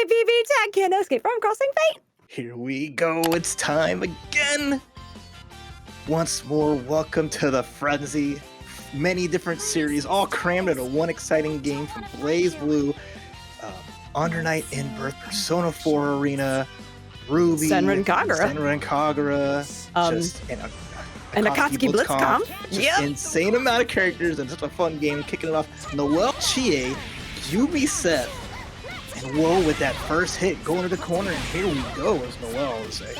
BBTAG can't escape from crossing fate. Here we go, it's time again. Once more, welcome to the Frenzy. Many different series, all crammed into one exciting game from Blazblue, Under Night in Birth, Persona 4 Arena, Ruby, Senran Kagura, and Akatsuki Blitztank. Just insane amount of characters and such a fun game. Kicking it off, Noel, Chie, Yumi, Seth, and whoa, with that first hit going to the corner, and here we go as Noel is a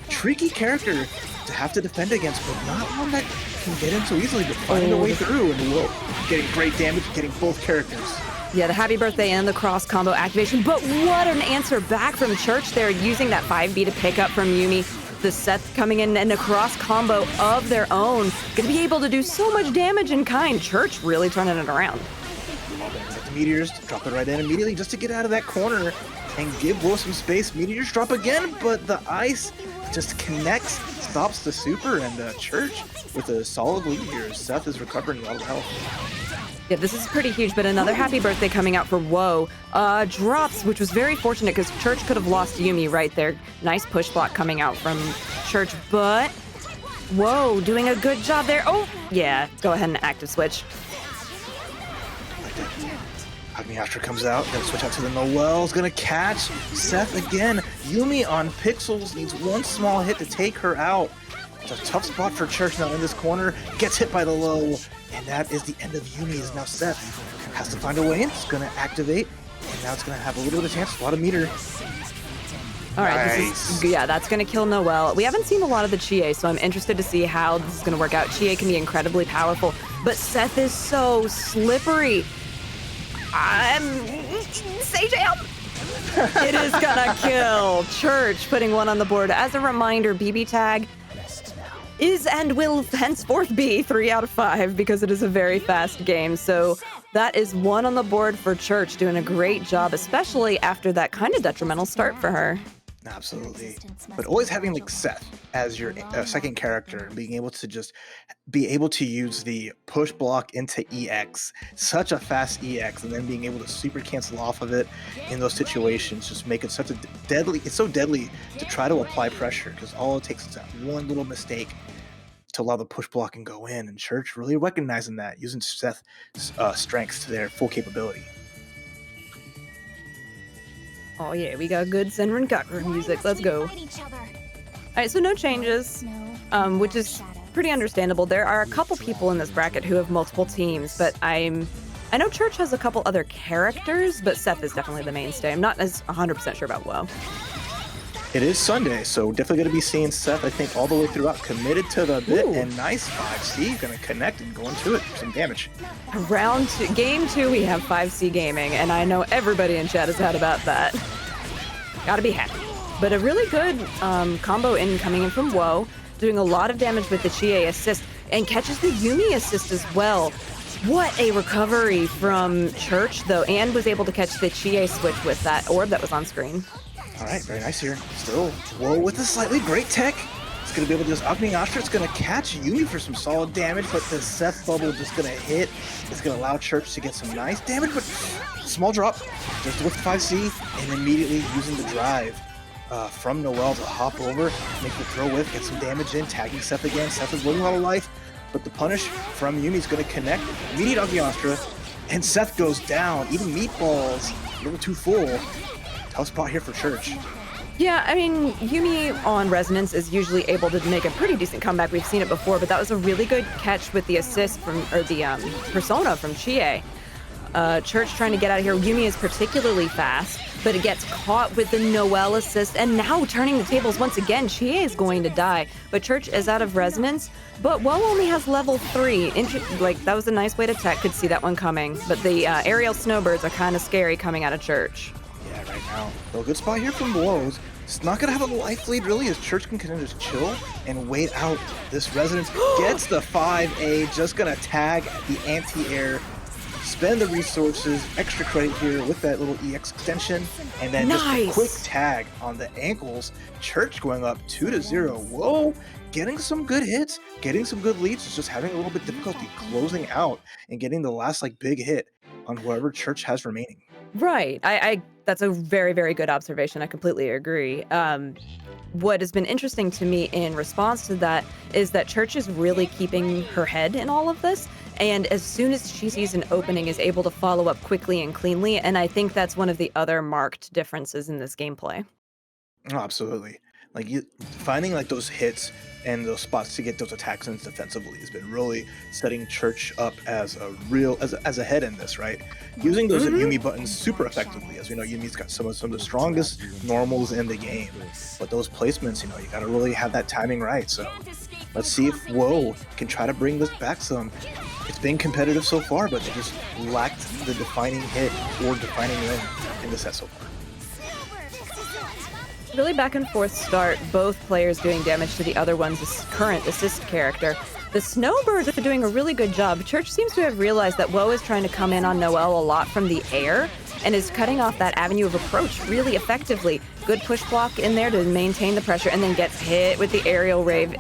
tricky character to have to defend against, but not one that can get in so easily, but finding a way through, and whoa, getting great damage, getting both characters. Yeah, the happy birthday and the cross combo activation, but what an answer back from Church there, using that 5B to pick up from Yumi. The Seth coming in and a cross combo of their own. Gonna be able to do so much damage in kind. Church really turning it around. The meteors drop it right in immediately just to get out of that corner and give Will some space. Meteors drop again, but the ice just connects, stops the super, and Church with a solid lead here. Seth is recovering a lot of health. Yeah, this is pretty huge, but another happy birthday coming out for Woe. Drops, which was very fortunate because Church could have lost Yumi right there. Nice push block coming out from Church, but Woe doing a good job there. Oh, yeah, go ahead and active switch. Hakumen comes out, gonna switch out to the Noel's, gonna catch Seth again. Yumi on pixels, needs one small hit to take her out. It's a tough spot for Church now in this corner, gets hit by the low, and that is the end of Yumi. Is now Seth has to find a way in, it's gonna activate, and now it's gonna have a little bit of chance, a lot of meter. All right, nice. That's gonna kill Noel. We haven't seen a lot of the Chie, so I'm interested to see how this is gonna work out. Chie can be incredibly powerful, but Seth is so slippery. Say jam! It is gonna kill Church, putting one on the board. As a reminder, BBTAG is and will henceforth be 3 out of 5 because it is a very fast game. So that is one on the board for Church, doing a great job, especially after that kind of detrimental start for her. Absolutely. But always having like Seth as your second character, being able to just be able to use the push block into EX, such a fast EX, and then being able to super cancel off of it in those situations, just make it such a deadly, it's so deadly to try to apply pressure because all it takes is that one little mistake to allow the push block and go in, and Church really recognizing that, using Seth's strengths to their full capability. Oh yeah, we got good Senran Kagura music. Let's go. All right, so no changes, which is pretty understandable. There are a couple people in this bracket who have multiple teams, but I know Church has a couple other characters, but Seth is definitely the mainstay. I'm not as 100% sure about Woe. It is Sunday, so definitely going to be seeing Seth, I think, all the way throughout. Committed to the bit, and nice 5C. Going to connect and go into it for some damage. Game 2, we have 5C gaming, and I know everybody in chat is mad about that. Gotta be happy. But a really good combo coming in from Woe, doing a lot of damage with the Chie assist, and catches the Yumi assist as well. What a recovery from Church, though, and was able to catch the Chie switch with that orb that was on screen. All right, very nice here. Still, Woe with a slightly great tech. It's going to be able to just Akatsuki. It's going to catch Yumi for some solid damage, but the Seth bubble just going to hit. It's going to allow Church to get some nice damage, but small drop just with 5C, and immediately using the drive from Noel to hop over, make the throw with, get some damage in, tagging Seth again. Seth is losing a lot of life, but the punish from Yumi is going to connect. Immediate Akatsuki, and Seth goes down, eating meatballs, a little too full. Tough spot here for Church. Yeah, I mean, Yumi on Resonance is usually able to make a pretty decent comeback. We've seen it before, but that was a really good catch with the assist from, or the persona from Chie. Church trying to get out of here. Yumi is particularly fast, but it gets caught with the Noel assist, and now turning the tables once again. Chie is going to die, but Church is out of Resonance, but Woe only has level 3. Like, that was a nice way to tech, could see that one coming, but the aerial snowbirds are kind of scary coming out of Church. Yeah, right now. So a good spot here from Woes. It's not going to have a life lead, really, as Church can kind of just chill and wait out this Resonance. Gets the 5A, just going to tag the anti-air, spend the resources, extra credit here with that little EX extension, and then just a quick tag on the ankles. Church going up 2-0. Whoa, getting some good hits, getting some good leads. It's just having a little bit difficulty closing out and getting the last big hit on whoever Church has remaining. Right. I that's a very, very good observation. I completely agree. What has been interesting to me in response to that is that Church is really keeping her head in all of this. And as soon as she sees an opening, is able to follow up quickly and cleanly. And I think that's one of the other marked differences in this gameplay. Oh, absolutely. Like you finding like those hits and those spots to get those attacks in defensively has been really setting Church up as a real as a head in this, right? Using those Yumi buttons super effectively. As we know, Yumi's got some of the strongest normals in the game. But those placements, you know, you gotta really have that timing right. So let's see if Woe can try to bring this back some. It's been competitive so far, but they just lacked the defining hit or defining win in the set so far. Really back and forth start, both players doing damage to the other one's current assist character. The Snowbirds are doing a really good job. Church seems to have realized that Woe is trying to come in on Noel a lot from the air and is cutting off that avenue of approach really effectively. Good push block in there to maintain the pressure and then gets hit with the aerial rave.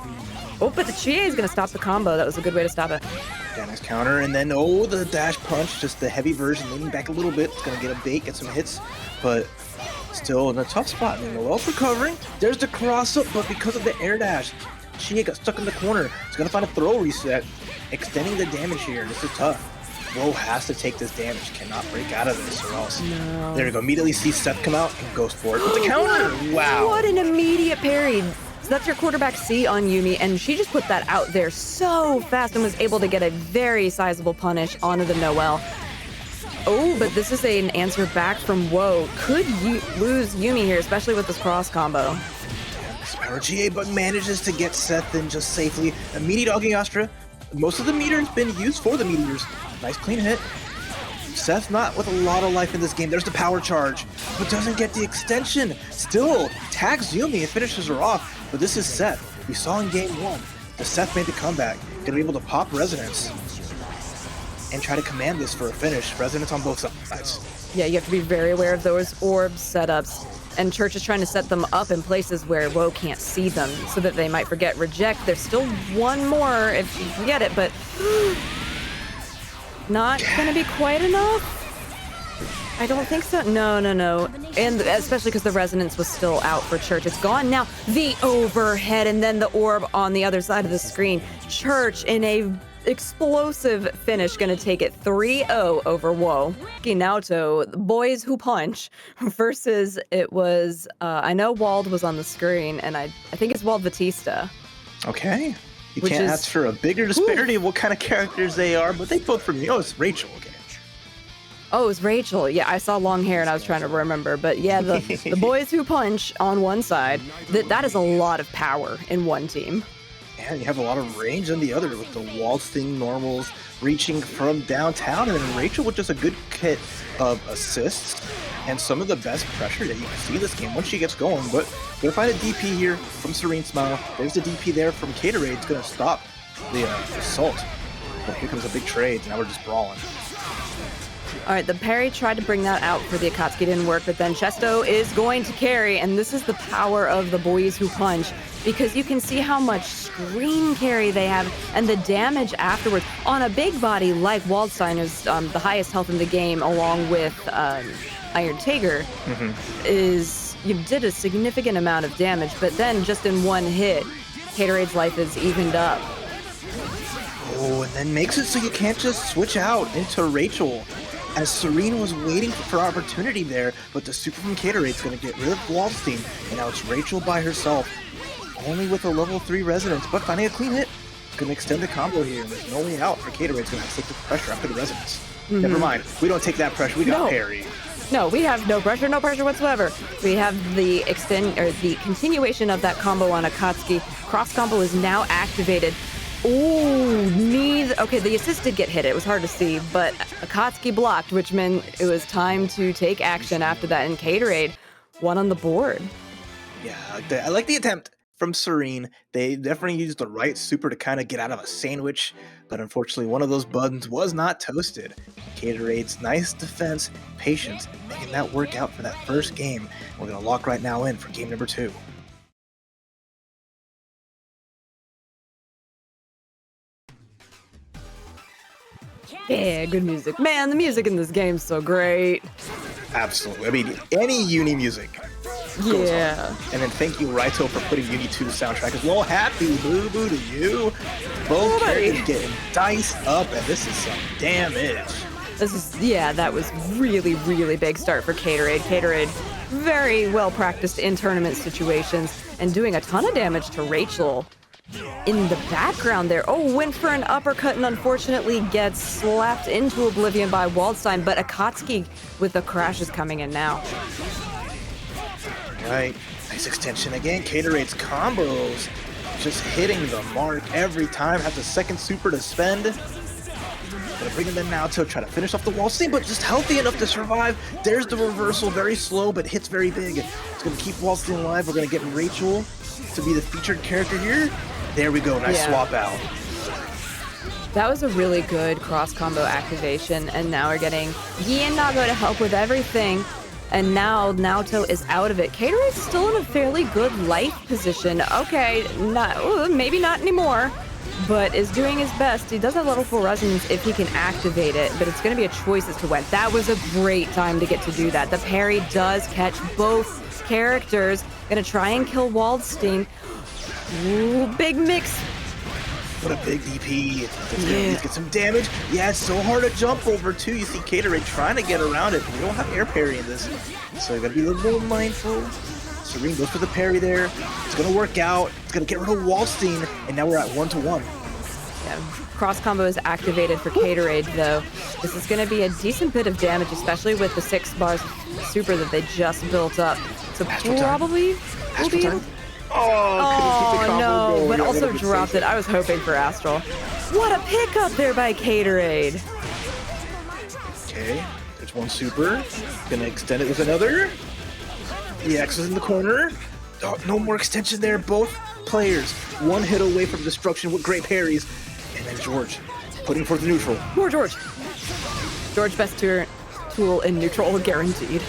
Oh, but the Chie is going to stop the combo. That was a good way to stop it. Yeah, nice counter, and then, the dash punch, just the heavy version, leaning back a little bit. It's going to get a bait, get some hits, but still in a tough spot. And Noel's recovering. There's the cross-up, but because of the air dash, Chie got stuck in the corner. He's going to find a throw reset, extending the damage here. This is tough. Woe has to take this damage, cannot break out of this, or else. No. There we go. Immediately see Seth come out and goes for it with the counter. Wow. What an immediate parry. So that's your quarterback C on Yumi, and she just put that out there so fast and was able to get a very sizable punish onto the Noel. Oh, but this is an answer back from Woe. Could you lose Yumi here, especially with this cross combo? Power GA, but manages to get Seth in just safely. A meaty dogging Astra. Most of the meter has been used for the meteors. Nice clean hit. Seth not with a lot of life in this game. There's the power charge, but doesn't get the extension. Still tags Yumi and finishes her off. But this is Seth. We saw in game one that Seth made the comeback. Gonna be able to pop Resonance and try to command this for a finish. Resonance on both sides. Yeah, you have to be very aware of those orb setups. And Church is trying to set them up in places where Woe can't see them so that they might forget reject. There's still one more if you forget it, but not gonna be quite enough. I don't think so. No. And especially because the resonance was still out for Church. It's gone now. The overhead and then the orb on the other side of the screen. Church in a explosive finish, gonna take it 3-0 over Woe. Naoto, the boys who punch, versus it was, I know Wald was on the screen, and I think it's Wald Batista. Okay. You can't ask for a bigger disparity of what kind of characters they are, but they both from me. Oh, it's Rachel. Okay. Oh, it was Rachel. Yeah, I saw long hair and I was trying to remember. But yeah, the boys who punch on one side, that is a lot of power in one team. And you have a lot of range on the other with the Waldstein normals reaching from downtown, and then Rachel with just a good kit of assists and some of the best pressure that you can see this game once she gets going. But gonna find a DP here from Serene Smile. There's the DP there from Caterade. It's gonna stop the assault. But here comes a big trade, and now we're just brawling. All right, the parry tried to bring that out for the Akatsuki, didn't work, but then Chesto is going to carry, and this is the power of the boys who punch, because you can see how much screen carry they have and the damage afterwards. On a big body like Waldstein, who's the highest health in the game, along with Iron Tiger, you did a significant amount of damage, but then just in one hit, Caterade's life is evened up. Oh, and then makes it so you can't just switch out into Rachel. As Serene was waiting for opportunity there, but the super from Caterade's going to get rid of Waldstein, and now it's Rachel by herself, only with a level 3 resonance, but finding a clean hit. Going to extend the combo here, and there's no way out for Caterade's going to have to take the pressure after the resonance. Never mind, we don't take that pressure, we got parry. No, we have no pressure whatsoever. We have the continuation of that combo on Akatsuki. Cross combo is now activated. Ooh, okay, the assist did get hit. It was hard to see, but Akatsuki blocked, which meant it was time to take action after that, and Caterade won on the board. Yeah, I like the attempt from Serene. They definitely used the right super to kind of get out of a sandwich, but unfortunately one of those buttons was not toasted. Caterade's nice defense, patience, making that work out for that first game. We're going to lock right now in for game number 2. Yeah, good music. Man, the music in this game's so great. Absolutely. I mean, any Uni music goes Yeah. on. And then thank you, Ryazo, for putting Uni 2 soundtrack as well. Happy boo boo to you. Both characters getting diced up, and this is some damage. That was really, really big start for Caterade. Caterade, very well practiced in tournament situations and doing a ton of damage to Rachel. In the background there, went for an uppercut and unfortunately gets slapped into oblivion by Waldstein, but Akatsuki with the crashes coming in now. Right, nice extension again. Caterade's combos just hitting the mark every time. Has a second super to spend. Gonna bring him in now to try to finish off the Waldstein, but just healthy enough to survive. There's the reversal, very slow, but hits very big. It's gonna keep Waldstein alive. We're gonna get Rachel to be the featured character here. There we go, nice swap out. That was a really good cross combo activation, and now we're getting Yi and Nago to help with everything. And now Naoto is out of it. Caterade's still in a fairly good life position. Okay, maybe not anymore, but is doing his best. He does have level 4 resonance if he can activate it, but it's going to be a choice as to when. That was a great time to get to do that. The parry does catch both characters. Going to try and kill Waldstein. Ooh, big mix. What a big DP. Let's get some damage. Yeah, it's so hard to jump over too. You see Caterade trying to get around it, but we don't have air parry in this. So you gotta be a little more mindful. Serene goes for the parry there. It's gonna work out. It's gonna get rid of Waldstein, and now we're at 1-1. Yeah, cross combo is activated for Caterade though. This is gonna be a decent bit of damage, especially with the 6 bars of super that they just built up. So probably will be. Oh, no, but also dropped it. I was hoping for Astral. What a pickup there by Caterade. Okay, there's one super. Gonna extend it with another. The X is in the corner. Oh, no more extension there. Both players one hit away from destruction with great parries. And then George putting forth the neutral. More George. George, best tool in neutral, guaranteed.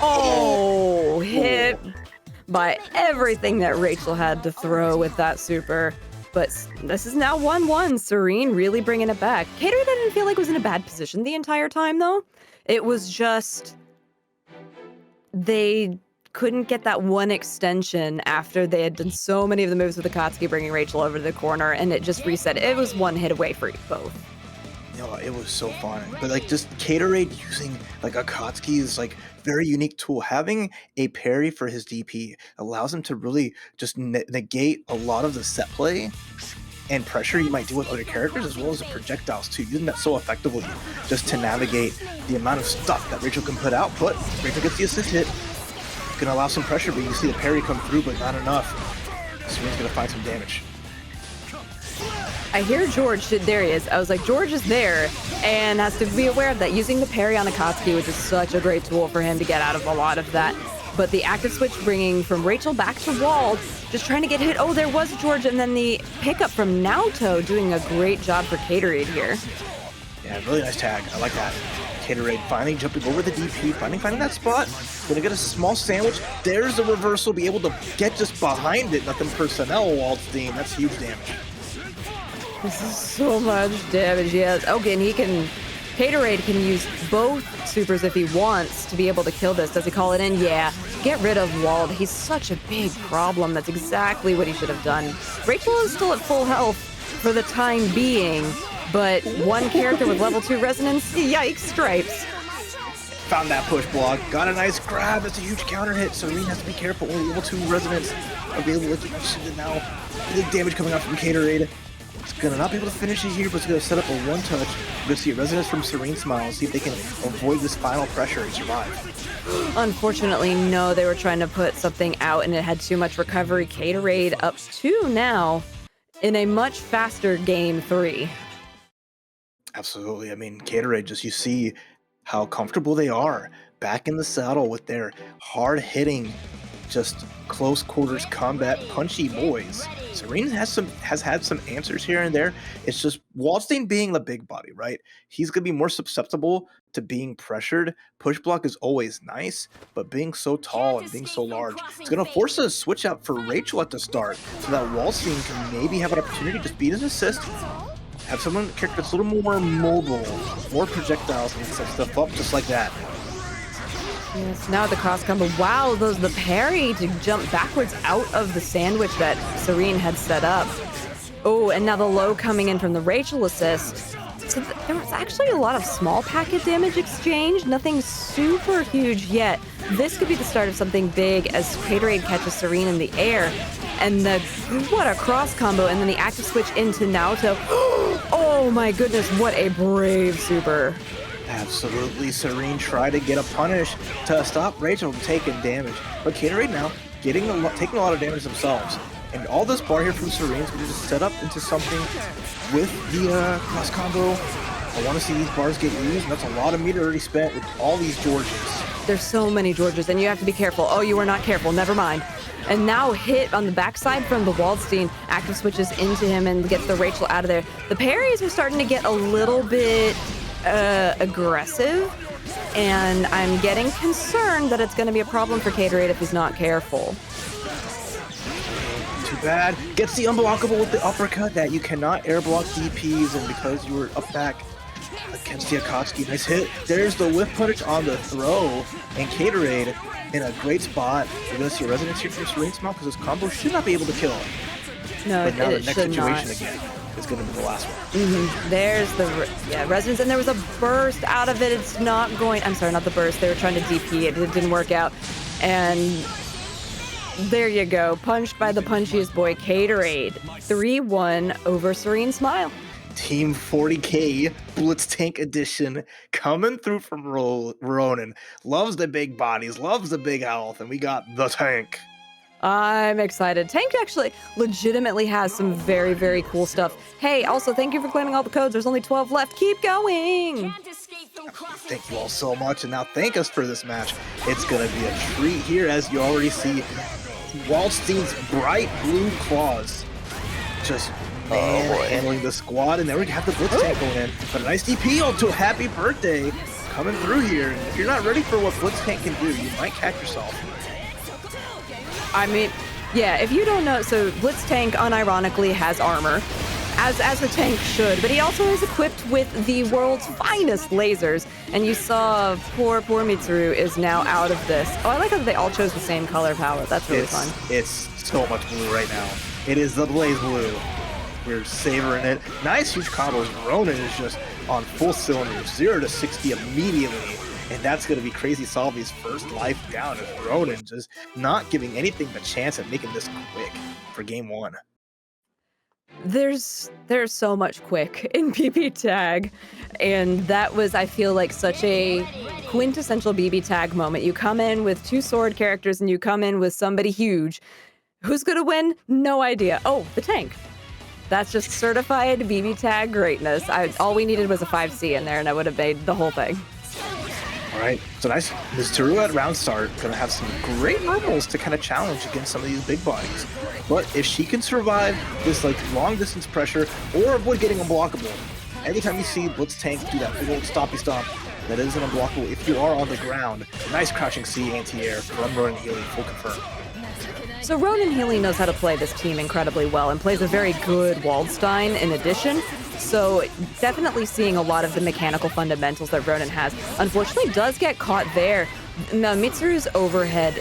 Oh, hit by everything that Rachel had to throw with that super. But this is now 1-1. Serene really bringing it back. Caterade didn't feel like was in a bad position the entire time, though. It was just they couldn't get that one extension after they had done so many of the moves with Akatsuki, bringing Rachel over to the corner, and it just reset. It was one hit away for both. No, it was so fun. But like just Caterade using like Akatsuki's like very unique tool. Having a parry for his DP allows him to really just negate a lot of the set play and pressure you might deal with other characters, as well as the projectiles too. Using that so effectively just to navigate the amount of stuff that Rachel can put out. But Rachel gets the assist hit. Gonna allow some pressure, but you see the parry come through, but not enough. Serene's gonna find some damage. I hear George, there he is. I was like, George is there and has to be aware of that, using the parry on Akatsuki, which is such a great tool for him to get out of a lot of that. But the active switch bringing from Rachel back to Wald, just trying to get hit. Oh, there was George, and then the pickup from Naoto doing a great job for Caterade here. Yeah, really nice tag. I like that. Caterade finally jumping over the DP, finding that spot. Gonna get a small sandwich. There's the reversal, be able to get just behind it. Nothing personnel, Waldstein. That's huge damage. This is so much damage, yes. Okay, and Caterade can use both supers if he wants to be able to kill this. Does he call it in? Yeah. Get rid of Wald. He's such a big problem. That's exactly what he should have done. Rachel is still at full health for the time being, but one character with level 2 resonance, yikes, stripes. Found that push block. Got a nice grab. That's a huge counter hit. Serene has to be careful. Only level 2 resonance available. Now, big damage coming out from Caterade. It's gonna not be able to finish it here, but it's gonna set up a one touch. We're gonna see a resonance from Serene Smile, see if they can avoid this final pressure and survive. Unfortunately, no, they were trying to put something out and it had too much recovery. Caterade up 2 now in a much faster game 3. Absolutely. I mean, Caterade, just you see how comfortable they are back in the saddle with their hard hitting, just close quarters combat punchy boys. Serene has had some answers here and there. It's just Waldstein being the big body, right? He's gonna be more susceptible to being pressured. Push block is always nice, but being so tall and being so large, it's gonna force a switch out for Rachel at the start, so that Waldstein can maybe have an opportunity to beat his assist. Have someone character that's a little more mobile, more projectiles, and set stuff up just like that. Yes, now the cross combo. Wow, the parry to jump backwards out of the sandwich that Serene had set up. Oh, and now the low coming in from the Rachel assist. So there was actually a lot of small packet damage exchange, nothing super huge yet. This could be the start of something big as Gatorade catches Serene in the air. And what a cross combo, and then the active switch into Naoto. Oh my goodness, what a brave super. Absolutely, Serene tried to get a punish to stop Rachel from taking damage. But Gatorade now taking a lot of damage themselves. And all this bar here from Serene is going to just set up into something with the cross combo. I want to see these bars get used, and that's a lot of meter already spent with all these Georges. There's so many Georges, and you have to be careful. Oh, you are not careful, never mind. And now hit on the backside from the Waldstein, active switches into him and gets the Rachel out of there. The parries are starting to get a little bit aggressive, and I'm getting concerned that it's going to be a problem for Gatorade if he's not careful. Too bad. Gets the unblockable with the uppercut that you cannot air block DPs, and because you were up back against the Akatsuki, nice hit. There's the whiff punish on the throw, and Gatorade in a great spot. We're going to see a resonance here from Serene's mouth because this combo should not be able to kill him. No, but now it the next should situation not. again is going to be the last one. There's the resonance, and there was a burst out of it. It's not going. I'm sorry, not the burst. They were trying to DP it. It didn't work out, and there you go. Punched by the punchiest boy, Gatorade. 3-1 over Serene Smile. Team 40K Blitztank edition coming through from Ronan. Loves the big bodies, loves the big health, and we got the tank. I'm excited. Tank actually legitimately has some very, very cool stuff. Hey, also, thank you for claiming all the codes. There's only 12 left. Keep going. Thank you all so much, and now thank us for this match. It's going to be a treat here, as you already see Waldstein's bright blue claws just handling the squad, and then we have the Blitztank going in. But a nice DP onto a happy birthday coming through here. And if you're not ready for what Blitztank can do, you might catch yourself. I mean, yeah, if you don't know, so Blitztank unironically has armor, as the tank should, but he also is equipped with the world's finest lasers. And you saw poor Mitsuru is now out of this. Oh, I like how they all chose the same color palette. That's really fun. It's so much blue right now. It is the Blazblue. We're savoring it. Nice huge combos. Ronan is just on full cylinders, 0 to 60 immediately. And that's going to be Crazy Salvi's first life down, as Ronan just not giving anything but chance at making this quick for game one. There's so much quick in BBTAG, and that was, I feel like, such a quintessential BBTAG moment. You come in with 2 sword characters, and you come in with somebody huge. Who's going to win? No idea. Oh, the tank. That's just certified BBTAG greatness. All we needed was a 5C in there, and I would have made the whole thing. All right, so nice. Mitsuru at round start going to have some great normals to kind of challenge against some of these big bodies. But if she can survive this like long distance pressure or avoid getting unblockable, anytime you see Blitztank do that big old stompy stomp, that isn't unblockable if you are on the ground. Nice crouching C anti-air from Ronan Healy, full confirm. So Ronan Healy knows how to play this team incredibly well and plays a very good Waldstein in addition. So definitely seeing a lot of the mechanical fundamentals that Ronan has. Unfortunately, does get caught there. Now, Mitsuru's overhead,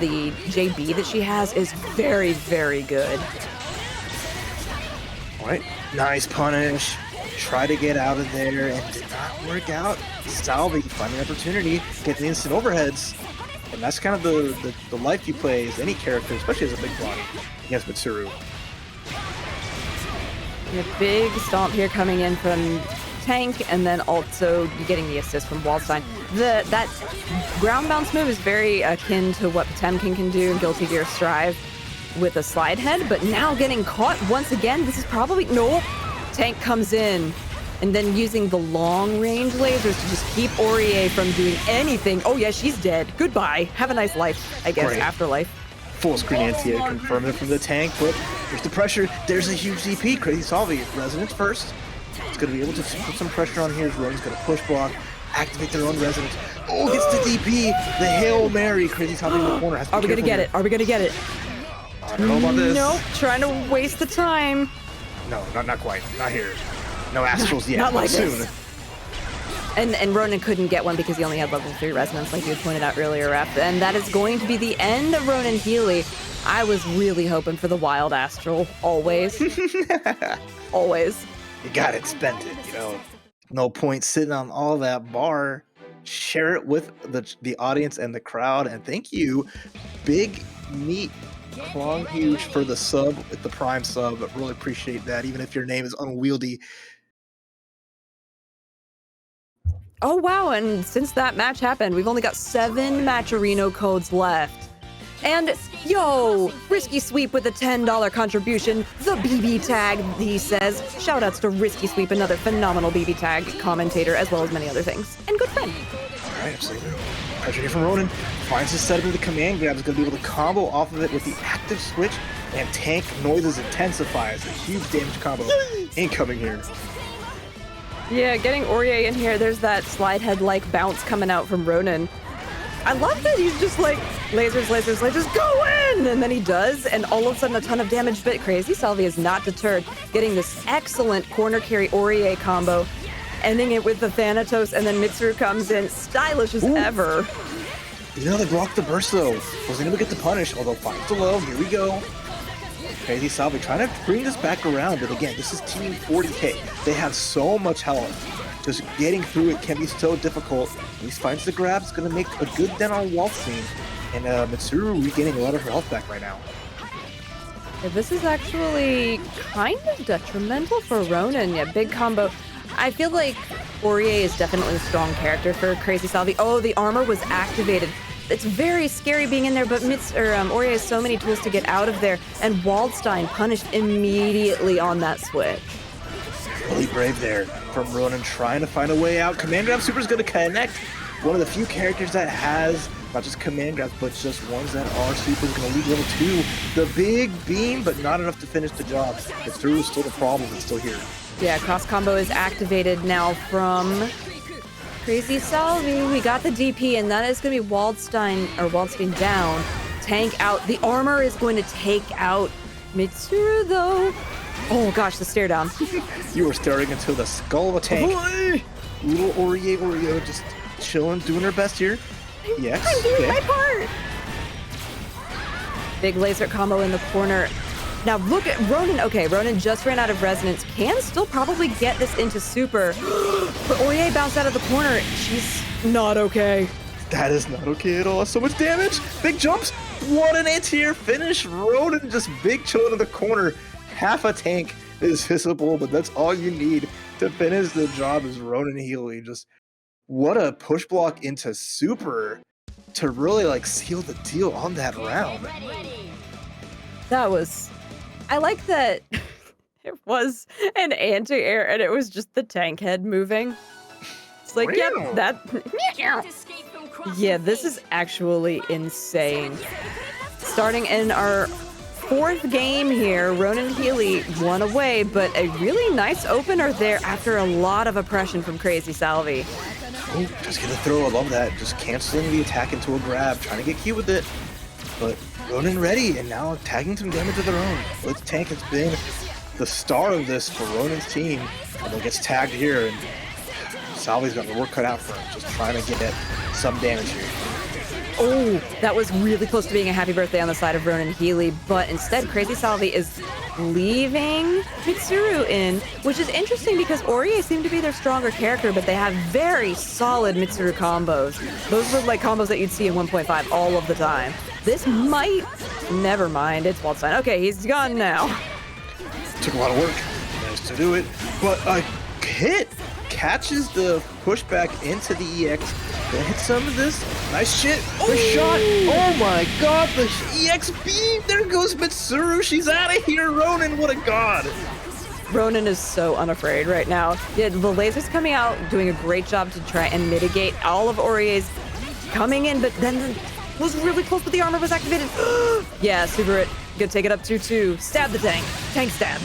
the JB that she has is very, very good. All right, nice punish. Try to get out of there and did not work out. Salvi finding an opportunity, getting the instant overheads. And that's kind of the life you play as any character, especially as a big body, against Mitsuru. A big stomp here coming in from Tank, and then also getting the assist from Waldstein. That ground bounce move is very akin to what Potemkin can do in Guilty Gear Strive with a slide head, but now getting caught once again. This is probably... No! Tank comes in, and then using the long-range lasers to just keep Orie from doing anything. Oh yeah, she's dead. Goodbye. Have a nice life, I guess, Great. Afterlife. Full screen anti-air confirming from the tank, but there's the pressure. There's a huge DP. Crazy Salvi. Resonance first. It's going to be able to put some pressure on here. Ronan's going to push block, activate their own resonance. Oh, gets the DP. The Hail Mary. Crazy Salvi in the corner. Are we going to get it? Are we going to get it? I don't know about this. Nope. Trying to waste the time. No, not quite. Not here. No astrals yet, Not but like soon. this. And Ronan couldn't get one because he only had level 3 resonance, like you had pointed out earlier, Ref. And that is going to be the end of Ronan Healy. I was really hoping for the wild astral, always. Always. You got it, spend it, you know. No point sitting on all that bar. Share it with the audience and the crowd. And thank you, Big Meat Klong Huge, for the sub, with the Prime sub. I really appreciate that, even if your name is unwieldy. Oh, wow, and since that match happened, we've only got 7 Matcherino codes left. And, yo, Risky Sweep with a $10 contribution, the BBTAG, he says. Shoutouts to Risky Sweep, another phenomenal BBTAG commentator, as well as many other things. And good friend. All right, absolutely. Pressure here from Ronan. Finds his setup with the command grab. Is going to be able to combo off of it with the active switch, and tank noises intensifies. A huge damage combo incoming here. Yeah, getting Orie in here, there's that slide head-like bounce coming out from Ronan. I love that he's just like, lasers, lasers, lasers, go in! And then he does, and all of a sudden a ton of damage, but Crazy Salvi is not deterred, getting this excellent corner carry Orie combo, ending it with the Thanatos, and then Mitsuru comes in, stylish as ever. You know, they blocked the burst though. Wasn't able to get the punish, although finds the low. Here we go. Crazy Salvi trying to bring this back around, but again, this is Team 40K. They have so much health. Just getting through it can be so difficult. At least finds the grab. It's going to make a good dent on Waldstein. And Mitsuru regaining a lot of her health back right now. Yeah, this is actually kind of detrimental for Ronan. Yeah, big combo. I feel like Orie is definitely a strong character for Crazy Salvi. Oh, the armor was activated. It's very scary being in there, but Orie has so many tools to get out of there, and Waldstein punished immediately on that switch. Really brave there from Ronan, trying to find a way out. Command Grab Super is going to connect. One of the few characters that has not just command grabs, but just ones that are super. Is going to lead level 2. The big beam, but not enough to finish the job. Mitsuru is still the problem. It's still here. Yeah, cross combo is activated now from Crazy Salvi. We got the DP, and that is going to be Waldstein down. Tank out. The armor is going to take out Mitsuru, though. Oh gosh, the stare down. You were staring into the skull of a tank. Little Oreo just chilling, doing her best here. Yes. I'm doing my part. Big laser combo in the corner. Now look at Ronan. Okay, Ronan just ran out of resonance. Can still probably get this into super. But Orie bounced out of the corner. She's not okay. That is not okay at all. So much damage. Big jumps. What an anti-air finish. Ronan just big chilling in the corner. Half a tank is visible, but that's all you need to finish the job. Is Ronan Healy. Just what a push block into super to really like seal the deal on that round. That was... I like that it was an anti-air and it was just the tank head moving. It's like, yep, that... Yeah, this is actually insane. Starting in our 4th game here, Ronan Healy won away, but a really nice opener there after a lot of oppression from Crazy Salvi. Oh, just gonna throw, I love that. Just canceling the attack into a grab, trying to get cute with it. But Ronan ready, and now tagging some damage of their own. Blitztank has been the star of this for Ronan's team, and it gets tagged here, and Salvi's got the work cut out for him, just trying to get some damage here. Oh, that was really close to being a happy birthday on the side of Ronan Healy, but instead Crazy Salvi is leaving Mitsuru in, which is interesting because Orie seemed to be their stronger character, but they have very solid Mitsuru combos. Those were like combos that you'd see in 1.5 all of the time. This might... Never mind, it's Waldstein. Okay, he's gone now. Took a lot of work, managed to do it, but a hit catches the pushback into the EX. Gonna hit some of this. Nice shit. The shot. Oh my god, the EX beam. There goes Mitsuru. She's out of here. Ronan, what a god. Ronan is so unafraid right now. Yeah, the laser's coming out, doing a great job to try and mitigate all of Orie's coming in, but then was really close, but the armor was activated. Yeah, super it. Gonna take it up 2-2. Stab the tank. Tank stab.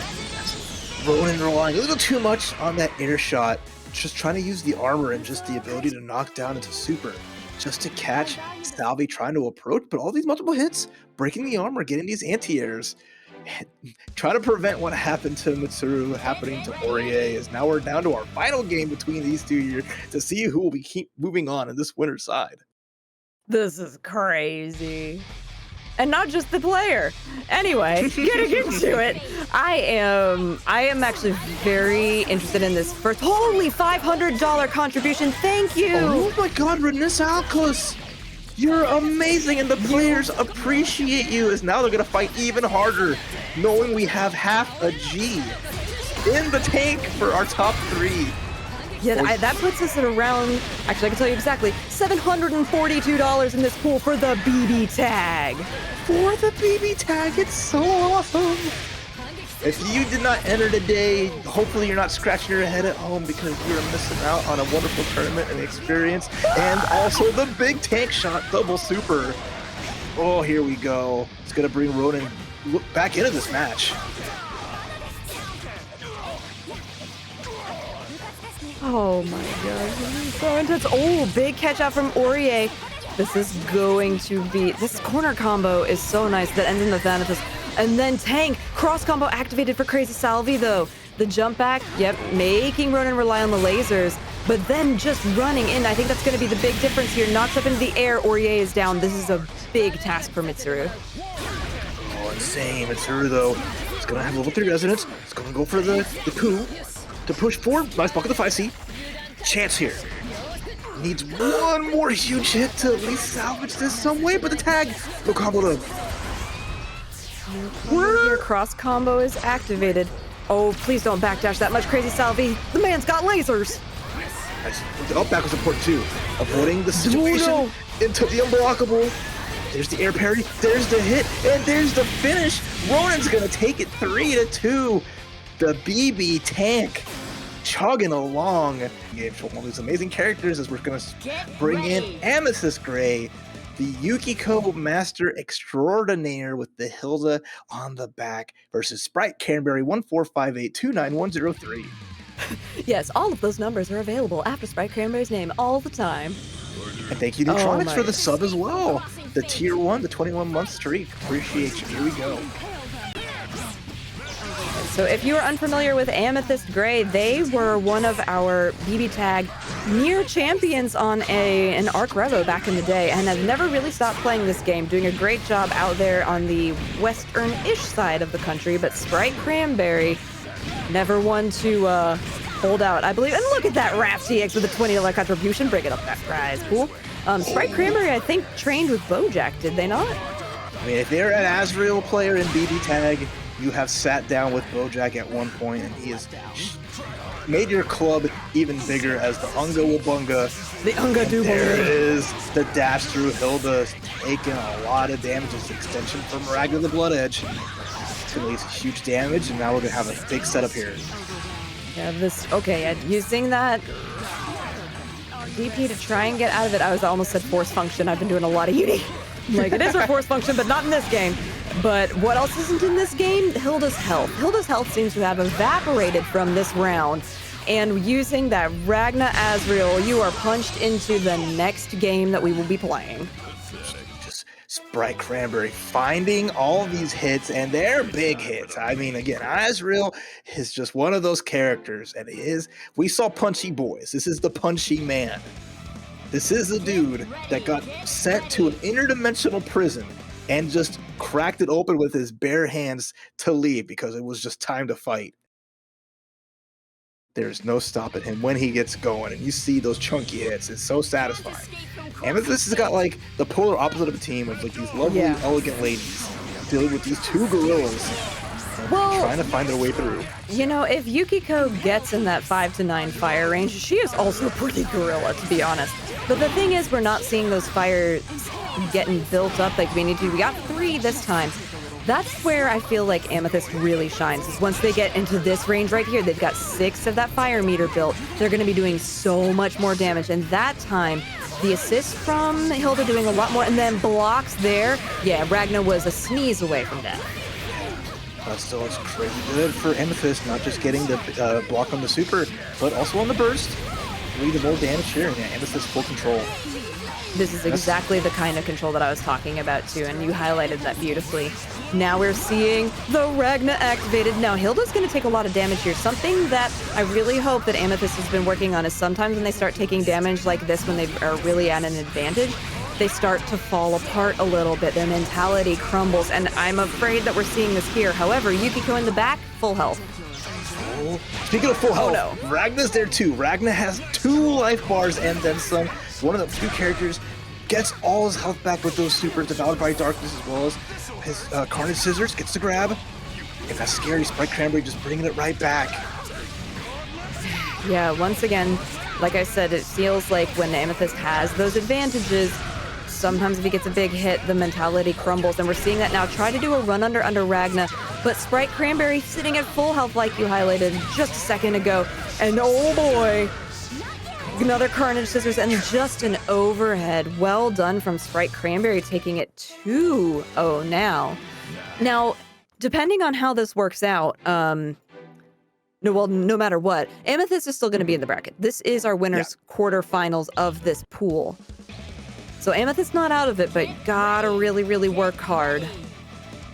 Ronan relying a little too much on that inner shot. Just trying to use the armor and just the ability to knock down into super. Just to catch Salvi trying to approach, but all these multiple hits, breaking the armor, getting these anti-airs. try to prevent what happened to Mitsuru happening to Orie, as now we're down to our final game between these two here to see who will be keep moving on in this winner's side. This is crazy. And not just the player. Anyway, getting into it, I am actually very interested in this first. Holy $500 contribution! Thank you. Oh my God, Renaissance! You're amazing, and the players appreciate you. As now they're gonna fight even harder, knowing we have half a G in the tank for our top 3. Yeah, that puts us at around, actually I can tell you exactly, $742 in this pool for the BBTAG. For the BBTAG, it's so awesome. If you did not enter today, hopefully you're not scratching your head at home because you're missing out on a wonderful tournament and experience, and also the big tank shot double super. Oh, here we go. It's gonna bring Ronan back into this match. Oh my god, so intense. Oh, big catch out from Orie. This is going to be, this corner combo is so nice that ends in the Thanatos. And then tank, cross combo activated for Crazy Salvi though. The jump back, yep, making Ronan rely on the lasers, but then just running in. I think that's gonna be the big difference here. Knocks up into the air, Orie is down. This is a big task for Mitsuru. Oh, insane. Mitsuru though, it's gonna have level 3 resonance. It's gonna go for the coup to push forward. Nice block of the 5C. Chance here. Needs one more huge hit to at least salvage this some way, but the tag, no combo though. Your cross combo is activated. Oh, please don't backdash that much, Crazy Salvi. The man's got lasers. Nice. The up back was important too. Avoiding the situation into the unblockable. There's the air parry, there's the hit, and there's the finish. Ronan's gonna take it 3-2. The BB tank chugging along. Game for one of these amazing characters as we're gonna bring in AmethystGray, the Yukiko Master Extraordinaire with the Hilda on the back versus Sprite Canberry 145829103. Yes, all of those numbers are available after Sprite Cranberry's name all the time. And thank you, Neutronics, for the sub as well. The tier 1, the 21-month streak. Appreciate you. Here we go. So if you are unfamiliar with AmethystGray, they were one of our BBTAG near champions on an Arc Revo back in the day and have never really stopped playing this game, doing a great job out there on the western-ish side of the country, but Sprite Cranberry never one to hold out, I believe. And look at that Rap TX with a $20 contribution, bringing up that prize pool. Sprite Cranberry, I think, trained with BOJack, did they not? I mean, if they're an Azrael player in BBTAG, you have sat down with BOJack at one point, and he has made your club even bigger as the Unga Wabunga. The Unga Dubunga. There is the dash through. Hilda taking a lot of damage. This extension from Ragna the Blood Edge. It's going to leave huge damage, and now we're going to have a big setup here. Yeah, using that DP to try and get out of it. I almost said force function. I've been doing a lot of uni. Like, it is a force function, but not in this game. But what else isn't in this game? Hilda's health. Hilda's health seems to have evaporated from this round. And using that Ragna Azrael, you are punched into the next game that we will be playing. Just Sprite Cranberry finding all these hits, and they're big hits. I mean, again, Azrael is just one of those characters, and we saw Punchy Boys. This is the Punchy Man. This is the dude that got sent to an interdimensional prison and just cracked it open with his bare hands to leave because it was just time to fight. There's no stopping him when he gets going, and you see those chunky hits. It's so satisfying. Amethyst has got like the polar opposite of a team of like these lovely, elegant ladies dealing with these two gorillas trying to find their way through. You know, if Yukiko gets in that 5 to 9 fire range, she is also pretty gorilla, to be honest. But the thing is, we're not seeing those fires getting built up like we need to. We got 3 this time. That's where I feel like Amethyst really shines, is once they get into this range right here, they've got 6 of that fire meter built. They're going to be doing so much more damage. And that time, the assist from Hilda doing a lot more, and then blocks there. Yeah, Ragna was a sneeze away from death. Still, it's pretty good for Amethyst, not just getting the block on the super, but also on the burst. Really more damage here, and Amethyst full control. This is exactly the kind of control that I was talking about too, and you highlighted that beautifully. Now we're seeing the Ragna activated. Now Hilda's going to take a lot of damage here. Something that I really hope that Amethyst has been working on is sometimes when they start taking damage like this, when they are really at an advantage, they start to fall apart a little bit. Their mentality crumbles, and I'm afraid that we're seeing this here. However, Yukiko in the back, full health. Oh, speaking of full health, no. Ragna's there too. Ragna has 2 life bars and then some. One of the few characters gets all his health back with those supers, Devoured by Darkness, as well as his Carnage Scissors, gets the grab. And that's scary. Sprite Cranberry just bringing it right back. Yeah, once again, like I said, it feels like when Amethyst has those advantages, sometimes if he gets a big hit, the mentality crumbles, and we're seeing that now. Try to do a run under Ragna, but Sprite Cranberry sitting at full health like you highlighted just a second ago, and oh boy, another Carnage Scissors and just an overhead. Well done from Sprite Cranberry, taking it 2-0 now. Now, depending on how this works out, no matter what, Amethyst is still going to be in the bracket. This is our winners quarterfinals of this pool. So Amethyst's not out of it, but gotta really, really work hard.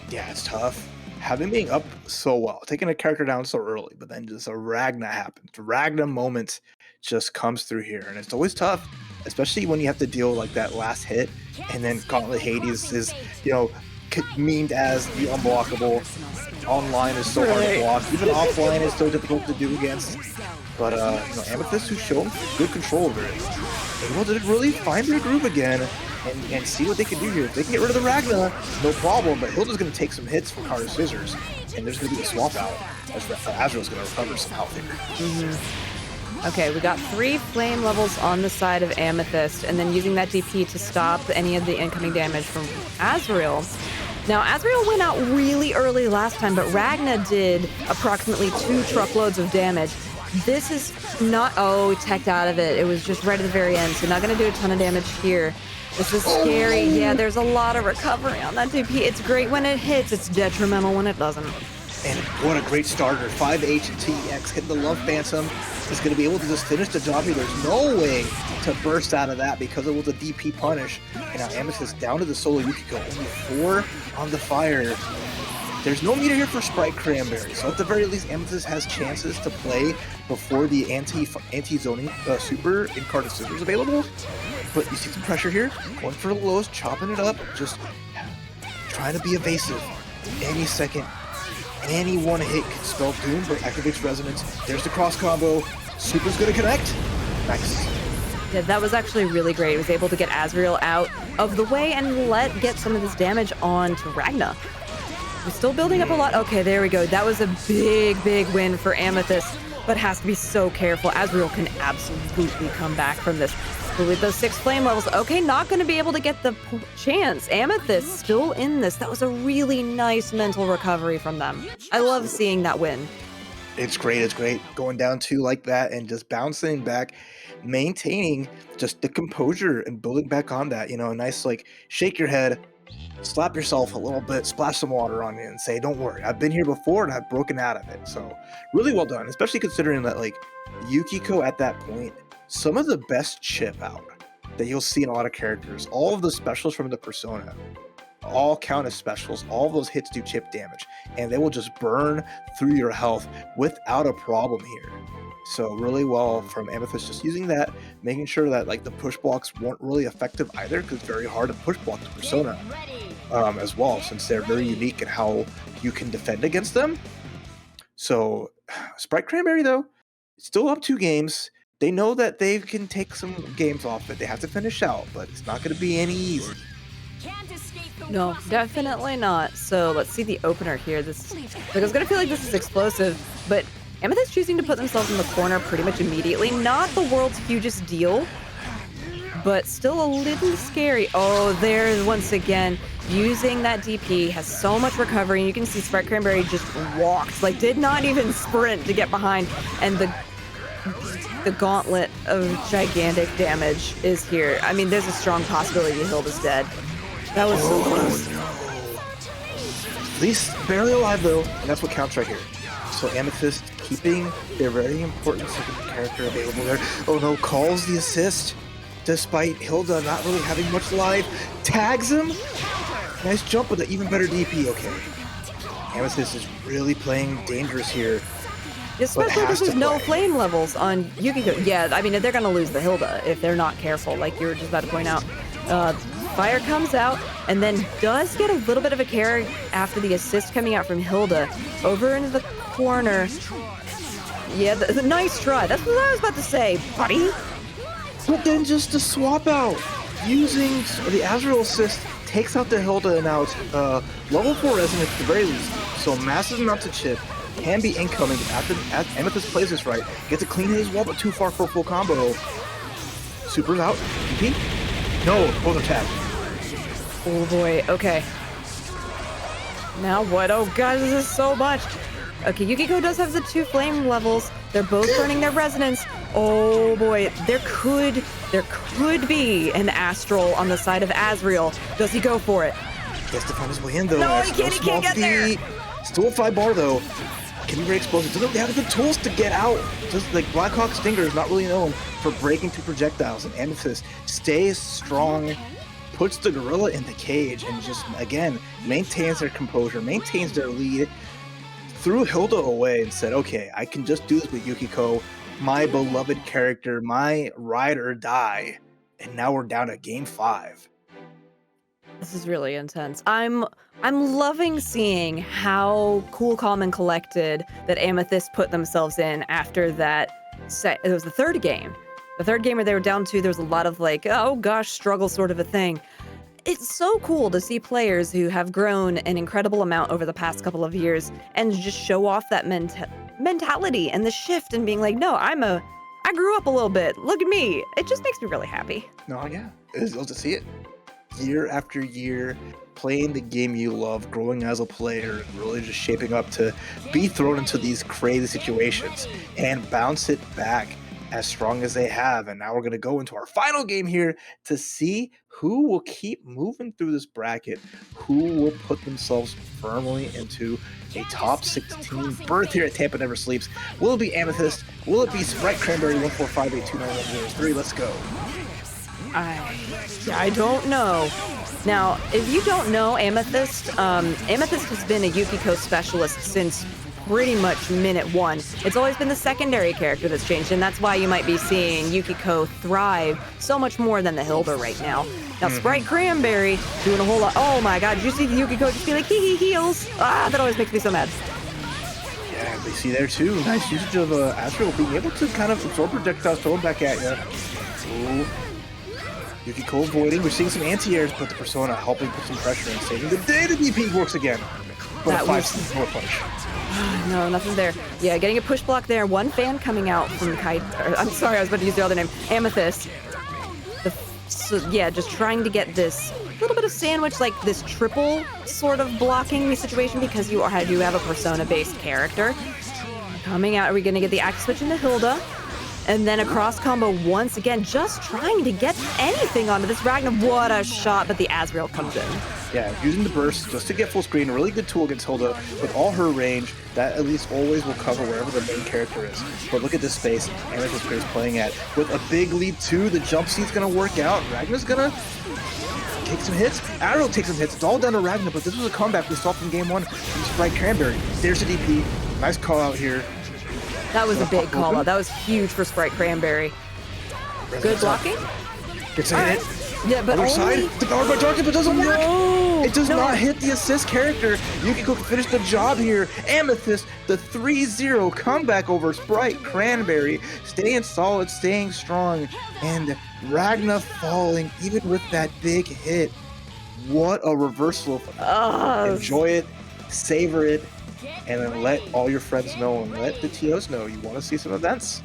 Yeah, it's tough. Having being up so well, taking a character down so early, but then just a Ragna happens. Ragna moment just comes through here, and it's always tough, especially when you have to deal like that last hit, and then Gauntlet Hades is, memed as the unblockable. Online is so hard to block. Even offline is so difficult to do against. But Amethyst, who's shown good control over it, able to really find their groove again and see what they can do here. If they can get rid of the Ragna, no problem, but Hilda's going to take some hits from Carter's Scissors, and there's going to be a swap out. Azrael's going to recover some health here. Okay, we got 3 flame levels on the side of Amethyst, and then using that DP to stop any of the incoming damage from Azrael. Now, Azrael went out really early last time, but Ragna did approximately 2 truckloads of damage. This is not... Oh, he teched out of it. It was just right at the very end, so not going to do a ton of damage here. This is scary. Yeah, there's a lot of recovery on that DP. It's great when it hits. It's detrimental when it doesn't. And what a great starter. 5H and TX hitting the Love Phantom. Is going to be able to just finish the job here. There's no way to burst out of that because it was a DP punish. And now Amethyst down to the solo Yukiko. Only 4 on the fire. There's no meter here for Sprite Cranberry, so at the very least, Amethyst has chances to play before the anti-zoning super in Carnage Scissors available. But you see some pressure here, going for the lows, chopping it up, just trying to be evasive. Any second, any one hit can spell doom, but activates resonance. There's the cross combo. Super's gonna connect. Nice. Yeah, that was actually really great. He was able to get Azrael out of the way and get some of this damage on to Ragna. We're still building up a lot. Okay, there we go. That was a big, big win for Amethyst, but has to be so careful. Azrael can absolutely come back from this. But with those 6 flame levels, okay, not going to be able to get the chance. Amethyst still in this. That was a really nice mental recovery from them. I love seeing that win. It's great. It's great. Going down 2 like that and just bouncing back, maintaining just the composure and building back on that. A nice, shake your head, slap yourself a little bit, splash some water on you, and say, don't worry, I've been here before and I've broken out of it. So really well done, especially considering that Yukiko at that point, some of the best chip out that you'll see in a lot of characters, all of the specials from the persona all count as specials. All of those hits do chip damage, and they will just burn through your health without a problem here. So really well from Amethyst, just using that, making sure that the push blocks weren't really effective either, because it's very hard to push block the persona as well, since they're very unique in how you can defend against them. So Sprite Cranberry, though, still up 2 games. They know that they can take some games off it. They have to finish out, but it's not going to be any easy. No, definitely not. So let's see the opener here. I was going to feel like this is explosive, but Amethyst choosing to put themselves in the corner pretty much immediately. Not the world's hugest deal, but still a little scary. Oh, there once again, using that DP, has so much recovery. And you can see Sprite Cranberry just walked, did not even sprint to get behind. And the gauntlet of gigantic damage is here. I mean, there's a strong possibility Hilda's dead. That was so close. At least barely alive, though, and that's what counts right here. So Amethyst keeping their very important second character available there. Oh no, calls the assist, despite Hilda not really having much life. Tags him. Nice jump with an even better DP. Okay. Amethyst is really playing dangerous here. Especially because there's no flame levels on Yukiko. Yeah, I mean, they're going to lose the Hilda if they're not careful, like you were just about to point out. Fire comes out and then does get a little bit of a carry after the assist coming out from Hilda. Over into the corner. Yeah, the nice try. That's what I was about to say, buddy. But then just the swap out. Using the Azrael assist takes out the Hilda, and now it's level 4 resonance at the very least. So massive amounts of chip can be incoming after Amethyst plays this right. Gets a clean hit as well, but too far for a full combo. Super's out. DP? No, both are tagged. Oh boy, okay. Now what? Oh god, this is so much. Okay, Yukiko does have the 2 flame levels. They're both burning their resonance. Oh boy, there could be an Astral on the side of Azrael. Does he go for it? He has to find his way in though. No, he can't get there. Still a 5 bar though. Can be very explosive. Doesn't really have the tools to get out. Just like Blackhawk Stinger is not really known for breaking through projectiles, and Amethyst stays strong, puts the gorilla in the cage, and just again maintains their composure, maintains their lead. Threw Hilda away and said, okay, I can just do this with Yukiko, my beloved character, my ride or die. And now we're down to game 5. This is really intense. I'm loving seeing how cool, calm, and collected that Amethyst put themselves in after that set. It was the 3rd game. The 3rd game where they were down 2, there was a lot of like, oh gosh, struggle sort of a thing. It's so cool to see players who have grown an incredible amount over the past couple of years and just show off that mentality and the shift and being like, no, I grew up a little bit. Look at me. It just makes me really happy. No, yeah. It's good to see it. Year after year, playing the game you love, growing as a player, and really just shaping up to be thrown into these crazy situations and bounce it back as strong as they have. And now we're going to go into our final game here to see who will keep moving through this bracket, who will put themselves firmly into a top 16 berth here at Tampa Never Sleeps. Will it be Amethyst? Will it be Sprite Cranberry 145829103? Let's go. I don't know. Now, if you don't know Amethyst, Amethyst has been a Yukiko specialist since pretty much minute 1. It's always been the secondary character that's changed, and that's why you might be seeing Yukiko thrive so much more than the Hilda right now. Now, Sprite Cranberry doing a whole lot. Oh my god, did you see Yukiko just be like, hee heals? Ah, that always makes me so mad. Yeah, we see there too. Nice usage of Azrael being able to kind of absorb projectiles, throw them back at you. Ooh. Yukiko avoiding. We're seeing some anti-airs, but the Persona helping put some pressure and saving the day. The DP works again. But that a 5-more punch. No, nothing there. Yeah, getting a push block there. 1 fan coming out from I'm sorry, I was about to use the other name. Amethyst. Yeah, just trying to get this little bit of sandwich, like this triple sort of blocking situation because you do have a Persona-based character. Coming out, are we going to get the axe switch into Hilda? And then a cross combo once again, just trying to get anything onto this Ragna. What a shot, but the Azrael comes in. Yeah, using the burst just to get full screen. A really good tool against Hilda. With all her range, that at least always will cover wherever the main character is. But look at this space AmethystGray is playing at. With a big lead too, the jump seat's going to work out. Ragna's going to take some hits. Arrow takes some hits. It's all down to Ragna, but this was a comeback we saw from game 1 from Sprite Cranberry. There's the DP. Nice call out here. That was a big call out. That was huge for Sprite Cranberry. Good blocking. Gets a hit. Yeah, but other side. Devoured by darkness, but doesn't work. No, it does not hit the assist character. Yukiko can finish the job here. Amethyst, the 3-0 comeback over Sprite Cranberry. Staying solid, staying strong. And Ragna falling even with that big hit. What a reversal. Enjoy it. Savor it. And then let all your friends know and let the TOs know you want to see some events.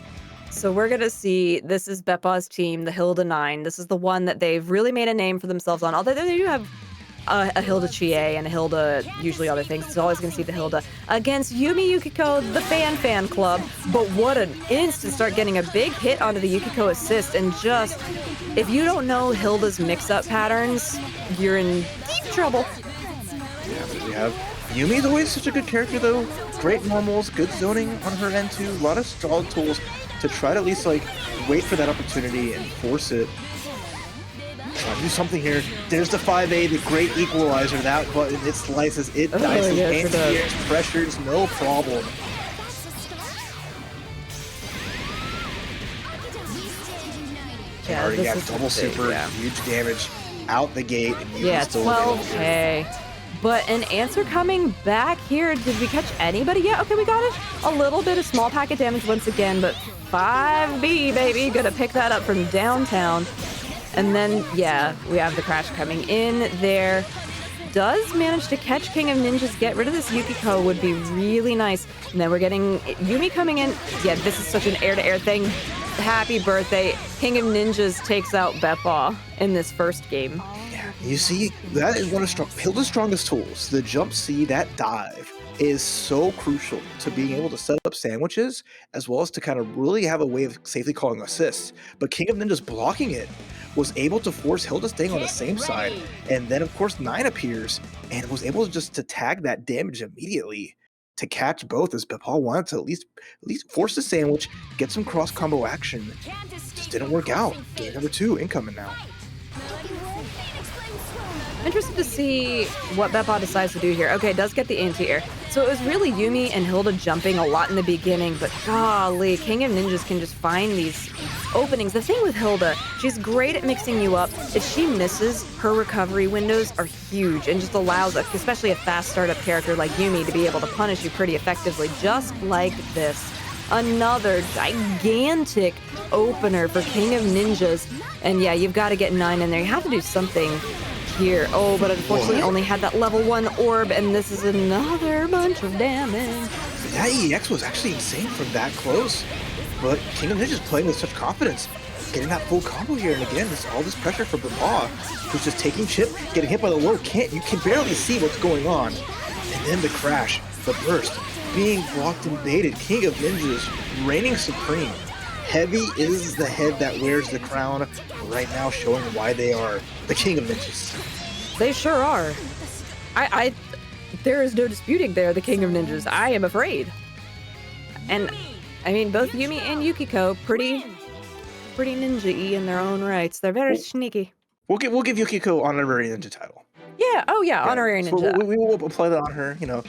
So we're going to see, this is BEPaw's team, the Hilda 9. This is the one that they've really made a name for themselves on. Although they do have a Hilda Chie and a Hilda, usually other things. It's always going to see the Hilda against Yumi Yukiko, the fan club. But what an instant start getting a big hit onto the Yukiko assist. And just, if you don't know Hilda's mix-up patterns, you're in deep trouble. Yeah, but we have Yumi's always such a good character though. Great normals, good zoning on her end too. A lot of solid tools to try to at least like wait for that opportunity and force it. Gotta do something here. There's the 5A, the great equalizer. That button, it slices, it dices, anti-airs, pressures, no problem. Yeah, already got double big, super, huge damage out the gate. And yeah, 12K. But an answer coming back here. Did we catch anybody yet? Okay, we got it. A little bit of small packet damage once again, but 5B, baby. Gonna pick that up from downtown. And then, yeah, we have the crash coming in there. Does manage to catch King of Ninjas. Get rid of this Yukiko would be really nice. And then we're getting Yumi coming in. Yeah, this is such an air-to-air thing. Happy birthday. King of Ninjas takes out BEPaw in this first game. Yeah, you see, that is one of Hilda's strongest tools. The jump C, that dive, is so crucial to being able to set up sandwiches, as well as to kind of really have a way of safely calling assists. But King of Ninjas blocking it was able to force Hilda staying on the same side. And then, of course, 9 appears and was able just to tag that damage immediately to catch both, as BEPaw wanted to at least force the sandwich, get some cross combo action. Just didn't work out. Game number 2 incoming now. Interested to see what BEPaw decides to do here. Okay, does get the anti-air. So it was really Yumi and Hilda jumping a lot in the beginning, but golly, King of Ninjas can just find these openings. The thing with Hilda, she's great at mixing you up. If she misses, her recovery windows are huge and just allows, especially a fast startup character like Yumi, to be able to punish you pretty effectively, just like this. Another gigantic opener for King of Ninjas. And yeah, you've got to get 9 in there. You have to do something here. Oh, but unfortunately only had that level 1 orb, and this is another bunch of damage. That EX was actually insane from that close, but King of Ninjas playing with such confidence, getting that full combo here, and again, all this pressure for BEPaw, who's just taking chip, getting hit by the Lord. You can barely see what's going on, and then the crash, the burst, being blocked and baited. King of Ninjas reigning supreme. Heavy is the head that wears the crown right now, showing why they are the King of Ninjas. They sure are. There is no disputing they're the King of Ninjas. I am afraid. And I mean, both Yumi and Yukiko, pretty ninja-y in their own rights. They're very sneaky. We'll give Yukiko honorary ninja title. Yeah. Oh yeah, honorary ninja. So we will apply that on her. You know,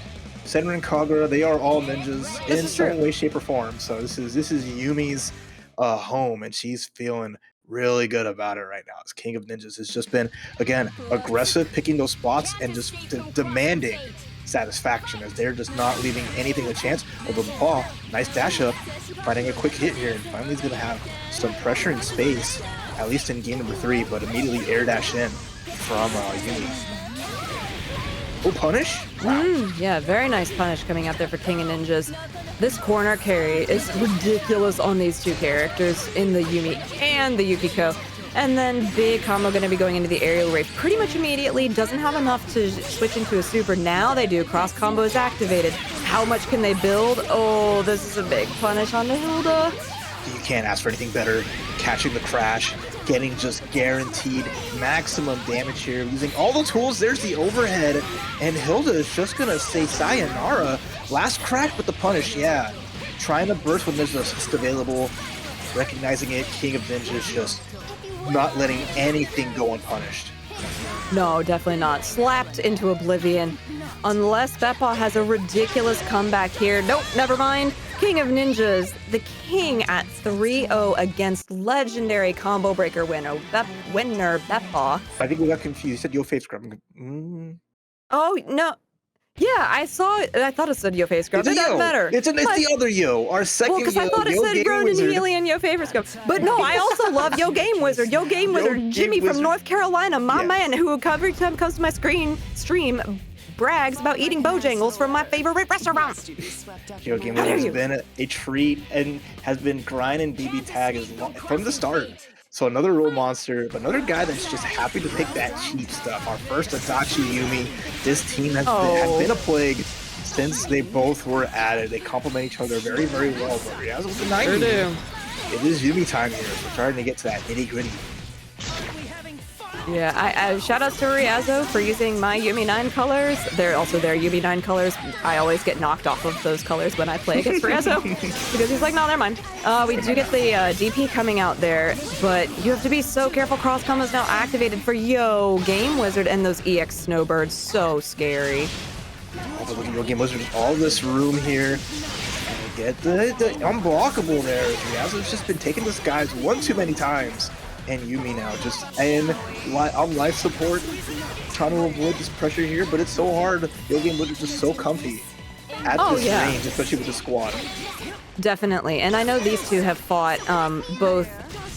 Serene and Kagura, they are all ninjas in some way, shape, or form. So this is Yumi's home, and she's feeling really good about it right now. As King of Ninjas has just been, again, aggressive, picking those spots and just demanding satisfaction, as they're just not leaving anything a chance. Although BEPaw, nice dash up, finding a quick hit here, and finally he's going to have some pressure in space, at least in game number 3, but immediately air dash in from Yumi. Oh, punish? Wow. Yeah, very nice punish coming out there for King of Ninjas. This corner carry is ridiculous on these two characters, in the Yumi and the Yukiko. And then big combo going to be going into the aerial raid pretty much immediately. Doesn't have enough to switch into a super. Now they do. Cross combo is activated. How much can they build? Oh, this is a big punish on the Hilda. You can't ask for anything better. Catching the crash, getting just guaranteed maximum damage here, using all the tools. There's the overhead, and Hilda is just gonna say sayonara. Last crash with the punish, yeah. Trying to burst when there's an assist available, recognizing it. King of Ninjas just not letting anything go unpunished. No, definitely not. Slapped into oblivion. Unless BEPaw has a ridiculous comeback here. Nope, never mind. King of Ninjas, the king at 3-0 against legendary combo breaker winner BEPaw. I think we got confused. You said YoFavScrub. Oh, no. Yeah, I saw it. I thought it said YoFavScrub. It doesn't matter. It's the other Yo, our second Yo. Well, because I thought it said Ronan, Healy, and YoFavScrub. But no, I also love YoGameWizard. YoGameWizard, Jimmy from North Carolina, my man, who every time comes to my stream, brags about eating Bojangles from my favorite restaurant. YoGameWizard has been a treat and has been grinding BBTAG from the start. So another role monster, but another guy that's just happy to pick that cheap stuff. Our first Adachi Yumi. This team has been a plague since they both were added. They complement each other very, very well. But Ryazo with the 90. It is Yumi time here. So we're starting to get to that nitty gritty. Yeah, I shout outs to Ryazo for using my Yumi 9 colors. They're also their Yumi 9 colors. I always get knocked off of those colors when I play against Ryazo because he's like, no, never mind. We do get the DP coming out there, but you have to be so careful. Cross combo is now activated for YOGAMEWIZARD and those EX Snowbirds. So scary. Oh, but look at YOGAMEWIZARD, all this room here. Get the unblockable there. Ryazo's just been taking this guys one too many times. And Yumi now just on life support, trying to avoid this pressure here, but it's so hard. YOGAMEWIZARD just so comfy at this range, especially with the squad. Definitely, and I know these two have fought both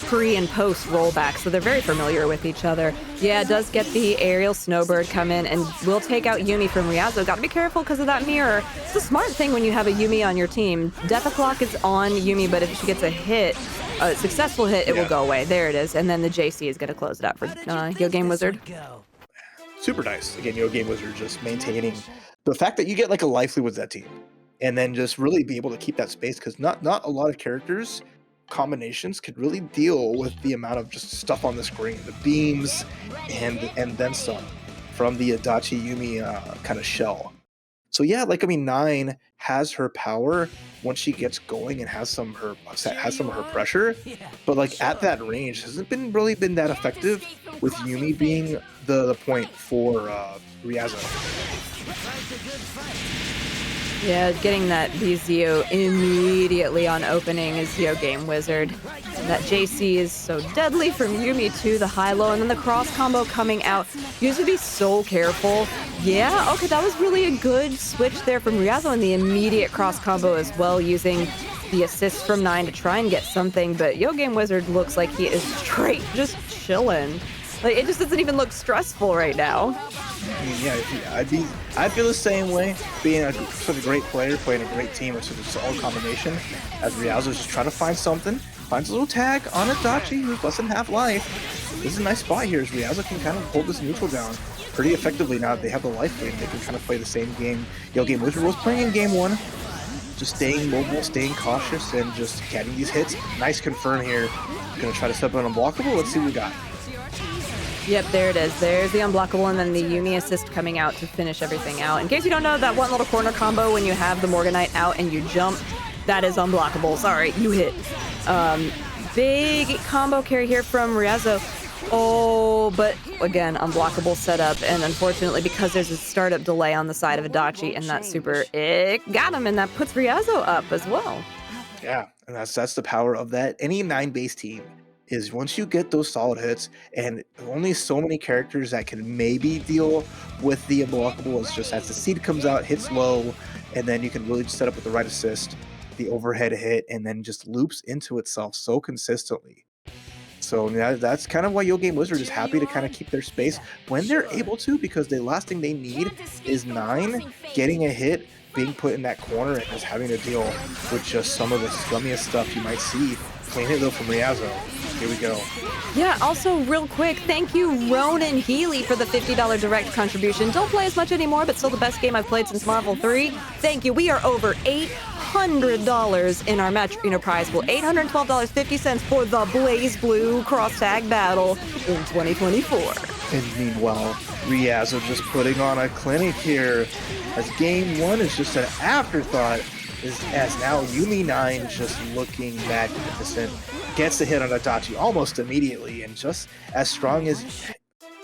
pre and post rollback, so they're very familiar with each other. Yeah, it does get the aerial snowbird come in and will take out Yumi from Ryazo. Gotta be careful because of that mirror. It's a smart thing when you have a Yumi on your team. Death O'Clock is on Yumi, but if she gets a hit, a successful hit, it will go away. There it is. And then the JC is going to close it out for YOGAMEWIZARD. Super nice. Again, YOGAMEWIZARD just maintaining the fact that you get like a life lead with that team. And then just really be able to keep that space because not a lot of characters combinations could really deal with the amount of just stuff on the screen. The beams and then some from the Adachi Yumi kind of shell. So yeah, like I mean, 9 has her power once she gets going and has some of her pressure, but like at that range hasn't really been that effective with Yumi being the point for Ryazo. Yeah, getting that BZO immediately on opening is YOGAMEWIZARD. That JC is so deadly from Yumi too, the high-low, and then the cross combo coming out. You have to be so careful. Yeah, okay, that was really a good switch there from Ryazo, and the immediate cross combo as well, using the assist from 9 to try and get something, but YOGAMEWIZARD looks like he is straight, just chilling. Like, it just doesn't even look stressful right now. I mean, yeah, I'd feel the same way, being such a great player, playing a great team with such a solid combination, as Ryazo's just trying to find something, finds a little tag on Adachi, who's less than half life. This is a nice spot here, as Ryazo can kind of hold this neutral down pretty effectively now that they have the life lead. They can kind of play the same game YOGAMEWIZARD was playing in game 1, just staying mobile, staying cautious, and just getting these hits. Nice confirm here. Gonna try to step on unblockable. Let's see what we got. Yep, there it is. There's the unblockable, and then the Yumi assist coming out to finish everything out. In case you don't know, that one little corner combo when you have the Morganite out and you jump, that is unblockable. Sorry, you hit. Big combo carry here from Ryazo. Oh, but again, unblockable setup, and unfortunately, because there's a startup delay on the side of Adachi, and that super, it got him, and that puts Ryazo up as well. Yeah, and that's the power of that. Any 9 base team is once you get those solid hits, and only so many characters that can maybe deal with the unblockable is just as the seed comes out, hits low, and then you can really just set up with the right assist, the overhead hit, and then just loops into itself so consistently. So that's kind of why YOGAMEWIZARD is happy to kind of keep their space when they're able to, because the last thing they need is 9 getting a hit, being put in that corner, and just having to deal with just some of the scummiest stuff you might see. Clean hit though from Ryazo. Here we go. Yeah, also real quick, thank you Ronan Healy for the $50 direct contribution. Don't play as much anymore, but still the best game I've played since Marvel 3. Thank you. We are over $800 in our Match Arena prize pool. $812.50 for the Blazblue cross tag battle in 2024. And meanwhile, Ryazo just putting on a clinic here, as game 1 is just an afterthought. As now Yumi 9 just looking magnificent, gets the hit on Adachi almost immediately, and just as strong as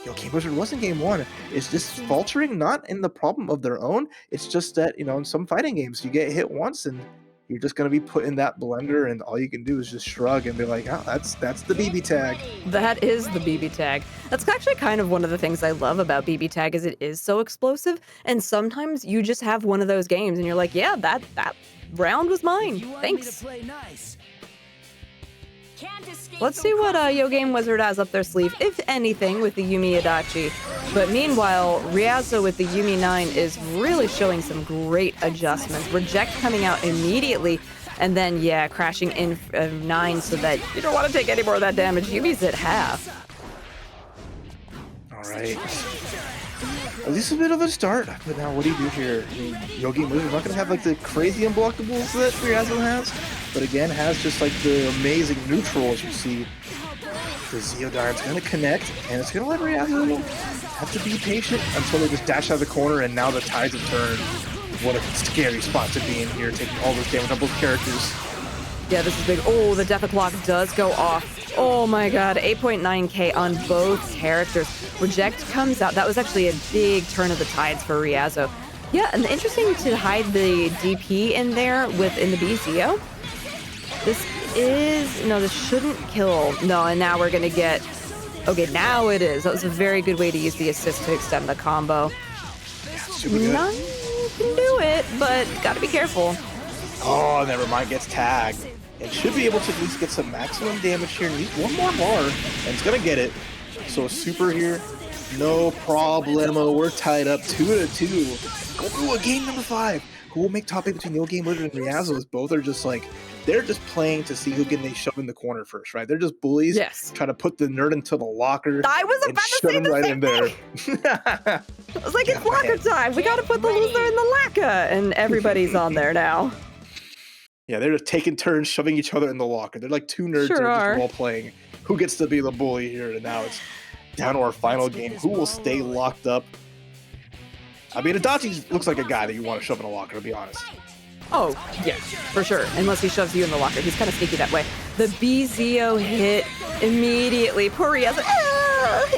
YOGAMEWIZARD was in game 1, is just faltering, not in the problem of their own. It's just that, in some fighting games, you get hit once and you're just going to be put in that blender, and all you can do is just shrug and be like, oh, that's the BBTAG. That is the BBTAG. That's actually kind of one of the things I love about BBTAG, is it is so explosive, and sometimes you just have one of those games and you're like, yeah, that round was mine. Thanks. Let's see what YOGAMEWIZARD has up their sleeve, if anything, with the Yumi Adachi. But meanwhile, Ryazo with the Yumi 9 is really showing some great adjustments. Reject coming out immediately, and then, yeah, crashing in 9 so that you don't want to take any more of that damage. Yumi's at half. All right. At least a bit of a start, but now what do you do here? YOGAMEWIZARD's not going to have like the crazy unblockables that Ryazo has, but again has just like the amazing neutral, as you see. The Zeodyne's going to connect, and it's going to let Ryazo have to be patient until they just dash out of the corner, and now the tides have turned. What a scary spot to be in here, taking all this damage on both characters. Yeah, this is big. Oh, the death clock does go off. Oh my god, 8.9k on both characters. Reject comes out. That was actually a big turn of the tides for Ryazo. Yeah, and interesting to hide the DP in there in the BZO. This shouldn't kill. No, and now we're gonna get, okay, now it is. That was a very good way to use the assist to extend the combo. Super good. None can do it, but gotta be careful. Oh, never mind, gets tagged. It should be able to at least get some maximum damage here. Needs one more bar, and it's gonna get it. So super here, no problemo. We're tied up 2-2. Go through a game number 5. Who will make top 8 between YOGAMEWIZARD and Ryazo? As both are just like, they're just playing to see who can they shove in the corner first, right? They're just bullies. Yes. Trying to put the nerd into the locker. I was about to say the same thing. I was like, it's locker time. We got to put the loser in the locker. And everybody's on there now. Yeah, they're just taking turns shoving each other in the locker. They're like two nerds that are just role-playing. Who gets to be the bully here? And now it's down to our final game. Who will stay locked up? I mean, Adachi looks like a guy that you want to shove in a locker, to be honest. Oh, yeah, for sure. Unless he shoves you in the locker. He's kind of sneaky that way. The BZO hit immediately. Poor Ryazo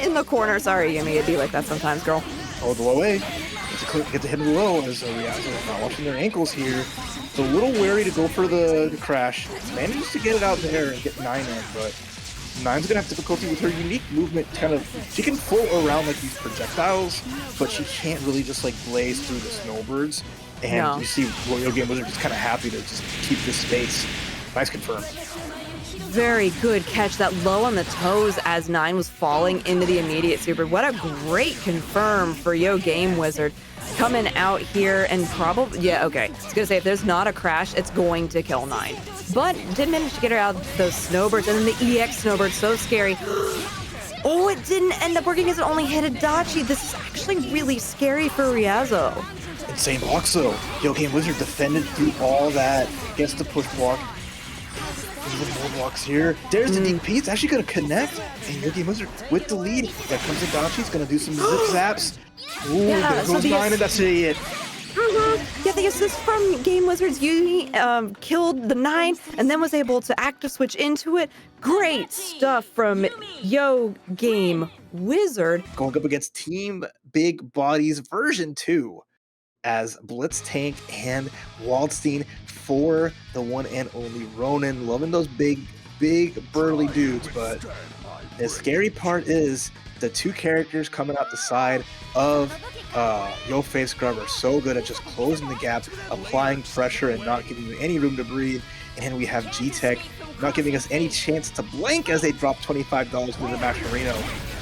in the corner. Sorry, Yumi. It'd be like that sometimes, girl. Oh, the low A. Get to hit him low as Ryazo is not watching their ankles here. It's a little wary to go for the crash. Manages to get it out there and get 9 in, but 9's gonna have difficulty with her unique movement. Kind of, she can float around like these projectiles, but she can't really just like blaze through the snowbirds. And you see YOGAMEWIZARD just kind of happy to just keep this space. Nice confirm. Very good catch. That low on the toes as 9 was falling into the immediate super. What a great confirm for YOGAMEWIZARD. Coming out here and probably, yeah, okay. I was going to say, if there's not a crash, it's going to kill 9. But did manage to get her out of those snowbirds. And then the EX snowbird, so scary. Oh, it didn't end up working as it only hit Adachi. This is actually really scary for Ryazo. Insane blocks though. YOGAMEWIZARD defended through all that. Gets the push block. Even more blocks here. There's the DP. It's actually going to connect. And YOGAMEWIZARD with the lead. There comes Adachi. He's going to do some zip zaps. Ooh, yeah, there goes 9, and that's it. Yeah, the assist from YOGAMEWIZARD's Yumi killed the 9 and then was able to active switch into it. Great stuff from YOGAMEWIZARD. Going up against Team Big Bodies version 2 as Blitztank and Waldstein for the one and only Ronan. Loving those big burly dudes, but the scary part is the two characters coming out the side of YoFavScrub are so good at just closing the gap, applying pressure, and not giving you any room to breathe. And we have G-Tech not giving us any chance to blink as they drop $25 into the match arena,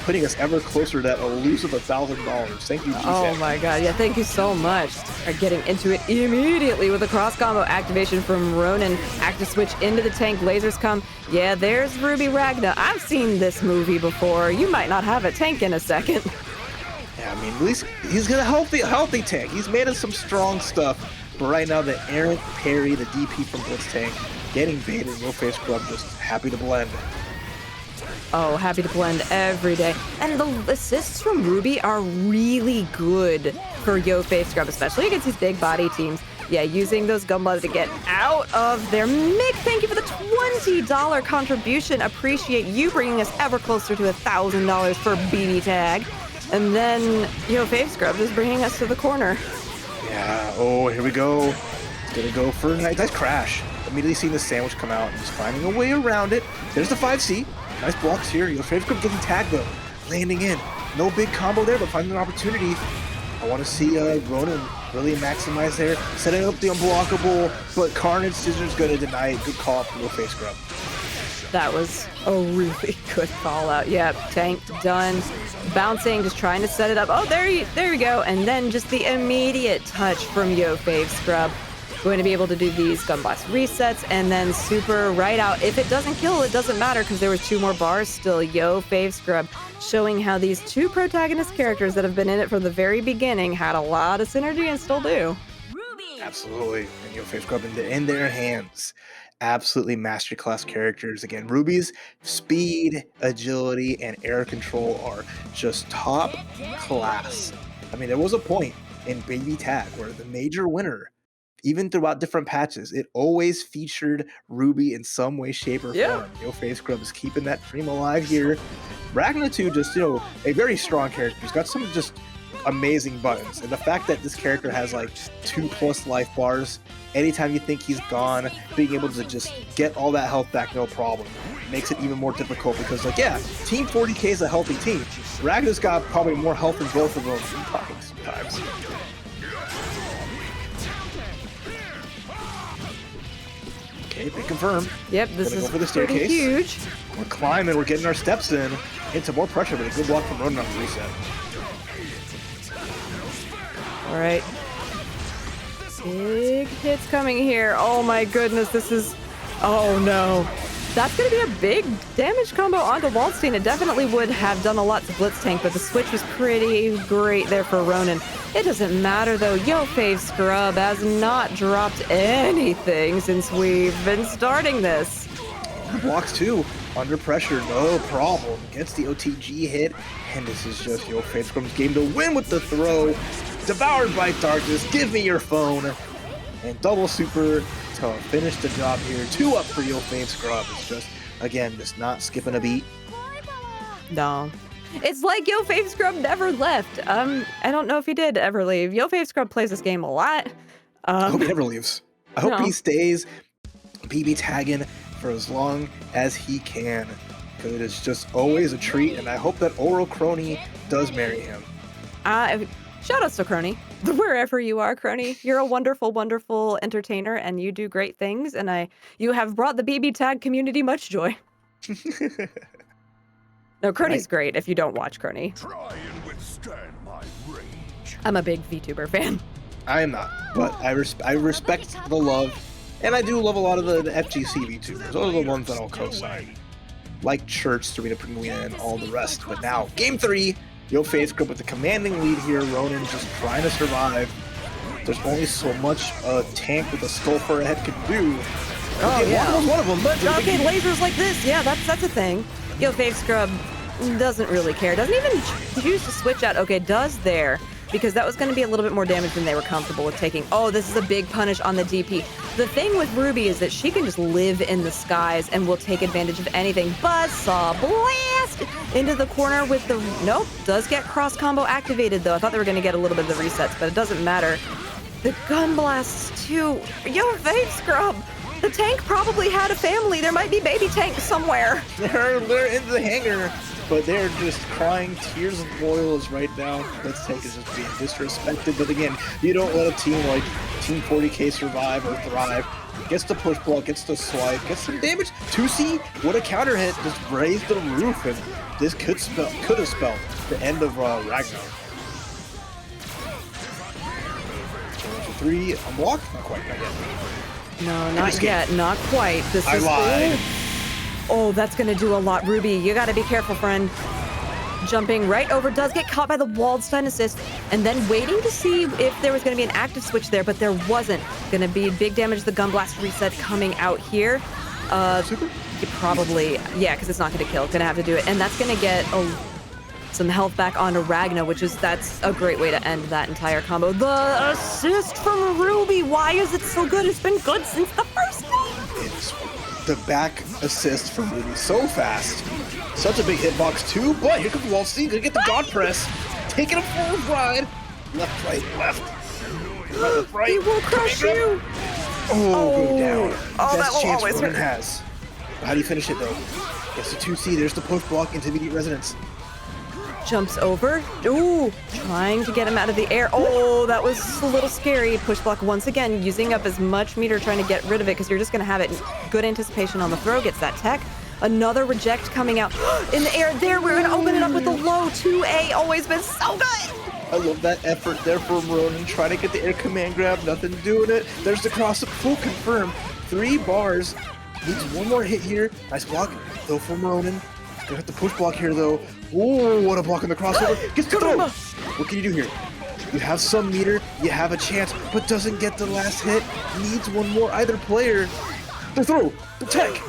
putting us ever closer to that elusive $1,000. Thank you, G-Tech. Oh my god, yeah, thank you so much for getting into it immediately with a cross-combo activation from Ronan. Active switch into the tank, lasers come. Yeah, there's Ruby Ragna. I've seen this movie before. You might not have a tank in a second. Yeah, I mean, at least he's got a healthy tank. He's made us some strong stuff. But right now, the errant parry, the DP from Blitztank, getting baited. YoFavScrub just happy to blend. Oh, happy to blend every day. And the assists from Ruby are really good for YoFavScrub, especially against these big body teams. Yeah, using those gumballs to get out of there. Mick, thank you for the $20 contribution. Appreciate you bringing us ever closer to $1,000 for BBTAG. And then YoFavScrub is bringing us to the corner. Yeah, oh, here we go. It's gonna go for a nice crash. Immediately seeing the sandwich come out and just finding a way around it. There's the 5C. Nice blocks here. YoFavScrub getting tagged though. Landing in. No big combo there, but finding an opportunity. I want to see Ronan really maximize there. Setting up the unblockable, but Carnage Scissor's gonna deny it. Good call from YoFavScrub. That was a really good call out. Yeah, tank done. Bouncing, just trying to set it up. Oh, there we go. And then just the immediate touch from YoFavScrub. Going to be able to do these gun blast resets and then super right out. If it doesn't kill, it doesn't matter because there was 2 more bars still. YoFavScrub showing how these 2 protagonist characters that have been in it from the very beginning had a lot of synergy and still do. Absolutely. And YoFavScrub in their hands absolutely masterclass characters. Again, Ruby's speed, agility, and air control are just top class. I mean, there was a point in BBTAG where the major winner, even throughout different patches, it always featured Ruby in some way, shape, or form. YoFavScrub is keeping that dream alive here. Ragna too, just, you know, a very strong character. He's got some just amazing buttons, and the fact that this character has like 2+ life bars anytime you think he's gone, being able to just get all that health back no problem makes it even more difficult, because like, yeah, team 40k is a healthy team. Ragna's got probably more health than both of them sometimes. Okay, big confirm. Yep, this is over the pretty staircase. huge. We're climbing, we're getting our steps in into more pressure, but a good block from Ronan on the reset. All right. Big hits coming here. Oh my goodness, this is... Oh no. That's going to be a big damage combo onto Waldstein. It definitely would have done a lot to Blitztank, but the switch was pretty great there for Ronan. It doesn't matter though. YoFavScrub has not dropped anything since we've been starting this. Blocks too. Under pressure, no problem. Gets the OTG hit, and this is just YoFavScrub's game to win with the throw. Devoured by darkness, give me your phone. And double super to finish the job here. 2 up for YoFavScrub. It's just, again, just not skipping a beat. No. It's like YoFavScrub never left. I don't know if he did ever leave. YoFavScrub plays this game a lot. I hope he never leaves. I hope he stays BB tagging for as long as he can, because it is just always a treat, and I hope that Oro Crony does marry him. Shout outs to Crony. Wherever you are, Crony. You're a wonderful, wonderful entertainer, and you do great things, and you have brought the BBTAG community much joy. No, Crony's great if you don't watch Crony. Try and withstand my rage. I'm a big VTuber fan. I am not, but I respect the love, and I do love a lot of the FGC VTubers. Those are the ones that I'll co-sign. Like Church, Serene, Pinguina, and all the rest. But now, Game 3, YoFavScrub with the commanding lead here. Ronan just trying to survive. There's only so much a tank with a skull for a head can do. Oh, okay, yeah. one of them. But, okay, lasers like this, yeah, that's a thing. YoFavScrub doesn't really care. Doesn't even choose to switch out. Okay, does there. Because that was going to be a little bit more damage than they were comfortable with taking. Oh, this is a big punish on the DP. The thing with Ruby is that she can just live in the skies and will take advantage of anything. Buzzsaw blast into the corner with the... Nope, does get cross combo activated though. I thought they were going to get a little bit of the resets, but it doesn't matter. The gun blasts too. YoFavScrub! The tank probably had a family. There might be baby tanks somewhere. They're in the hangar. But they're just crying tears of loyals right now. Blitztank is just being disrespected. But again, you don't let a team like Team 40k survive or thrive. Gets the push block, gets the swipe, gets some damage. 2C, what a counter hit, just raised the roof, and this could have spelled the end of Ragna. 3 unblocked? Not quite, not yet. No, not yet, not quite. This I is lied. Oh, that's going to do a lot, Ruby. You got to be careful, friend. Jumping right over, does get caught by the Waldstein assist, and then waiting to see if there was going to be an active switch there, but there wasn't. Going to be big damage, the gun blast reset coming out here. Super? Probably, yeah, because it's not going to kill. Going to have to do it, and that's going to get some health back onto Ragna, that's a great way to end that entire combo. The assist from Ruby, why is it so good? It's been good since the first game. It's the back assist from Ruby so fast. Such a big hitbox too, but here comes Waldstein, gonna get the God press. Taking him for a ride. Left, right, left. Right. He will crush you. Go down. Oh, that Best will chance always Ronan hurt. has. How do you finish it though? Gets the 2C, there's the push block into immediate resonance. Jumps over. Ooh, trying to get him out of the air. Oh, that was a little scary. Push block once again, using up as much meter trying to get rid of it because you're just going to have it. Good anticipation on the throw, gets that tech. Another reject coming out in the air. There, we're going to open it up with the low 2A. Always been so good. I love that effort there from Ronan, trying to get the air command grab, nothing doing it. There's the cross up, full confirm. 3 bars. Needs one more hit here. Nice block, though, from Ronan. Gonna have to push block here, though. Oh, what a block on the crossover. Gets the throw. What can you do here? You have some meter, you have a chance, but doesn't get the last hit. Needs one more, either player. The throw, the tech.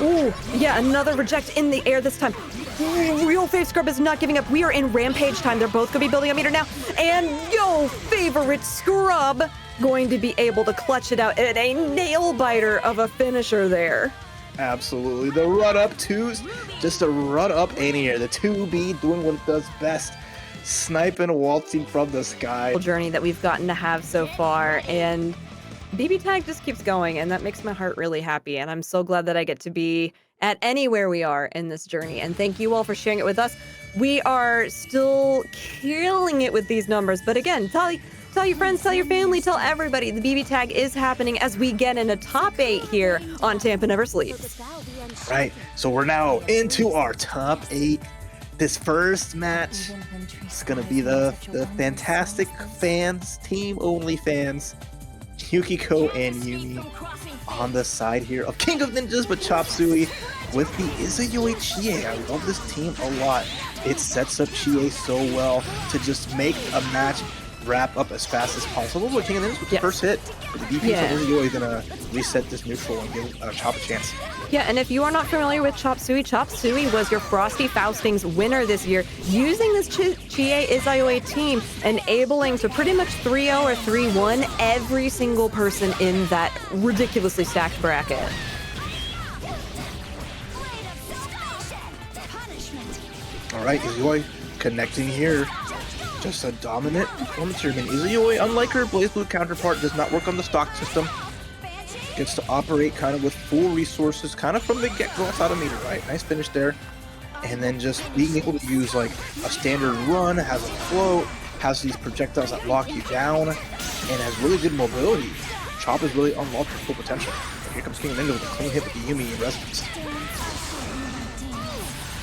Ooh, yeah, another reject in the air this time. YoFavScrub is not giving up. We are in rampage time. They're both going to be building a meter now. And YoFavScrub going to be able to clutch it out at a nail biter of a finisher there. Absolutely. The run up twos, just a run up anti-air. The 2B doing what it does best. Sniping Waldstein from the sky. Journey that we've gotten to have so far. And BBTAG just keeps going, and that makes my heart really happy. And I'm so glad that I get to be at anywhere we are in this journey. And thank you all for sharing it with us. We are still killing it with these numbers. But again, tell your friends, tell your family, tell everybody. The BBTAG is happening as we get in a top 8 here on Tampa Never Sleeps. Right, so we're now into our top 8. This first match is going to be the fantastic fans, team-only fans, Yukiko and Yumi on the side here of King of Ninjas, but Chopsuey with the Izayoi Chie. I love this team a lot. It sets up Chie so well to just make a match wrap up as fast as possible. But King of Ninjas with the first hit. The DP from Izayoi is going to reset this neutral and give Chop a chance. Yeah, and if you are not familiar with Chopsuey, Chopsuey was your Frosty Faustings winner this year, using this Chie Izayoi team, enabling to pretty much 3-0 or 3-1 every single person in that ridiculously stacked bracket. All right, Izayoi connecting here. Just a dominant performance here. I mean, Izayoi, unlike her Blazblue counterpart, does not work on the stock system. Gets to operate kind of with full resources, kind of from the get-go outside of meter, right? Nice finish there. And then just being able to use like a standard run, has a float, has these projectiles that lock you down, and has really good mobility. Chop is really unlocked her full potential. Here comes King of Ninja with a clean hit with the Yumi in resonance.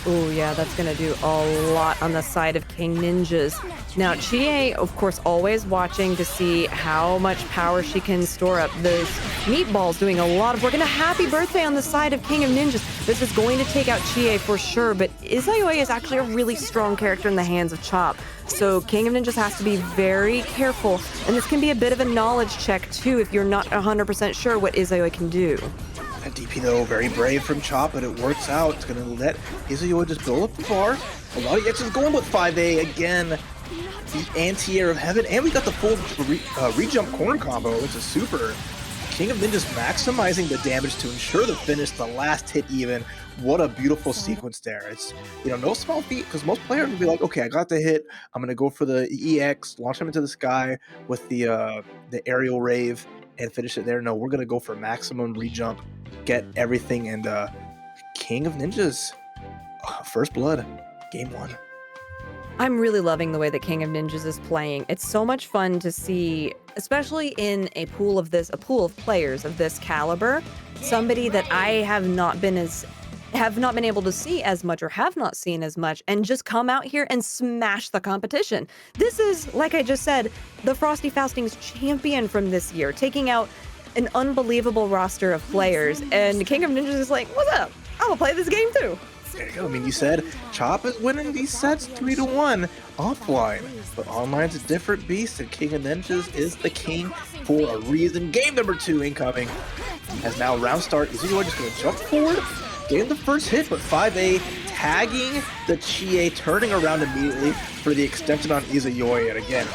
Oh yeah, that's gonna do a lot on the side of King Ninjas. Now, Chie, of course, always watching to see how much power she can store up. Those meatballs doing a lot of work. And a happy birthday on the side of King of Ninjas. This is going to take out Chie for sure, but Izayoi is actually a really strong character in the hands of Chop. So King of Ninjas has to be very careful. And this can be a bit of a knowledge check, too, if you're not 100% sure what Izayoi can do. That DP, though, very brave from Chop, but it works out. It's going to let Izayoi just build up the bar. A lot of X's going with 5A again. The anti-air of heaven, and we got the full re-jump corner combo, which is super. King of Ninjas maximizing the damage to ensure the finish, the last hit even. What a beautiful sequence there. It's, you know, no small feat, because most players would be like, okay, I got the hit, I'm going to go for the EX, launch him into the sky with the aerial rave, and finish it there. No, we're going to go for maximum re-jump, get everything, and King of Ninjas, first blood, game 1. I'm really loving the way that King of Ninjas is playing. It's so much fun to see, especially in a pool of players of this caliber, somebody that I have not been able to see as much or have not seen as much, and just come out here and smash the competition. This is, like I just said, the Frosty Faustings champion from this year, taking out an unbelievable roster of players, and King of Ninjas is like, what's up? I'm gonna play this game too. There you go. I mean, you said Chop is winning these sets 3-1 offline, but online's a different beast, and King of Ninjas is the king for a reason. Game number 2 incoming. As now round start, Izayoi just going to jump forward, getting the first hit, but 5A tagging the Chie, turning around immediately for the extension on Izayoi, and again,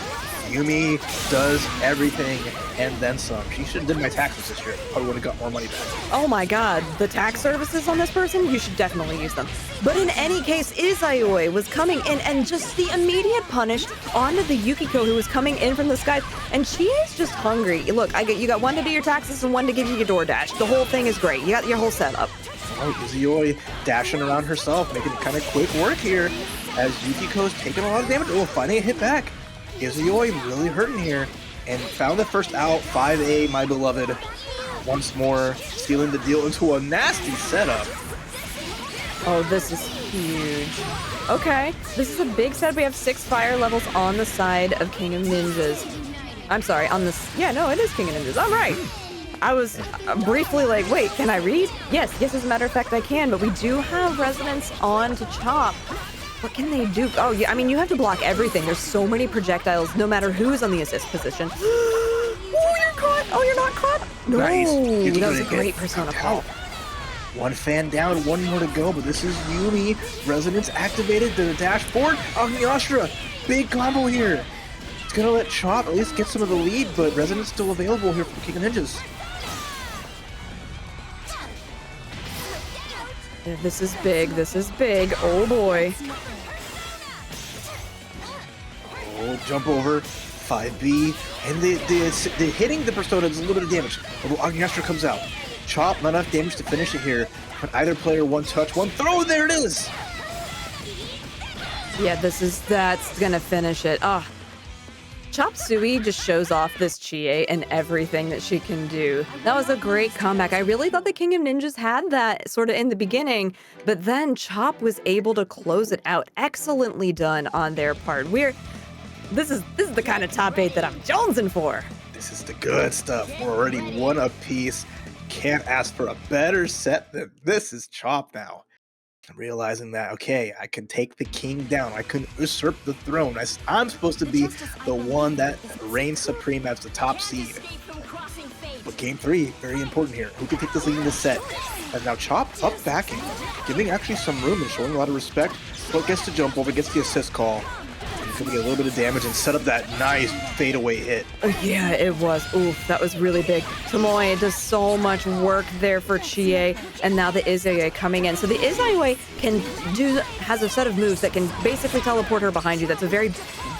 Yumi does everything and then some. She should have did my taxes this year. Probably would have got more money back. Oh my god, the tax services on this person? You should definitely use them. But in any case, Izayoi was coming in and just the immediate punish onto the Yukiko who was coming in from the skies. And she is just hungry. Look, you got one to do your taxes and one to give you your DoorDash. The whole thing is great. You got your whole setup. Oh, Izayoi dashing around herself, making kind of quick work here as Yukiko's taking a lot of damage. Oh, finding a hit back. Izayoi really hurting here, and found the first out. 5A, my beloved, once more sealing the deal into a nasty setup. Oh, this is huge. Okay, this is a big set. We have 6 fire levels on the side of King of Ninjas. I'm sorry, on this. Yeah, no, it is King of Ninjas. I'm right. I was briefly like, wait, can I read? Yes, as a matter of fact, I can, but we do have resonance on to Chop. What can they do? Oh, yeah, I mean, you have to block everything. There's so many projectiles, no matter who's on the assist position. Oh, you're caught! Oh, you're not caught? No, Nice. Yukiko that was a didn't get great Persona knocked call. out. One fan down, one more to go, but this is Yumi. Resonance activated to the dashboard. Agniastra, big combo here. It's gonna let Chop at least get some of the lead, but Resonance still available here from King of Ninjas. Yeah, this is big. This is big. Oh boy. Oh, jump over. 5B. And the hitting the Persona does a little bit of damage. Although Agniastra comes out. Chop, not enough damage to finish it here. But either player, one touch, one throw, and there it is! Yeah, that's gonna finish it. Ah. Chopsuey just shows off this Chie and everything that she can do. That was a great comeback. I really thought the King of Ninjas had that sort of in the beginning, but then Chop was able to close it out. Excellently done on their part. This is the kind of top 8 that I'm jonesing for. This is the good stuff. We're already one apiece. Can't ask for a better set than this is Chop now. I'm realizing that, okay, I can take the king down. I can usurp the throne. I'm supposed to be the one that reigns supreme as the top seed. But game 3, very important here. Who can take this lead in this set? And now Chop up backing, giving actually some room and showing a lot of respect. But gets to jump over, gets the assist call. He's going to get a little bit of damage and set up that nice fadeaway hit. Yeah, it was. Oof, that was really big. Tomoe does so much work there for Chie, and now the Izayoi coming in. So the Izayoi has a set of moves that can basically teleport her behind you. That's a very,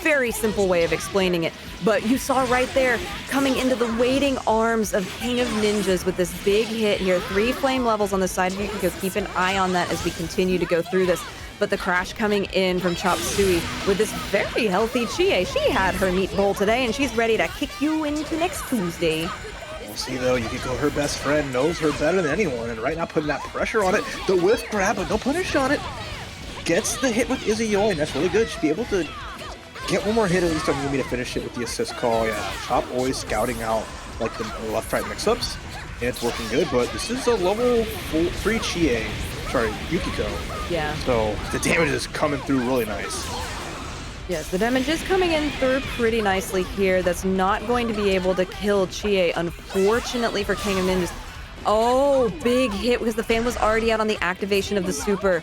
very simple way of explaining it. But you saw right there, coming into the waiting arms of King of Ninjas with this big hit here. 3 flame levels on the side of Yukiko. Keep an eye on that as we continue to go through this. But the crash coming in from Chopsuey with this very healthy Chie. She had her meat bowl today, and she's ready to kick you into next Tuesday. We'll see, though. Yukiko, her best friend, knows her better than anyone, and right now putting that pressure on it. The whiff grab, but no punish on it. Gets the hit with Izayoi, and that's really good. Should be able to get one more hit, at least on Yumi, to finish it with the assist call. Yeah, Chop always scouting out like the left-right mix-ups, and it's working good, but this is a level 3 Chie. Sorry, Yukiko. Yeah. So the damage is coming through really nice. Yes, the damage is coming in through pretty nicely here. That's not going to be able to kill Chie, unfortunately for King of Ninjas. Oh, big hit because the fan was already out on the activation of the super.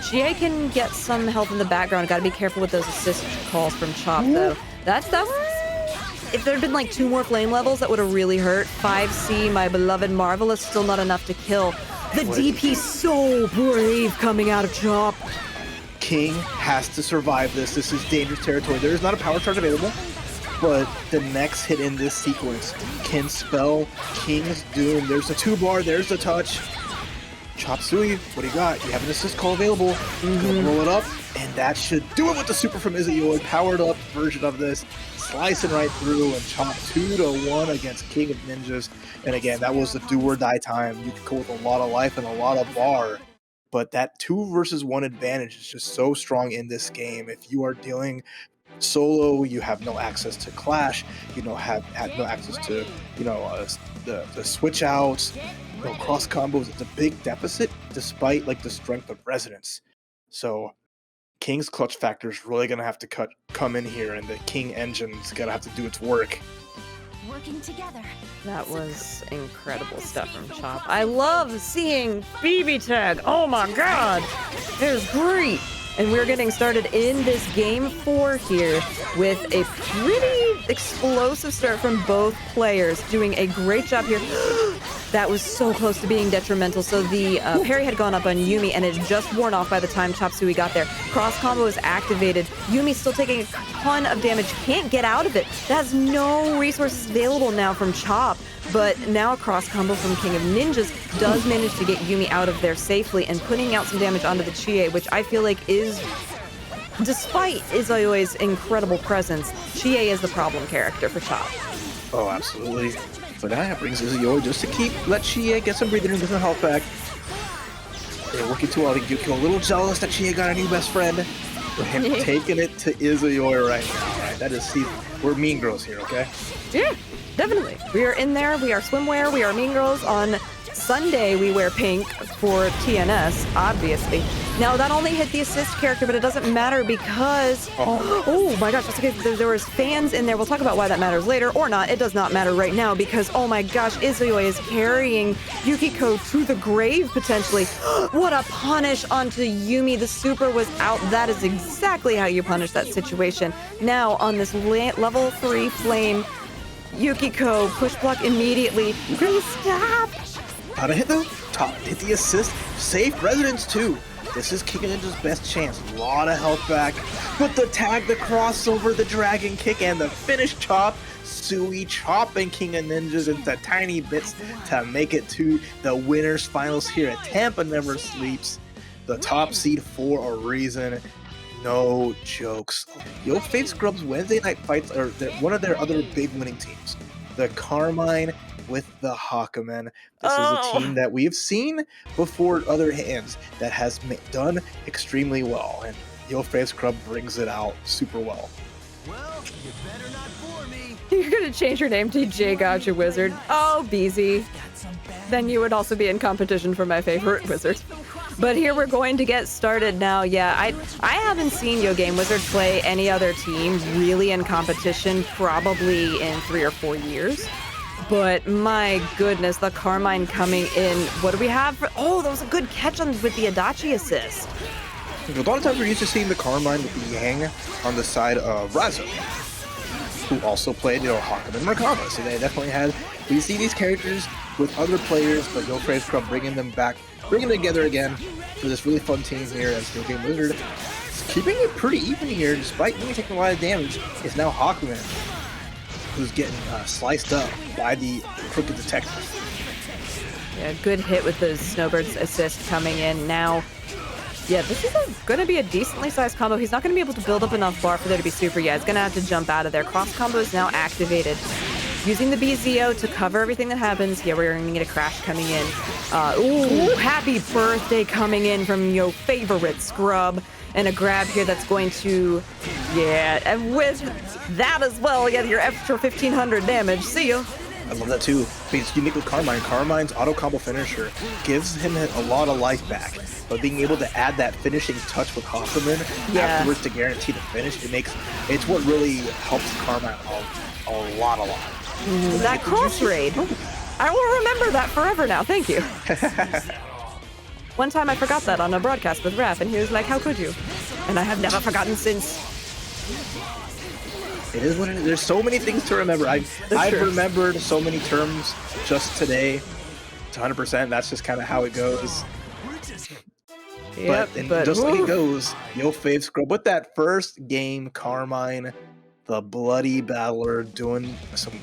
Chie can get some health in the background. Got to be careful with those assist calls from Chop, though. If there had been like 2 more flame levels, that would have really hurt. 5C, my beloved Marvelous, still not enough to kill. The DP so brave coming out of Chop. King has to survive this. This is dangerous territory. There is not a power charge available, but the next hit in this sequence can spell King's doom. There's the 2-bar, there's the touch. Chopsuey, what do you got? You have an assist call available. Gonna roll it up, and that should do it with the super from Izayoi. Powered up version of this. Slicing right through, and Chop 2-1 against King of Ninjas. And again, that was the do or die time. You could go with a lot of life and a lot of bar. But that 2 versus 1 advantage is just so strong in this game. If you are dealing solo, you have no access to Clash, you know, have no access to, you know, the switch outs, no cross combos. It's a big deficit despite like the strength of Resonance. So King's clutch factor is really gonna have to come in here, and the King engine's gonna have to do its work. Working together. That was incredible stuff from Chop. I love seeing BBTAG. Oh my god, it was great. And we're getting started in this game 4 here with a pretty explosive start from both players, doing a great job here. That was so close to being detrimental. So the parry had gone up on Yumi, and it had just worn off by the time Chopsuey got there. Cross combo is activated. Yumi's still taking a ton of damage, can't get out of it. That has no resources available now from Chop. But now a cross combo from King of Ninjas does manage to get Yumi out of there safely and putting out some damage onto the Chie, which I feel like is, despite Izayoi's incredible presence, Chie is the problem character for Chop. Oh, absolutely. But now that brings Izayoi just to let Chie get some breathing room, get some health back. They're working too well. Yukiko a little jealous that Chie got a new best friend. With him taking it to Izayoi right now, right? That is, we're mean girls here, okay? Yeah, definitely. We are in there. We are swimwear. We are mean girls. On Sunday, we wear pink for TNS, obviously. Now, that only hit the assist character, but it doesn't matter because... Oh my gosh, just in case there was fans in there. We'll talk about why that matters later, or not. It does not matter right now because, oh my gosh, Izayoi is carrying Yukiko to the grave, potentially. What a punish onto Yumi. The super was out. That is exactly how you punish that situation. Now, on this level 3 flame, Yukiko, push block immediately. Stop! Gotta hit the top, hit the assist, save Resonance too. This is King of Ninja's best chance. A lot of health back. But the tag, the crossover, the dragon kick, and the finish chop. Sui chopping King of Ninjas into tiny bits to make it to the winners finals here at Tampa Never Sleeps. The top seed for a reason. No jokes. YoFavScrub's Wednesday night fights are one of their other big winning teams. The Carmine with the Hakumen. This is a team that we've seen before other hands that has done extremely well, and YoFavScrub brings it out super well. Well, you better not bore me. You're gonna change your name to J Gotcha Wizard. Oh, BZ. Then you would also be in competition for my favorite wizard. But here we're going to get started now. Yeah, I haven't seen YOGAMEWIZARD play any other team really in competition probably in 3 or 4 years. But my goodness, the Carmine coming in. What do we have? Oh, that was a good catch with the Adachi assist. A lot of times we're used to seeing the Carmine with the Yang on the side of Ryazo, who also played, Hakumen Merkaba. So they definitely had, we see these characters with other players, but YoFavScrub bringing them back, bringing them together again for this really fun team here as YOGAMEWIZARD. Keeping it pretty even here, despite Yumi taking a lot of damage, is now Hakumen, who's getting sliced up by the crooked detective. Yeah, good hit with the Snowbird's assist coming in now. Yeah, this is going to be a decently sized combo. He's not going to be able to build up enough bar for there to be super. Yeah, he's going to have to jump out of there. Cross combo is now activated. Using the BZO to cover everything that happens. Yeah, we're going to get a crash coming in. Ooh, happy birthday coming in from YoFavScrub. And a grab here that's going to, yeah, and with that as well, you get your extra 1500 damage. See ya. I love that too. It's unique with Carmine. Carmine's auto combo finisher gives him a lot of life back, but being able to add that finishing touch with Hakumen afterwards to guarantee the finish, it's what really helps Carmine a lot. That cross raid. I will remember that forever now. Thank you. One time I forgot that on a broadcast with Raph, and he was like, how could you? And I have never forgotten since. It is what it is. There's so many things to remember. I've remembered so many terms just today. To 100%, that's just kind of how it goes. Yep, but just like it goes, YoFavScrub with that first game, Carmine, the bloody battler, doing some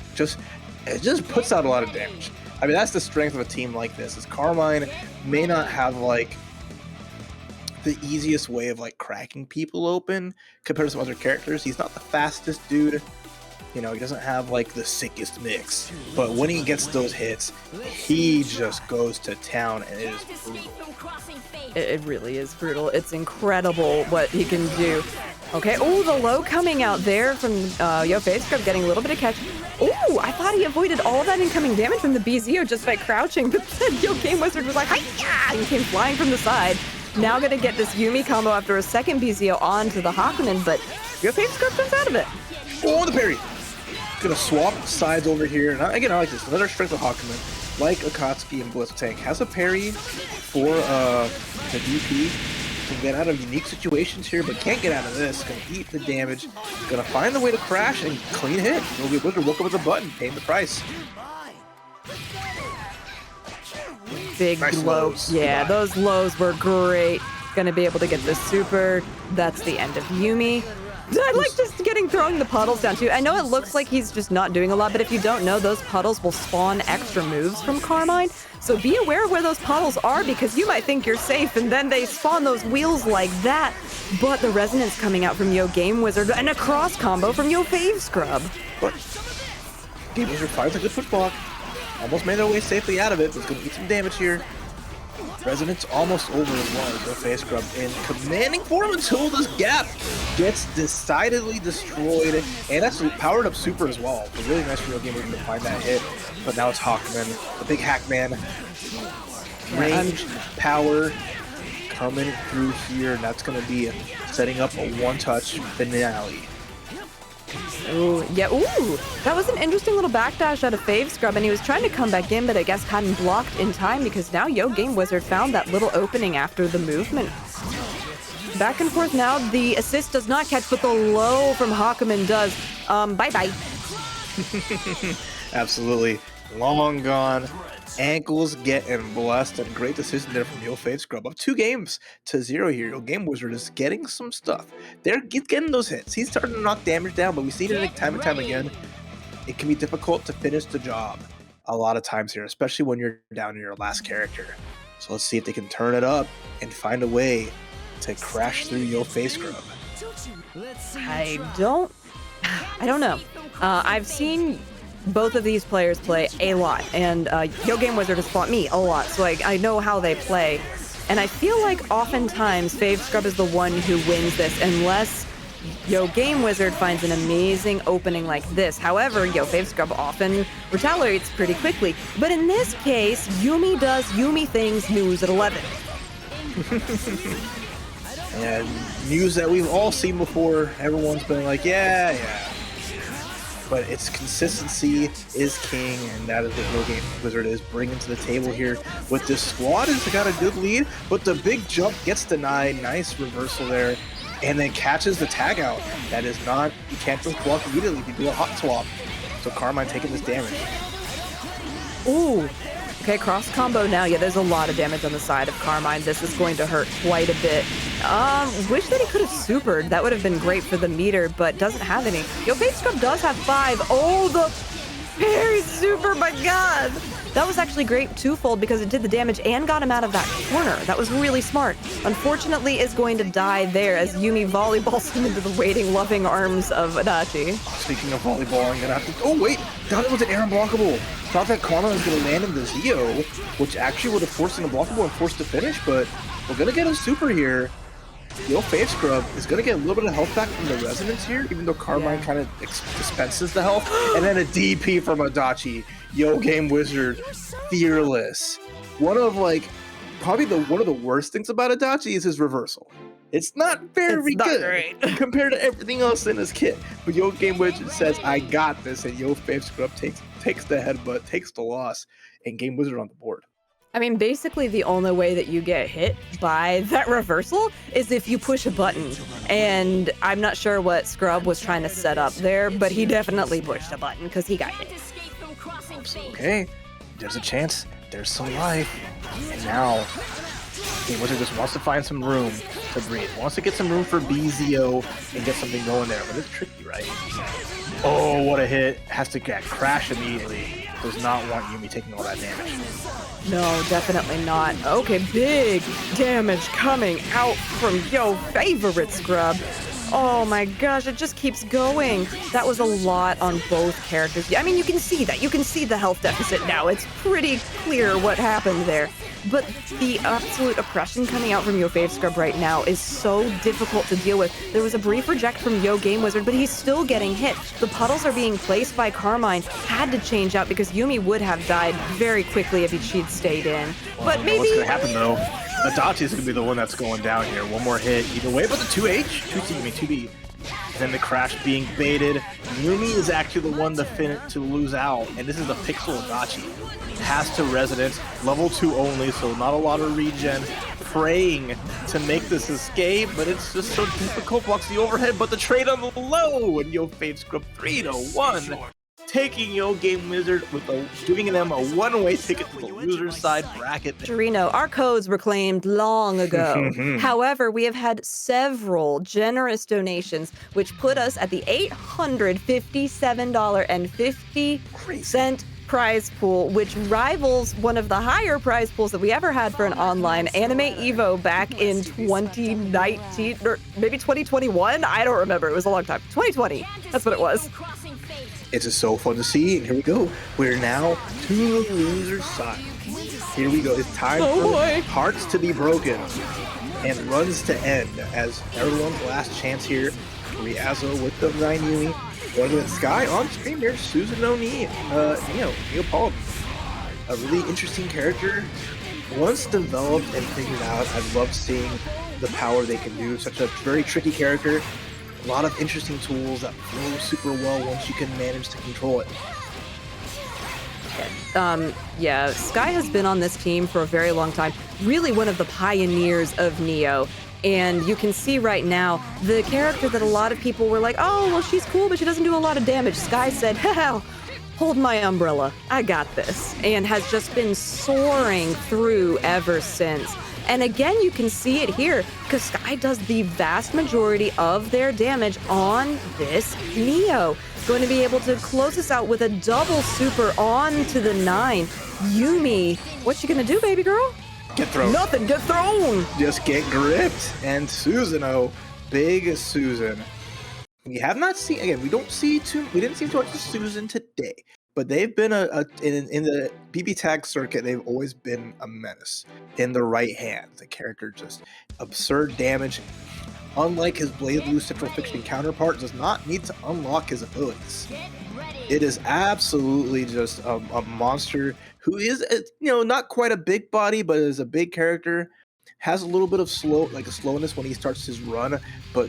it just puts out a lot of damage. I mean, that's the strength of a team like this, is Carmine may not have, the easiest way of, cracking people open compared to some other characters. He's not the fastest dude. He doesn't have, the sickest mix. But when he gets those hits, he just goes to town, and it is brutal. It really is brutal. It's incredible what he can do. Okay, oh, the low coming out there from YoFavScrub, getting a little bit of catch. Oh, I thought he avoided all of that incoming damage from the BZO just by crouching, but then YOGAMEWIZARD was like, hi-ya, and came flying from the side. Now gonna get this Yumi combo after a second BZO onto the Hakumen, but YoFavScrub comes out of it. Oh, the parry! Gonna swap sides over here, and again, I like this. Another strength of Hakumen, like Akatsuki and Blitztank, has a parry for the DP. Can get out of unique situations here, but can't get out of this. Gonna eat the damage. Gonna find the way to crash and clean hit. YoGameWIZARD woke up with a button, paying the price. Big nice lows. Yeah, those lows were great. Gonna be able to get the super. That's the end of Yumi. I like just throwing the puddles down too. I know it looks like he's just not doing a lot, but if you don't know, those puddles will spawn extra moves from Carmine. So be aware of where those puddles are, because you might think you're safe and then they spawn those wheels like that. But the resonance coming out from YoGameWIZARD and a cross combo from YoFavScrub. But YoGameWIZARD finds a good foot block. Almost made their way safely out of it, but it's going to eat some damage here. Resonance almost over as well as YoFavScrub in commanding form until this gap gets decidedly destroyed. And that's powered up super as well. It's really nice for YoGameWIZARD to find that hit. But now it's Hakumen, the big hack man. Range, power, coming through here, and that's going to be setting up a one-touch finale. Ooh, yeah, ooh. That was an interesting little backdash out of YoFavScrub, and he was trying to come back in, but I guess hadn't blocked in time because now YoGameWizard found that little opening after the movement. Back and forth now. The assist does not catch, but the low from Hakumen does. Bye-bye. Absolutely. Long gone. Ankles getting blessed, and great decision there from YoFavScrub. Up 2 games to 0 here. YoGameWizard is getting some stuff. They're getting those hits. He's starting to knock damage down, but we see it time and time again. It can be difficult to finish the job a lot of times here, especially when you're down to your last character. So let's see if they can turn it up and find a way to crash through YoFavScrub. I don't know. I've seen both of these players play a lot, and YoGameWizard has fought me a lot, so I know how they play. And I feel like oftentimes YoFavScrub is the one who wins this, unless YoGameWizard finds an amazing opening like this. However, YoFavScrub often retaliates pretty quickly. But in this case, Yumi does Yumi things news at 11. And news that we've all seen before. Everyone's been like, yeah. But its consistency is king, and that is what YoGameWizard is bringing to the table here. With this squad, it's got a good lead, but the big jump gets denied. Nice reversal there, and then catches the tag out. That is not, you can't just block immediately if you do a hot swap. So Carmine taking this damage. Ooh. Okay, cross combo now. Yeah, there's a lot of damage on the side of Carmine. This is going to hurt quite a bit. Wish that he could have supered. That would have been great for the meter, but doesn't have any. YoFavScrub does have 5. Oh, the parry super, my god! That was actually great twofold because it did the damage and got him out of that corner. That was really smart. Unfortunately, is going to die there as Yumi volleyballs him into the waiting, loving arms of Adachi. Speaking of volleyball, I'm gonna have to. Oh wait, thought it was an air unblockable. Thought that Carmine was gonna land in the Zio, which actually would have forced an unblockable and forced to finish. But we're gonna get a super here. YoFavScrub is gonna get a little bit of health back from the resonance here, even though Carmine kind of dispenses the health, and then a DP from Adachi. YoGameWizard, fearless. One of probably one of the worst things about Adachi is his reversal. It's not very good great. compared to everything else in his kit. But YoGameWizard says, "I got this," and YoFavScrub takes the headbutt, takes the loss, and GameWizard on the board. I mean, basically the only way that you get hit by that reversal is if you push a button. And I'm not sure what Scrub was trying to set up there, but he definitely pushed a button because he got hit. Okay, there's a chance. There's some life. And now, GameWizard just wants to find some room to breathe. Wants to get some room for BZO and get something going there. But it's tricky, right? Oh, what a hit. Has to get crash immediately. Does not want Yumi taking all that damage. No, definitely not. Okay, big damage coming out from YoFavScrub. Oh my gosh, it just keeps going. That was a lot on both characters. I mean, you can see that. You can see the health deficit now. It's pretty clear what happened there. But the absolute oppression coming out from YoFavScrub right now is so difficult to deal with. There was a brief reject from YoGameWizard, but he's still getting hit. The puddles are being placed by Carmine. Had to change out because Yumi would have died very quickly if she'd stayed in. But maybe... What's going to happen, though? Adachi is going to be the one that's going down here. One more hit either way, but the 2H? 2B. And then the crash being baited. Yumi is actually the one to lose out, and this is the pixel Adachi. Has to resonance, level 2 only, so not a lot of regen. Praying to make this escape, but it's just so difficult. Blocks the overhead, but the trade on the low, and YoFavScrub 3-1. Taking YoGameWizard with giving them a one-way ticket to the loser side bracket. Torino, our codes were claimed long ago. However, we have had several generous donations, which put us at the $857.50 prize pool, which rivals one of the higher prize pools that we ever had for an online Anime Evo back in 2019 or maybe 2021. I don't remember. It was a long time. 2020. That's what it was. It's just so fun to see, and here we go. We're now to the loser's side. Here we go. It's time for hearts to be broken and runs to end as everyone's last chance here. Ryazo with the 9 Yumi. Going to the sky on screen. There's Susan Oni, BEPaw. A really interesting character. once developed and figured out, I love seeing the power they can do. Such a very tricky character. A lot of interesting tools that flow super well once you can manage to control it. Yeah, Sky has been on this team for a very long time. Really one of the pioneers of Neo. And you can see right now, the character that a lot of people were like, oh, well, she's cool, but she doesn't do a lot of damage. Sky said, hell, hold my umbrella. I got this. And has just been soaring through ever since. And again, you can see it here, because Sky does the vast majority of their damage on this Neo. Going to be able to close us out with a double super on to the 9. Yumi, what you gonna do, baby girl? Get thrown. Nothing, get thrown! Just get gripped. And Susanoo, big Susan. We have not seen, again, we didn't see too much of Susan today, but they've been in the BBTAG circuit, they've always been a menace in the right hand. The character just absurd damage. Unlike his Blazblue Central Fiction counterpart, does not need to unlock his abilities. It is absolutely just a monster who is, not quite a big body, but is a big character. Has a little bit of slowness when he starts his run, but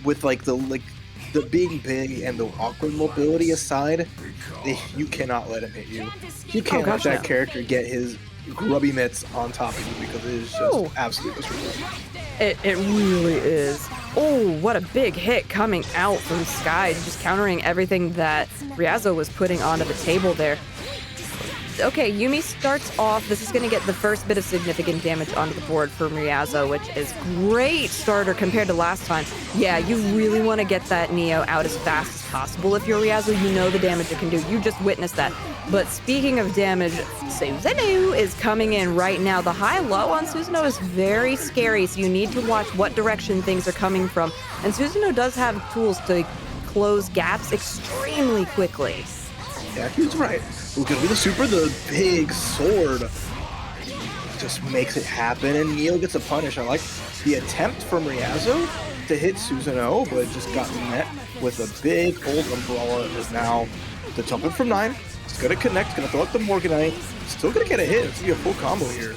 with the being big and the awkward mobility aside, you cannot let him hit you. You can't let that character get his grubby mitts on top of you, because it is just absolutely miserable. It really is. Oh, what a big hit coming out from Sky, just countering everything that Ryazo was putting onto the table there. Okay, Yumi starts off. This is going to get the first bit of significant damage onto the board from Ryazo, which is great starter compared to last time. Yeah, you really want to get that Neo out as fast as possible. If you're Ryazo, you know the damage it can do. You just witnessed that. But speaking of damage, Susanoo is coming in right now. The high-low on Susanoo is very scary, so you need to watch what direction things are coming from. And Susanoo does have tools to close gaps extremely quickly. Yeah, he's right. We're gonna be the super, the big sword just makes it happen, and Neo gets a punish. I like the attempt from Ryazo to hit Susanoo, but it just got met with a big old umbrella. Is now the jumping from 9. It's gonna connect, gonna throw out the Morganite. Still gonna get a hit. It's gonna be a full combo here.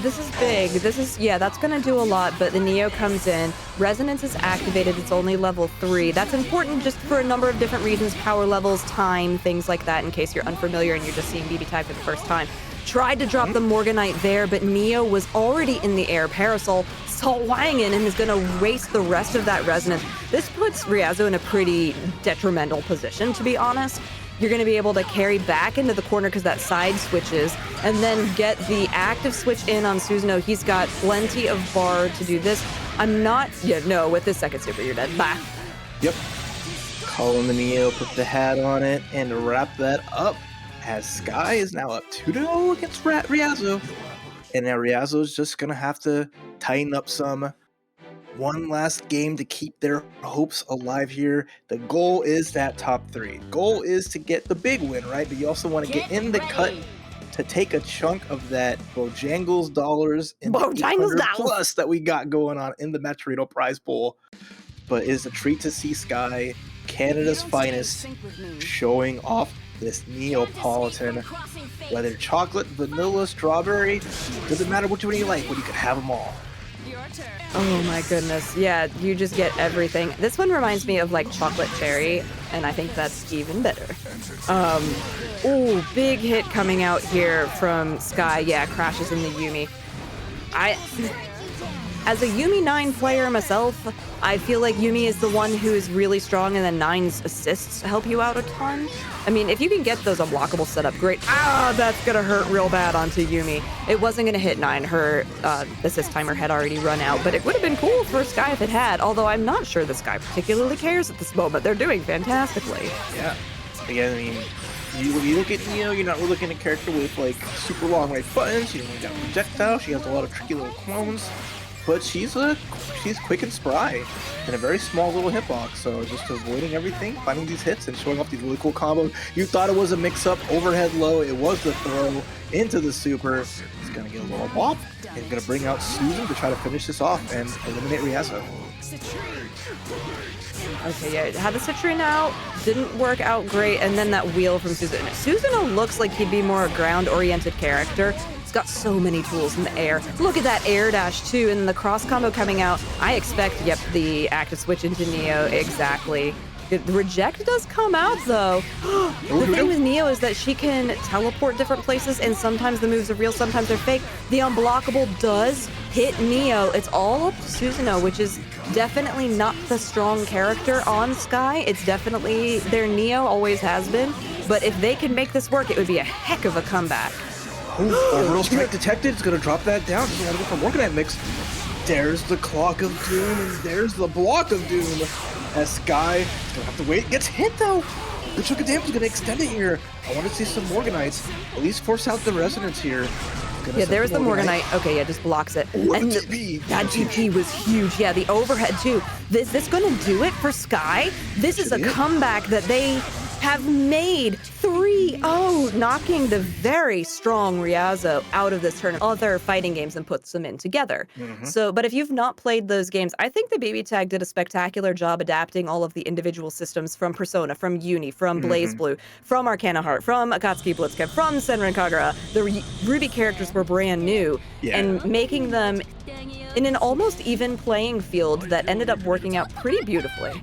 This is big. That's going to do a lot, but the Neo comes in. Resonance is activated. It's only level 3. That's important just for a number of different reasons. Power levels, time, things like that, in case you're unfamiliar and you're just seeing BBTAG for the first time. Tried to drop the Morganite there, but Neo was already in the air. Parasol swanging and is going to waste the rest of that resonance. This puts Ryazo in a pretty detrimental position, to be honest. You're going to be able to carry back into the corner because that side switches, and then get the active switch in on Susanoo. He's got plenty of bar to do this. With this second super, you're dead. Bye. Yep. Call in the Neo, put the hat on it, and wrap that up, as Sky is now up 2-0 against Ryazo. And now Ryazo's just going to have to tighten up some. One last game to keep their hopes alive here. The goal is that top 3. Goal is to get the big win, right? But you also want to get in the cut to take a chunk of that Bojangles dollars and Bojangles plus that we got going on in the Metrito prize pool. But it is a treat to see Sky, Canada's finest, showing off this Neapolitan. Whether chocolate, vanilla, strawberry, doesn't matter which one you like, but you can have them all. Oh my goodness. Yeah, you just get everything. This one reminds me of like chocolate cherry, and I think that's even better. Big hit coming out here from Sky. Yeah, crashes in the Yumi. As a Yumi 9 player myself, I feel like Yumi is the one who is really strong, and then 9's assists help you out a ton. I mean, if you can get those unblockable set up, great. That's gonna hurt real bad onto Yumi. It wasn't gonna hit 9. Her assist timer had already run out, but it would have been cool for Sky if it had, although I'm not sure the Sky particularly cares at this moment. They're doing fantastically. Yeah. Again, I mean, you look at Neo, you're not really looking at a character with like super long right buttons. She's only got projectile. She has a lot of tricky little clones. But she's quick and spry in a very small little hitbox. So just avoiding everything, finding these hits, and showing off these really cool combos. You thought it was a mix-up, overhead low. It was the throw into the super. It's gonna get a little bop, and gonna bring out Susan to try to finish this off and eliminate Ryazo. Okay, yeah, had the Citrine out, didn't work out great, and then that wheel from Susanoo. Susanoo looks like he'd be more a ground-oriented character. He's got so many tools in the air. Look at that air dash, too, and the cross combo coming out. I expect, yep, the active switch into Neo, exactly. The reject does come out, though. The thing with Neo is that she can teleport different places, and sometimes the moves are real, sometimes they're fake. The unblockable does hit Neo. It's all up to Susanoo, which is definitely not the strong character on Sky. It's definitely their Neo, always has been. But if they can make this work, it would be a heck of a comeback. Orbital strike detected. It's going to drop that down. Doesn't want to go for Morganite mix. There's the Clock of Doom, and there's the Block of Doom. As Sky is going to have to wait. Gets hit, though. The chunk of damage is going to extend it here. I want to see some Morganites. At least force out the Resonance here. Yeah, there's the Morganite. Okay, yeah, just blocks it. Ooh, and that GP was huge. Yeah, the overhead, too. Is this going to do it for Sky? This is a comeback that they have made 3-0, knocking the very strong Ryazo out of this tournament, other fighting games, and puts them in together. So, but if you've not played those games, I think the BBTAG did a spectacular job adapting all of the individual systems from Persona, from Uni, from Blazblue, from Arcana Heart, from Akatsuki Blitztank, from Senran Kagura. The Ruby characters were brand new, and making them in an almost even playing field that ended up working out pretty beautifully.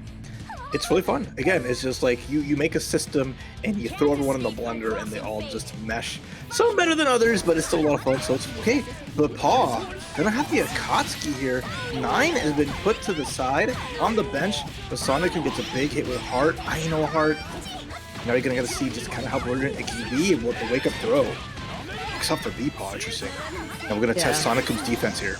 It's really fun. Again, it's just like you make a system and you throw everyone in the blender and they all just mesh. Some better than others, but it's still a lot of fun. So it's okay. BEPaw gonna have the Akatsuki here. 9 has been put to the side on the bench. The Sonic gets a big hit with Heart. I know Heart. Now you're gonna get to see just kind of how brilliant it can be with the wake up throw. Except for BEPaw, interesting. And we're gonna test Sonicum's defense here.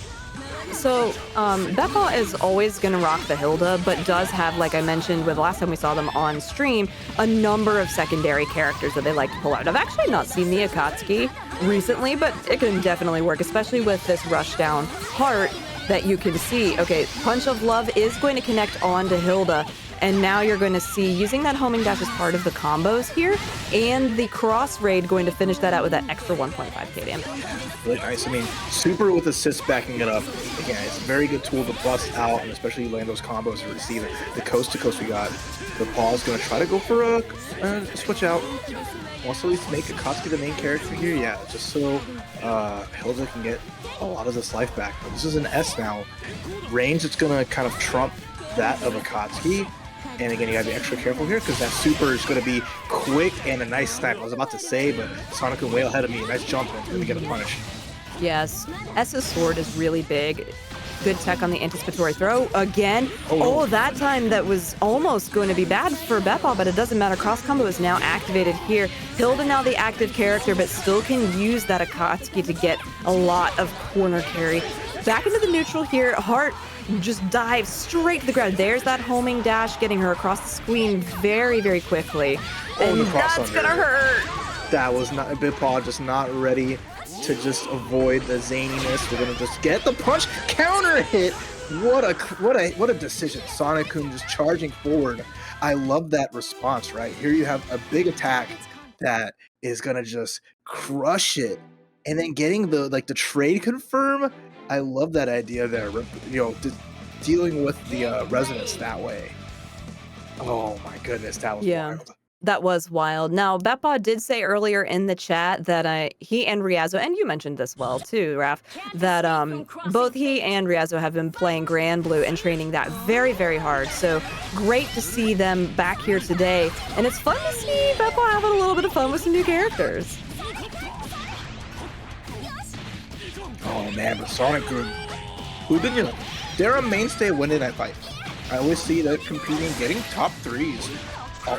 So, BEPaw is always going to rock the Hilda, but does have, like I mentioned with last time we saw them on stream, a number of secondary characters that they like to pull out. I've actually not seen the Akatsuki recently, but it can definitely work, especially with this rushdown Heart that you can see. Okay, Punch of Love is going to connect on to Hilda, and now you're going to see using that homing dash as part of the combos here, and the cross raid going to finish that out with that extra 1.5k damage. Really nice. I mean, super with assists backing it up. Again, it's a very good tool to bust out, and especially you land those combos and receive it. The coast to coast we got. BEPaw is going to try to go for a switch out. Also, at least make Akatsuki the main character here. Yeah, just so Hilda can get a lot of this life back. But this is an S now. Range, it's going to kind of trump that of Akatsuki. And again, you gotta be extra careful here because that super is gonna be quick and a nice snipe. I was about to say, but Sonic way ahead of me. Nice jump and let me get a punish. Yes, S's sword is really big. Good tech on the anticipatory throw again. Oh, that time that was almost going to be bad for BEPaw, but it doesn't matter. Cross combo is now activated here. Hilda now the active character, but still can use that Akatsuki to get a lot of corner carry. Back into the neutral here. Heart just dives straight to the ground. There's that homing dash, getting her across the screen very, very quickly. And that's gonna hurt. That was not BEPaw, just not ready to just avoid the zaniness. We're gonna just get the punch counter hit. What a decision. Sonicum just charging forward. I love that response, right? Here you have a big attack that is gonna just crush it. And then getting the trade confirm. I love that idea there, you know, dealing with the resonance that way. Oh my goodness, that was wild. That was wild. Now, BEPaw did say earlier in the chat that he and Ryazo, and you mentioned this well too, Raph, that both he and Ryazo have been playing Blue and training that very, very hard. So great to see them back here today. And it's fun to see BEPaw having a little bit of fun with some new characters. Oh man, the Sonic group, who've been, you know, they're a mainstay Wednesday night fight. I always see that competing, getting top 3s,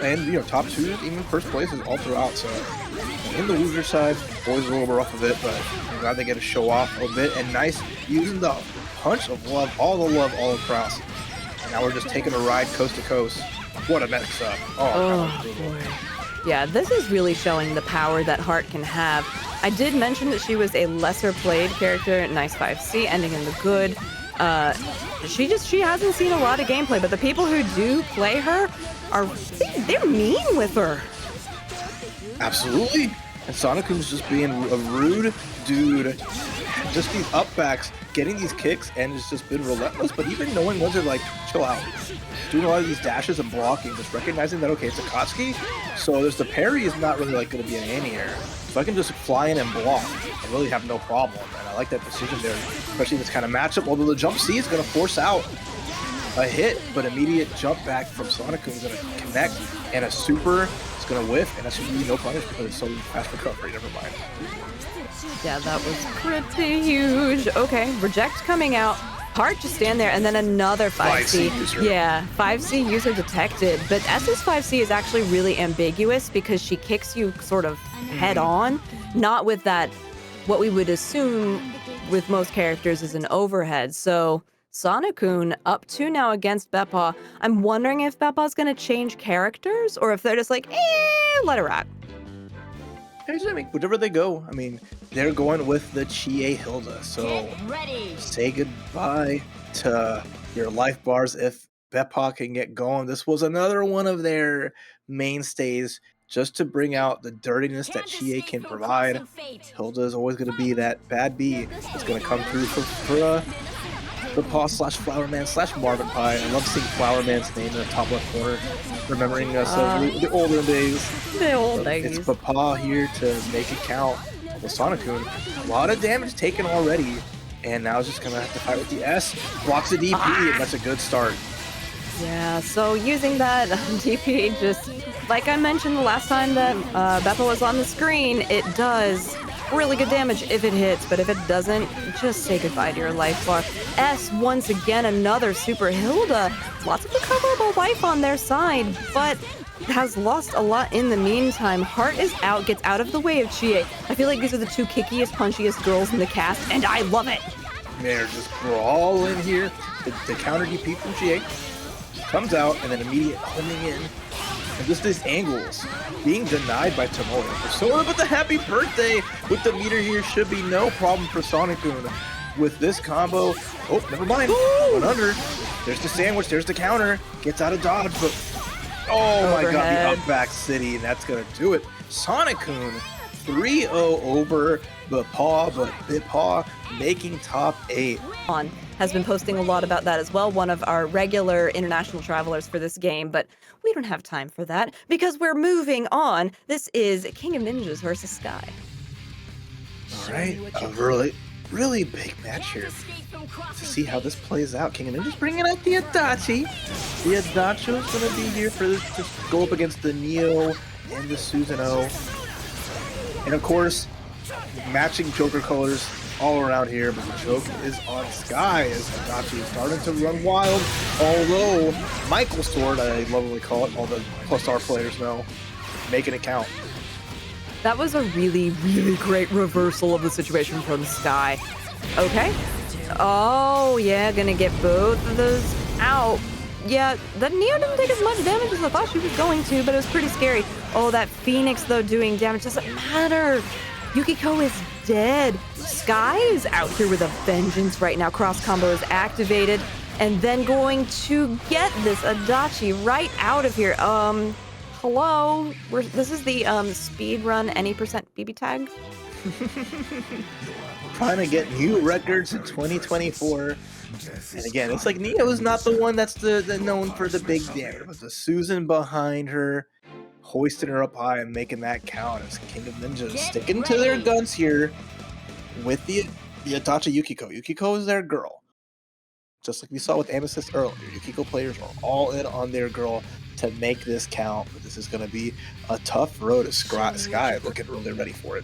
and you know, top 2s, even first places all throughout. So in the loser side, always a little bit rough of it, but I'm glad they get to show off a bit. And nice using the punch of love all across. And now we're just taking a ride coast to coast. What a mix up! Oh boy. Yeah, this is really showing the power that Heart can have. I did mention that she was a lesser played character. Nice 5C, ending in the good. She hasn't seen a lot of gameplay, but the people who do play her they're mean with her. Absolutely. And Sonicum's just being a rude dude, just these up backs, getting these kicks, and it's just been relentless, but even knowing when to like, chill out. Doing a lot of these dashes and blocking, just recognizing that, okay, it's Akatsuki, so there's the parry is not really like going to be an anti-air. So I can just fly in and block and really have no problem, and I like that decision there, especially in this kind of matchup, although the jump C is going to force out a hit, but immediate jump back from Sonic is going to connect, and a super is going to whiff, and that's going to be no punish because it's so fast recovery, never mind. Yeah, that was pretty huge. Okay, reject coming out. Hard to stand there, and then another 5C. 5C user. Yeah, 5C user detected. But S's 5C is actually really ambiguous because she kicks you sort of head on, not with that, what we would assume with most characters is an overhead. So Sonic-kun up 2 now against BEPaw. I'm wondering if BEPaw's gonna change characters or if they're just like, let it rock. I mean, whatever they go, I mean, they're going with the Chie Hilda, so say goodbye to your life bars if BEPaw can get going. This was another one of their mainstays just to bring out the dirtiness that Chie can provide. Hilda is always going to be that bad bee that's going to come through for BEPaw / Flowerman / Marvin Pie. I love seeing Flowerman's name in the top left corner, remembering us of the older days. The old days. It's BEPaw here to make it count. With Sonic-kun, a lot of damage taken already, and now it's just gonna have to fight with the S. Blocks the DP, and that's a good start. Yeah, so using that DP, just like I mentioned the last time that BEPaw was on the screen, it does really good damage if it hits, but if it doesn't, just say goodbye to your life bar. S, once again, another super Hilda. Lots of recoverable life on their side, but has lost a lot in the meantime. Heart is out, gets out of the way of Chie. I feel like these are the two kickiest, punchiest girls in the cast, and I love it. They're just brawling here. The counter DP from Chie comes out, and then immediate homing in. And just these angles being denied by Tomoe. Persona, but the happy birthday with the meter here should be no problem for Sonic-kun. With this combo, oh, never mind. One under. There's the sandwich, there's the counter. Gets out of dodge, but oh my god, the up back city, and that's gonna do it. Sonic-kun 3-0 over BEPaw making top 8. On has been posting a lot about that as well, one of our regular international travelers for this game, but we don't have time for that because we're moving on. This is King of Ninjas versus Sky. All right, a really big match here to see how this plays out. King of Ninjas bringing out the Adachi. The Adachi is going to be here for this to go up against the Neo and the Susanoo. And of course, matching Joker colors all around here, but the joke is on Sky as Adachi is starting to run wild. Although Michael Sword, I lovingly call it, all the plus R players know, making it count. That was a really, really great reversal of the situation from Sky. Okay. Oh, yeah, gonna get both of those out. Yeah, the Neo didn't take as much damage as I thought she was going to, but it was pretty scary. Oh, that Phoenix, though, doing damage doesn't matter. Yukiko is dead. Sky is out here with a vengeance right now. Cross combo is activated. And then going to get this Adachi right out of here. Hello? This is the speed run any percent BBTAG? Trying to get new records in 2024. And again, it's like Neo is not the one that's the known for the big damage, but the Susan behind her, hoisting her up high and making that count as King of Ninjas sticking to their guns here with the Adachi Yukiko. Yukiko is their girl. Just like we saw with Amethyst earlier, Yukiko players are all in on their girl to make this count, but this is going to be a tough road to Sky looking really ready for it.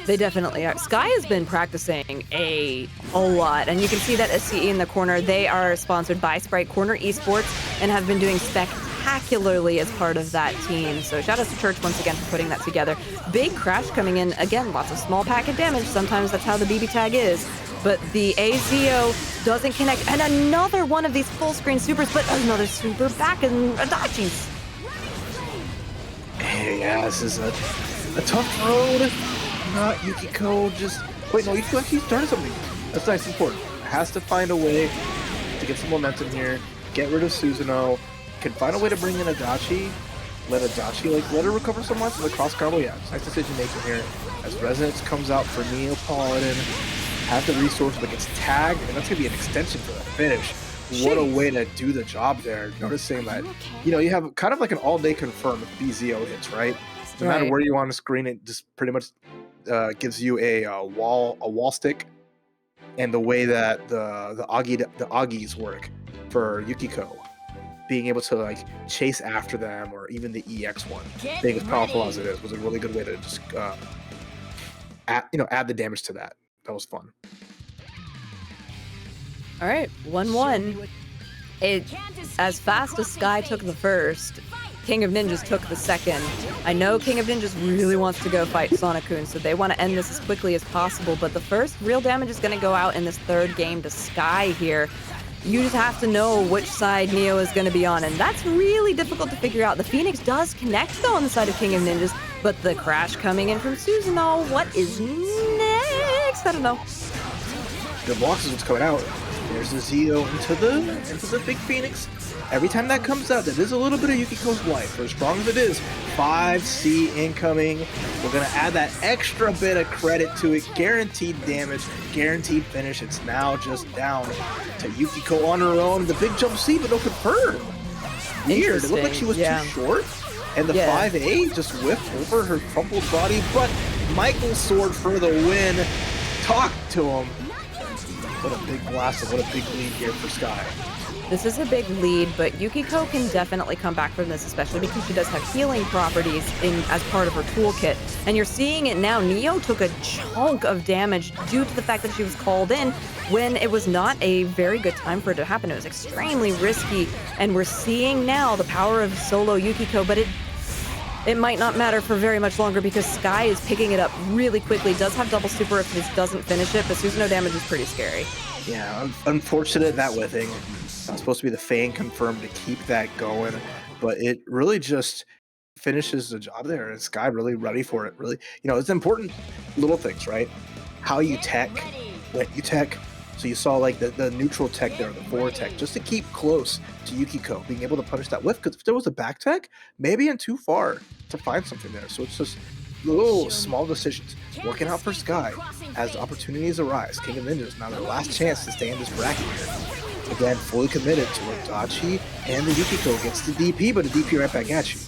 They definitely are. Sky has been practicing a lot, and you can see that SCE in the corner. They are sponsored by Sprite Corner Esports and have been doing spectacularly as part of that team. So shout out to Church once again for putting that together. Big crash coming in. Again, lots of small packet damage. Sometimes that's how the BB tag is. But the AZO doesn't connect. And another one of these full screen supers, but another super back in Adachi's. Yeah, this is a tough road. Not Yukiko, just... Wait, no, Yukiko actually started something. That's nice and important. Has to find a way to get some momentum here, get rid of Susanoo, can find a way to bring in Adachi, let Adachi, like, let her recover some life with the cross combo. Yeah, it's nice decision making here. As Resonance comes out for Neapolitan, have the resource but gets tagged, and that's gonna be an extension for the finish. What a way to do the job there. Noticing that, you know, you have kind of like an all-day confirm if BZO hits, right? No matter where you are on the screen, it just pretty much gives you a wall stick, and the way that the Agis work for Yukiko, being able to like chase after them, or even the EX one, being as powerful as it is, was a really good way to just add the damage to that. That was fun. All right, 1-1. As fast as Sky took the first, King of Ninjas took the second. I know King of Ninjas really wants to go fight Sonic-kun, so they want to end this as quickly as possible, but the first real damage is going to go out in this third game to Sky here. You just have to know which side Neo is going to be on, and that's really difficult to figure out. The Phoenix does connect, though, on the side of King of Ninjas, but the crash coming in from Susanoo, what is next? I don't know. The blocks is what's coming out. There's the Zio into the big Phoenix. Every time that comes out, that is a little bit of Yukiko's life. For as strong as it is, 5C incoming. We're going to add that extra bit of credit to it. Guaranteed damage, guaranteed finish. It's now just down to Yukiko on her own. The big jump C, but no confirm. Weird. It looked like she was too short. And the 5A just whipped over her crumpled body. But Michael's sword for the win. Talk to him. What a big blast and what a big lead here for Sky. This is a big lead, but Yukiko can definitely come back from this, especially because she does have healing properties as part of her toolkit. And you're seeing it now. Neo took a chunk of damage due to the fact that she was called in when it was not a very good time for it to happen. It was extremely risky, and we're seeing now the power of solo Yukiko, but it might not matter for very much longer because Sky is picking it up really quickly. Does have double super if this doesn't finish it, but Susanoo damage is pretty scary. Yeah, unfortunate that whiffing. Not supposed to be the Fang confirmed to keep that going, but it really just finishes the job there, and Sky really ready for it. Really, you know, it's important little things, right? How you tech, when you tech. So you saw like the neutral tech there, the forward tech, just to keep close to Yukiko, being able to punish that whiff. Because if there was a back tech, maybe in too far to find something there. So it's just little small decisions working out for Sky as opportunities arise. King of Ninjas now their last chance to stay in this bracket here. Again, fully committed to Adachi, and the Yukiko gets the DP, but a DP right back at you.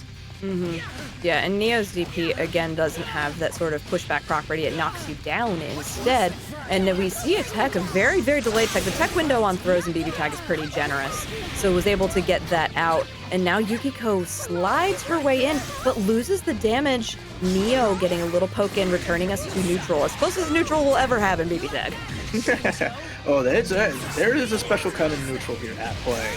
Yeah, and Neo's DP, again, doesn't have that sort of pushback property. It knocks you down instead. And then we see a tech, a very, very delayed tech. The tech window on throws and BBTAG is pretty generous, so was able to get that out. And now Yukiko slides her way in, but loses the damage. Neo getting a little poke in, returning us to neutral. As close as neutral will ever have in BBTAG. Oh, there is a special kind of neutral here at play.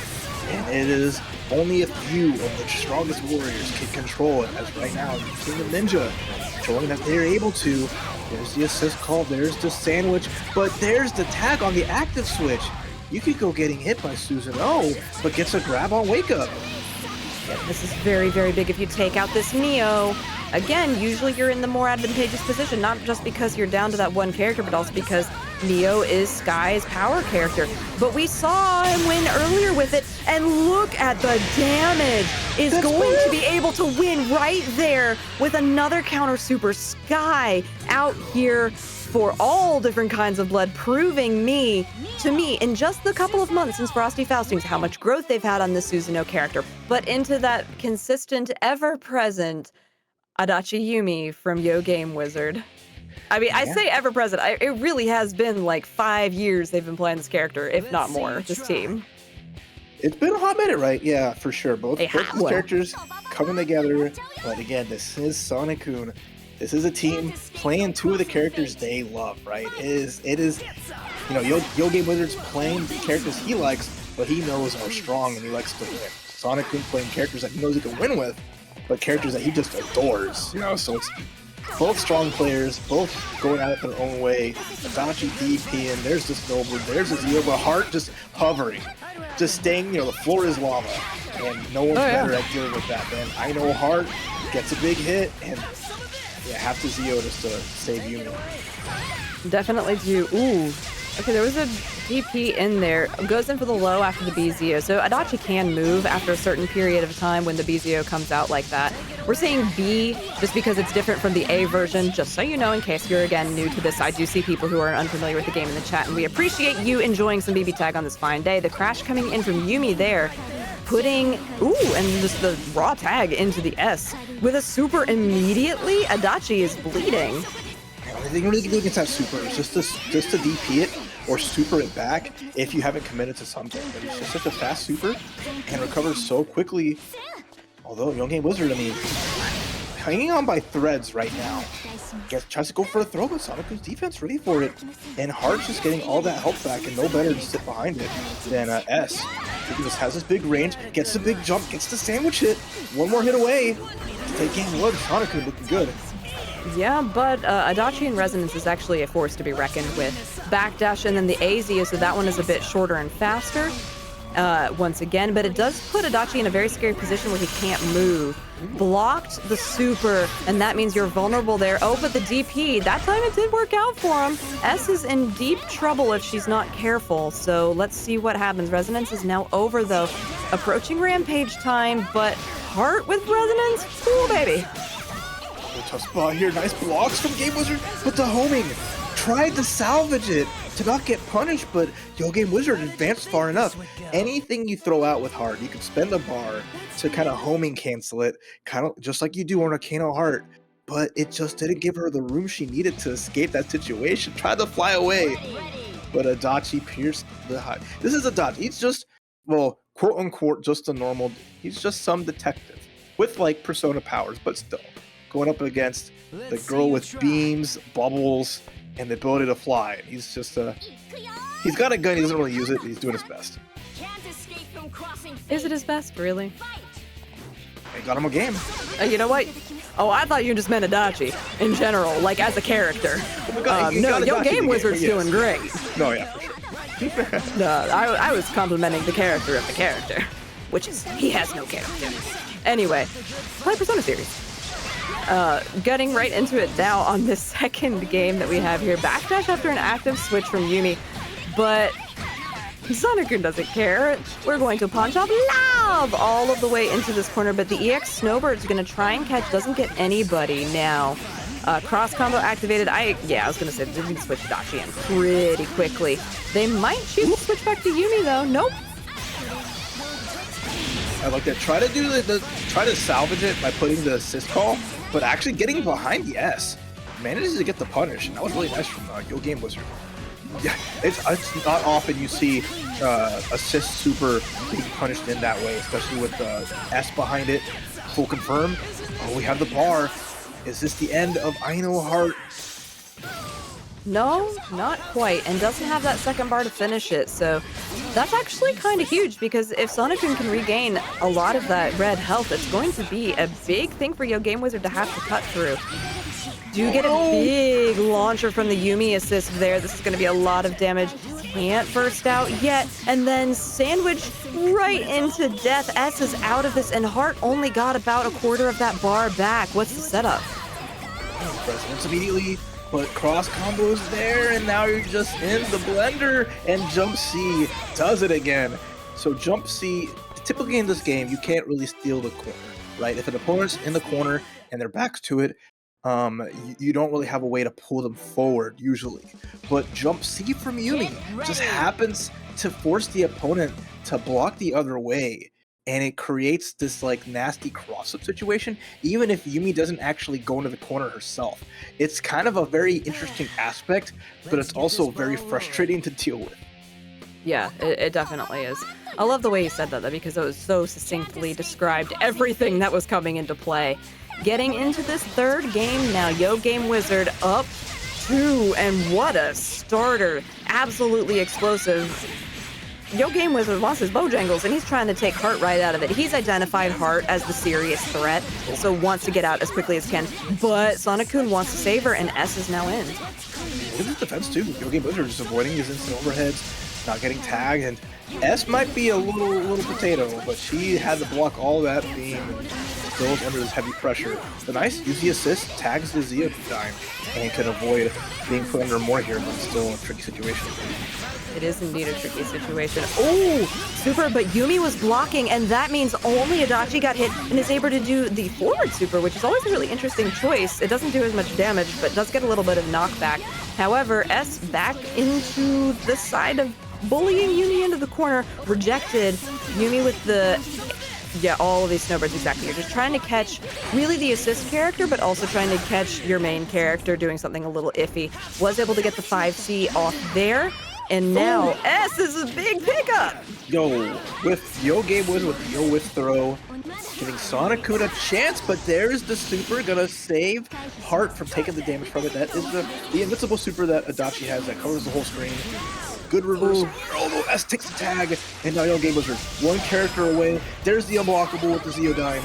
And it is only a few of the strongest warriors can control it, as right now, King of Ninja showing that they're able to. There's the assist call, there's the sandwich, but there's the tag on the active switch. Yukiko getting hit by Susanoo, but gets a grab on Wake Up. Yeah, this is very, very big if you take out this Neo. Again, usually you're in the more advantageous position, not just because you're down to that one character, but also because Neo is Sky's power character. But we saw him win earlier with it, and look at the damage. Is going to be able to win right there with another counter super. Sky out here for all different kinds of blood, proving to me in just the couple of months since Frosty Faustings how much growth they've had on the Susanoo character, but into that consistent, ever-present Adachi Yumi from YOGAMEWIZARD. I mean, I say ever-present. It really has been like 5 years they've been playing this character, if not more, this team. It's been a hot minute, right? Yeah, for sure. Both these characters coming together. But again, this is Sonic-kun. This is a team playing two of the characters they love, right? It is, you know, YOGAMEWIZARD's playing the characters he likes, but he knows are strong and he likes to win. Sonic-kun playing characters that he knows he can win with, but characters that he just adores, you know? So it's both strong players, both going at it their own way. Adachi DP, and there's the Snowbird, there's the Zio, but Heart just hovering, just staying, you know, the floor is lava, and no one's better at dealing with that, man. I know Heart gets a big hit, and yeah, have to Zio just to save Yumi. Definitely do. Ooh, Okay, there was a DP in there. Goes in for the low after the BZO. So Adachi can move after a certain period of time when the BZO comes out like that. We're saying B just because it's different from the A version, just so you know, in case you're, again, new to this. I do see people who are unfamiliar with the game in the chat, and we appreciate you enjoying some BBTAG on this fine day. The crash coming in from Yumi there, putting, and just the raw tag into the S. With a super immediately, Adachi is bleeding. Everything you really can do against that super is just to DP it or super it back if you haven't committed to something. But it's just such a fast super and recovers so quickly. Although YOGAMEWIZARD, I mean, hanging on by threads right now. Tries to go for a throw, but Sonic's defense ready for it. And Heart's just getting all that help back and no better to sit behind it than S. He just has this big range, gets the big jump, gets the sandwich hit. One more hit away to take game one. Sonic looking good. Yeah, but Adachi and Resonance is actually a force to be reckoned with. Backdash and then the AZ, so that one is a bit shorter and faster once again, but it does put Adachi in a very scary position where he can't move. Blocked the super, and that means you're vulnerable there. Oh, but the DP, that time it did work out for him. S is in deep trouble if she's not careful, so let's see what happens. Resonance is now over, though. Approaching Rampage time, but Heart with Resonance? Ooh, baby. Tough spot here. Nice blocks from YOGAMEWIZARD, but the homing tried to salvage it to not get punished, but YOGAMEWIZARD advanced far enough. Anything you throw out with Heart, you can spend a bar to kind of homing cancel it, kind of just like you do on Arcano Heart, but it just didn't give her the room she needed to escape that situation. Tried to fly away, but Adachi pierced the high. This is Adachi. He's just, well, quote unquote, just a normal, he's just some detective with like persona powers, but still. Going up against the girl with beams, bubbles, and the ability to fly. He's just he's got a gun, he doesn't really use it, he's doing his best. Is it his best, really? They got him a game. You know what? Oh, I thought you just meant Adachi in general, like as a character. No, YOGAMEWIZARD's doing great. No, yeah, for sure. No, I was complimenting the character of the character, which is, he has no character. Anyway, play Persona series. Getting right into it now on this second game that we have here. Backdash after an active switch from Yumi, but Sonic-kun doesn't care. We're going to punch up love all of the way into this corner, but the EX Snowbird's going to try and catch, doesn't get anybody now. Cross combo activated. I was going to say, they can switch Adachi in pretty quickly. They might choose to switch back to Yumi, though. Nope. I like that. Try to salvage it by putting the assist call, but actually getting behind the S. Manages to get the punish, and that was really nice from YOGAMEWIZARD. Yeah, it's not often you see assist super being punished in that way, especially with the S behind it. Full confirm. Oh, we have the bar. Is this the end of Aino Heart? No, not quite, and doesn't have that second bar to finish it, so that's actually kind of huge, because if Sonic-kun can regain a lot of that red health, it's going to be a big thing for YOGAMEWIZARD to have to cut through. Do get a big launcher from the Yumi assist there. This is going to be a lot of damage. Can't burst out yet, and then sandwich right into death. S is out of this, and Heart only got about a quarter of that bar back. What's the setup? Resonance immediately. But cross combos there, and now you're just in the blender, and Jump C does it again. So Jump C, typically in this game, you can't really steal the corner, right? If an opponent's in the corner and their back's to it, you don't really have a way to pull them forward usually. But Jump C from Yumi just happens to force the opponent to block the other way. And it creates this like nasty cross-up situation, even if Yumi doesn't actually go into the corner herself. It's kind of a very interesting aspect, but it's also very frustrating to deal with. Yeah, it definitely is. I love the way you said that, though, because it was so succinctly described everything that was coming into play. Getting into this third game now, YOGAMEWIZARD up 2, and what a starter. Absolutely explosive. YOGAMEWIZARD lost his Bojangles, and he's trying to take Heart right out of it. He's identified Heart as the serious threat, so wants to get out as quickly as can. But Sonic-kun wants to save her, and S is now in. Look at his defense, too. YOGAMEWIZARD just avoiding his instant overheads, not getting tagged, and S might be a little potato, but she had to block all that beam and goes under this heavy pressure. The nice use the assist, tags the Ziodyne, and can avoid being put under more here, but still a tricky situation. It is indeed a tricky situation. Oh, super, but Yumi was blocking, and that means only Adachi got hit and is able to do the forward super, which is always a really interesting choice. It doesn't do as much damage, but does get a little bit of knockback. However, S back into the side of bullying Yumi into the corner, rejected. Yumi with the... Yeah, all of these snowbirds, exactly. You're just trying to catch really the assist character, but also trying to catch your main character doing something a little iffy. Was able to get the 5C off there. And now S is a big pickup. Yo, with YOGAMEWIZARD with the Yo with throw, giving Sonic-kun a chance, but there's the super gonna save Heart from taking the damage from it. That is the invincible super that Adachi has that covers the whole screen. Good reversal. Although S takes the tag, and now YOGAMEWIZARD one character away. There's the unblockable with the Ziodyne.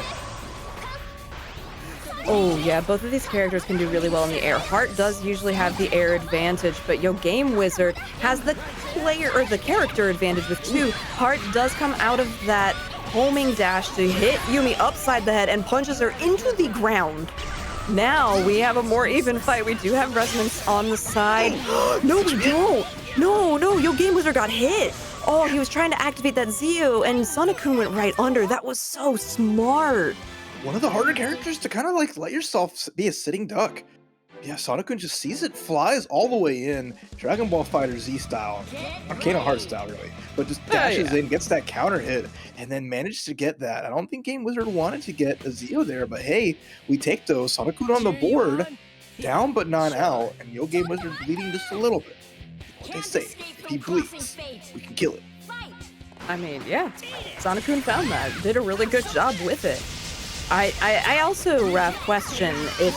Oh yeah, both of these characters can do really well in the air. Heart does usually have the air advantage, but YOGAMEWIZARD has the player or the character advantage with 2. Heart does come out of that homing dash to hit Yumi upside the head and punches her into the ground. Now we have a more even fight. We do have resonance on the side. No, we don't. No, YOGAMEWIZARD got hit. Oh, he was trying to activate that Zio, and Sonic-kun went right under. That was so smart. One of the harder characters to kind of like let yourself be a sitting duck. Yeah, Sonic-kun just sees it, flies all the way in, Dragon Ball Fighter Z style, Arcana Heart style really, but just dashes in, gets that counter hit, and then managed to get that. I don't think YOGAMEWIZARD wanted to get a Zio there, but hey, we take those. Sonic-kun on the board, down but not out, and YOGAMEWIZARD bleeding just a little bit. What they say, if he bleeds, we can kill it. I mean, yeah, Sonic-kun found that, did a really good job with it. I also, Raph, question if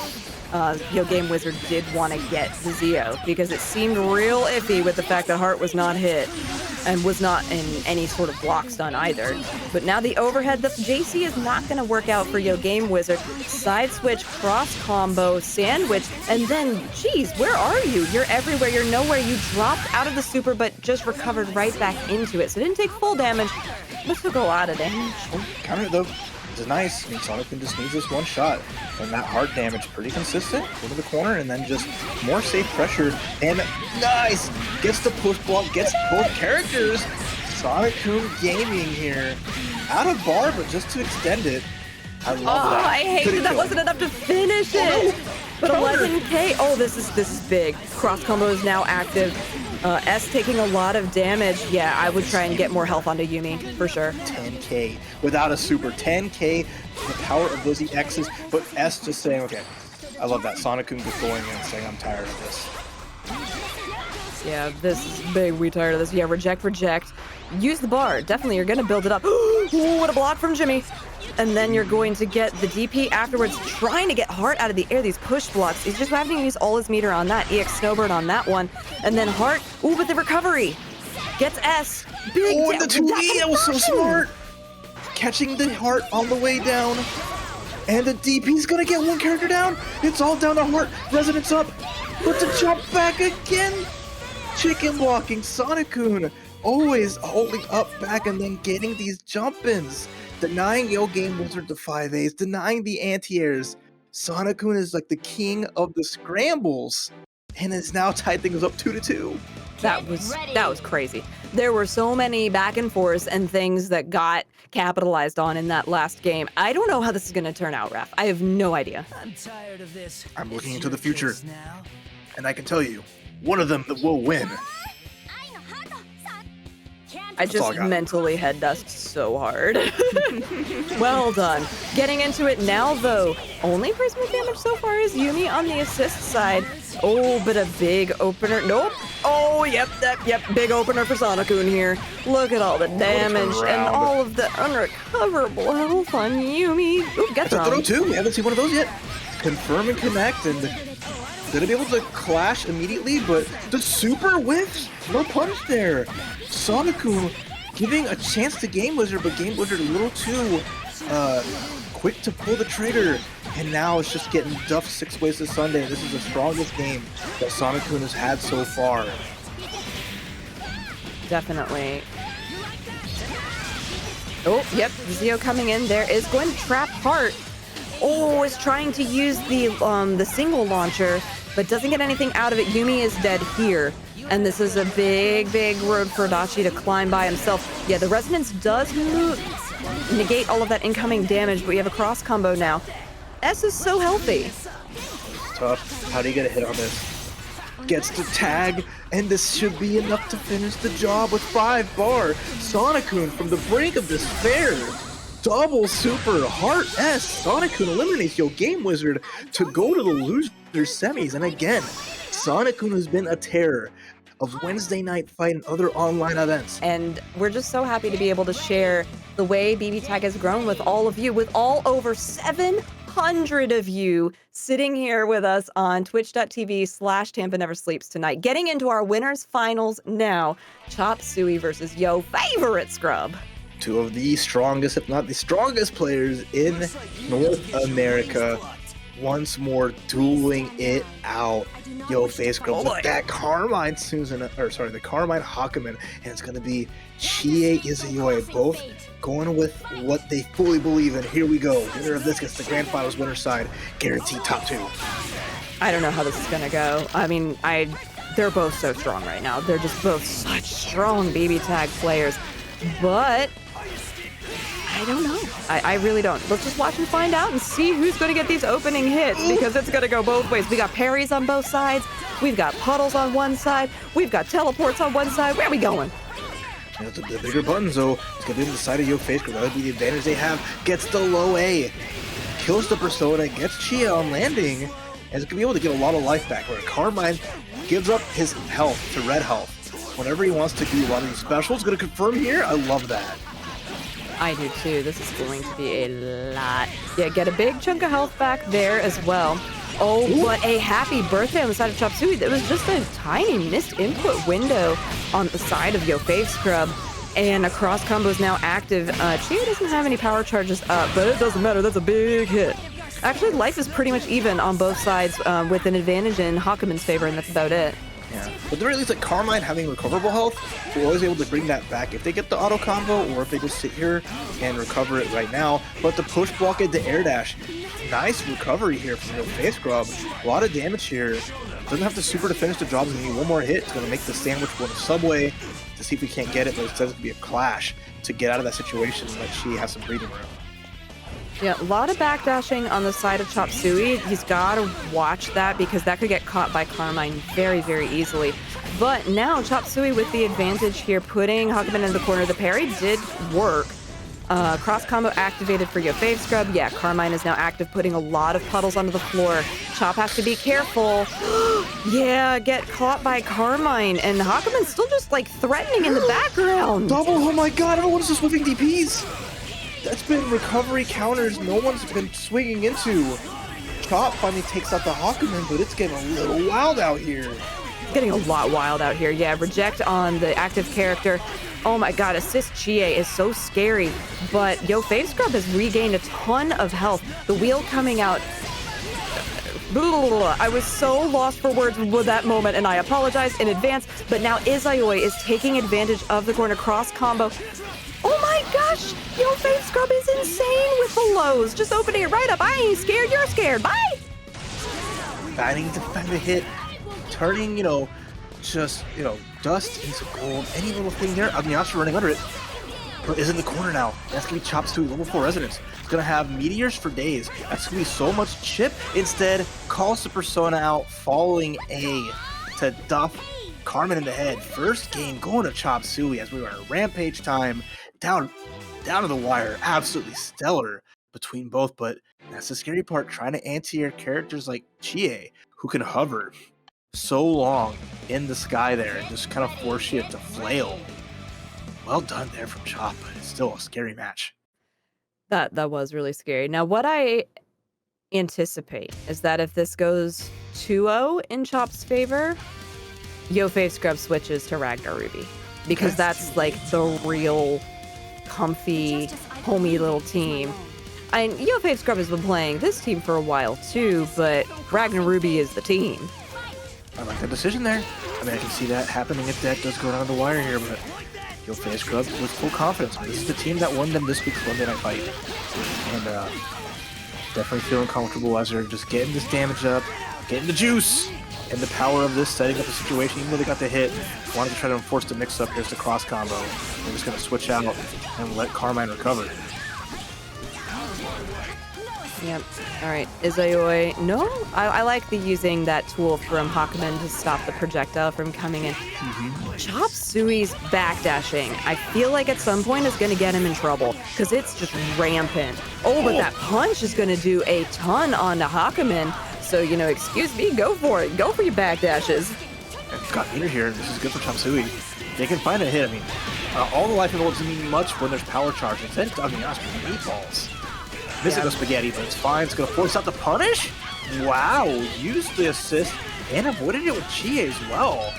YOGAMEWIZARD did want to get the Zio, because it seemed real iffy with the fact that Heart was not hit and was not in any sort of block stun either. But now the overhead, the JC is not going to work out for YOGAMEWIZARD. Side switch, cross combo, sandwich, and then, geez, where are you? You're everywhere, you're nowhere. You dropped out of the super, but just recovered right back into it. So didn't take full damage, but took a lot of damage. Counter though. Is nice. I mean, Sonic-kun just needs this one shot, and that heart damage pretty consistent. Into the corner, and then just more safe pressure, and nice! Gets the push block, gets both characters. Sonic-kun gaming here. Out of bar, but just to extend it. I love that. I hate that wasn't enough to finish it. But 11K. Oh, this is big. Cross combo is now active. S taking a lot of damage. Yeah, I would try and get more health onto Yumi, for sure. 10K without a super. 10K, the power of those EXs, but S just saying, okay, I love that. Sonic-kun just going in and saying, I'm tired of this. Yeah, this is big. We tired of this. Yeah, reject. Use the bar. Definitely, you're going to build it up. Ooh, what a block from Jimmy. And then you're going to get the DP afterwards, trying to get Heart out of the air, these push blocks. He's just having to use all his meter on that, EX Snowbird on that one. And then Heart, ooh, with the recovery, gets S. Big oh, and the 2D, that was so smart. Catching the Heart on the way down. And the DP's gonna get one character down. It's all down to Heart. Resonance up. But to jump back again. Chicken blocking Sonic-kun. Always holding up back and then getting these jump-ins. Denying YOGAMEWIZARD the 5As, denying the anti-airs. Sonic-kun is like the king of the scrambles, and has now tied things up 2-2. That was crazy. There were so many back and forths and things that got capitalized on in that last game. I don't know how this is going to turn out, Raph. I have no idea. I'm tired of this. I'm looking into the future, and I can tell you, one of them that will win. I just mentally head dust so hard. Well done. Getting into it now, though. Only placement damage so far is Yumi on the assist side. Oh, but a big opener. Nope. Oh, yep, big opener for Sonic-kun here. Look at all the damage and all of the unrecoverable health on Yumi. Ooh, gets a throw too. We haven't seen one of those yet. Confirm and connect, and gonna be able to clash immediately, but the super whiffs. No punch there. Sonic-kun giving a chance to YOGAMEWIZARD, but YOGAMEWIZARD a little too quick to pull the trigger, and now it's just getting duffed 6 ways to Sunday. This is the strongest game that Sonic-kun has had so far. Definitely. Oh, yep, Zio coming in there is going to trap Heart. Oh, is trying to use the single launcher, but doesn't get anything out of it. Yumi is dead here. And this is a big, big road for Adachi to climb by himself. Yeah, the resonance does negate all of that incoming damage, but we have a cross combo now. S is so healthy. Tough. How do you get a hit on this? Gets the tag, and this should be enough to finish the job with 5 bar. Sonic-kun from the brink of despair. Double super heart S. Sonic-kun eliminates YOGAMEWIZARD to go to the loser semis. And again, Sonic-kun has been a terror of Wednesday Night Fight and other online events. And we're just so happy to be able to share the way BBTAG has grown with all of you, with all over 700 of you sitting here with us on twitch.tv/Tampa Never Sleeps tonight. Getting into our winners finals now. Chopsuey versus YoFavScrub. 2 of the strongest, if not the strongest players in North America. Once more dueling it out. YoFavScrub with that Carmine the Carmine Hakumen, and it's gonna be Chie Izayoi, both going with what they fully believe in. Here we go. Winner of this gets the grand finals winner side, guaranteed top 2. I don't know how this is gonna go. I mean, they're both so strong right now. They're just both such strong BBTAG players, but I don't know. I really don't. Let's just watch and find out and see who's going to get these opening hits, because it's going to go both ways. We got parries on both sides. We've got puddles on one side. We've got teleports on one side. Where are we going? That's the bigger buttons, though. It's going to be on the side of YoFavScrub. That would be the advantage they have. Gets the low A. Kills the Persona. Gets Chie on landing. And it's going to be able to get a lot of life back. Where Carmine gives up his health to red health whenever he wants to do a lot of these specials. Going to confirm here. I love that. I do too. This is going to be a lot. Yeah, get a big chunk of health back there as well. Oh, but a happy birthday on the side of Chopsuey. That was just a tiny missed input window on the side of YoFavScrub. And a cross combo is now active. Chie doesn't have any power charges up, but it doesn't matter. That's a big hit. Actually, life is pretty much even on both sides, with an advantage in Hakumen's favor, and that's about it. Yeah, but the very least, like Carmine having recoverable health, we're always able to bring that back if they get the auto combo, or if they just sit here and recover it right now. But the push block into air dash, nice recovery here from YoFavScrub. A lot of damage here. Doesn't have to super to finish the job. He's gonna need one more hit. It's gonna make the sandwich go to Subway to see if we can't get it, but it says it's gonna be a clash to get out of that situation and let Chie have some breathing room. Yeah, a lot of backdashing on the side of Chopsuey. He's got to watch that, because that could get caught by Carmine very, very easily. But now Chopsuey with the advantage here, putting Hakumen in the corner. The parry did work. Cross combo activated for YoFavScrub. Yeah, Carmine is now active, putting a lot of puddles onto the floor. Chop has to be careful. Yeah, get caught by Carmine. And Hakumen's still just like threatening in the background. Double, oh my god, everyone's just whipping DPs. That's been recovery counters no one's been swinging into. Chop finally takes out the Hakumen, but it's getting a little wild out here. It's getting a lot wild out here. Yeah, reject on the active character. Oh my god, assist Chie is so scary. But YoFavScrub has regained a ton of health. The wheel coming out. I was so lost for words with that moment, and I apologize in advance. But now Izayoi is taking advantage of the corner cross combo. Oh my gosh! YoFavScrub is insane with the lows. Just opening it right up. I ain't scared, you're scared. Bye! Fighting to find a hit. Turning, just, dust into gold. Any little thing there. Agniastra running under it. But is in the corner now. That's going to be Chopsuey, level 4 resonance. It's going to have meteors for days. That's going to be so much chip. Instead, calls the Persona out, following A to duff Carmine in the head. First game going to Chopsuey as we were in rampage time. Down to the wire. Absolutely stellar between both, but that's the scary part, trying to anti-air characters like Chie, who can hover so long in the sky there and just kind of force you to flail. Well done there from Chop, but it's still a scary match. That was really scary. Now, what I anticipate is that if this goes 2-0 in Chop's favor, YoFavScrub switches to Ragna Ruby, because that's like the real comfy, homey little team. And YoFavScrub has been playing this team for a while too, but Ragna Ruby is the team. I like that decision there. I mean, I can see that happening if that does go down the wire here, but YoFavScrub with full confidence. This is the team that won them this week's Monday Night Fight. And Definitely feeling comfortable as they're just getting this damage up, getting the juice, and the power of this setting up the situation. Even though they got the hit, wanted to try to enforce the mix-up. Here's the cross combo. They're just going to switch out and let Carmine recover. Yep. All right. Izayoi. No, I like the using that tool from Hakumen to stop the projectile from coming in. Chopsuey's backdashing, I feel like at some point is going to get him in trouble because it's just rampant. Oh, but that punch is going to do a ton on the Hakumen. So, you know, excuse me, go for it. Go for your backdashes. Got meter here. This is good for Chopsuey. They can find a hit. I mean, all the life involved doesn't mean much when there's power charge. Instead, it's meatballs. Missing the spaghetti, but it's fine. It's going to force out the punish. Wow, used the assist and avoided it with Chie as well.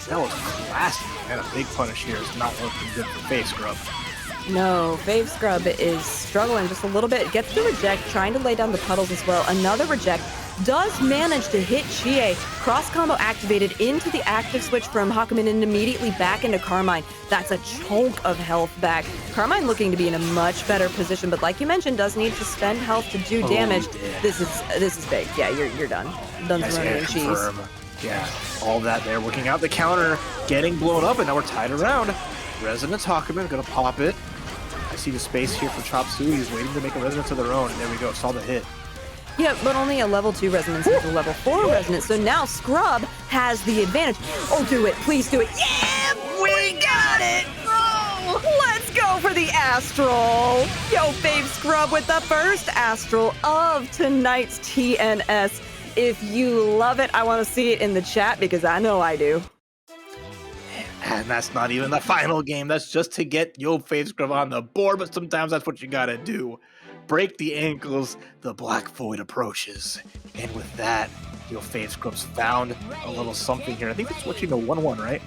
That was classic. And a big punish here is not looking good for YoFavScrub. No, YoFavScrub is struggling just a little bit. Gets the reject, trying to lay down the puddles as well. Another reject. Does manage to hit Chie. Cross combo activated into the active switch from Hakumen and immediately back into Carmine. That's a chunk of health back. Carmine looking to be in a much better position, but like you mentioned, does need to spend health to do damage. This is big. Yeah, you're done. Done running and cheese. Yeah, all that there, working out the counter, getting blown up, and now we're tied around. Resonance Hakumen gonna pop it. I see the space here for Chopsuey. He's waiting to make a resonance of their own, and there we go. Saw the hit. Yeah, but only a level 2 resonance with a level 4 resonance. So now Scrub has the advantage. Oh, do it. Please do it. Yeah, we got it. Oh, let's go for the Astral. YoFavScrub with the first Astral of tonight's TNS. If you love it, I want to see it in the chat because I know I do. And that's not even the final game. That's just to get YoFavScrub on the board, but sometimes that's what you gotta do. Break the ankles, the Black Void approaches. And with that, YoFavScrub's found a little something here. I think it's switching to 1-1, right?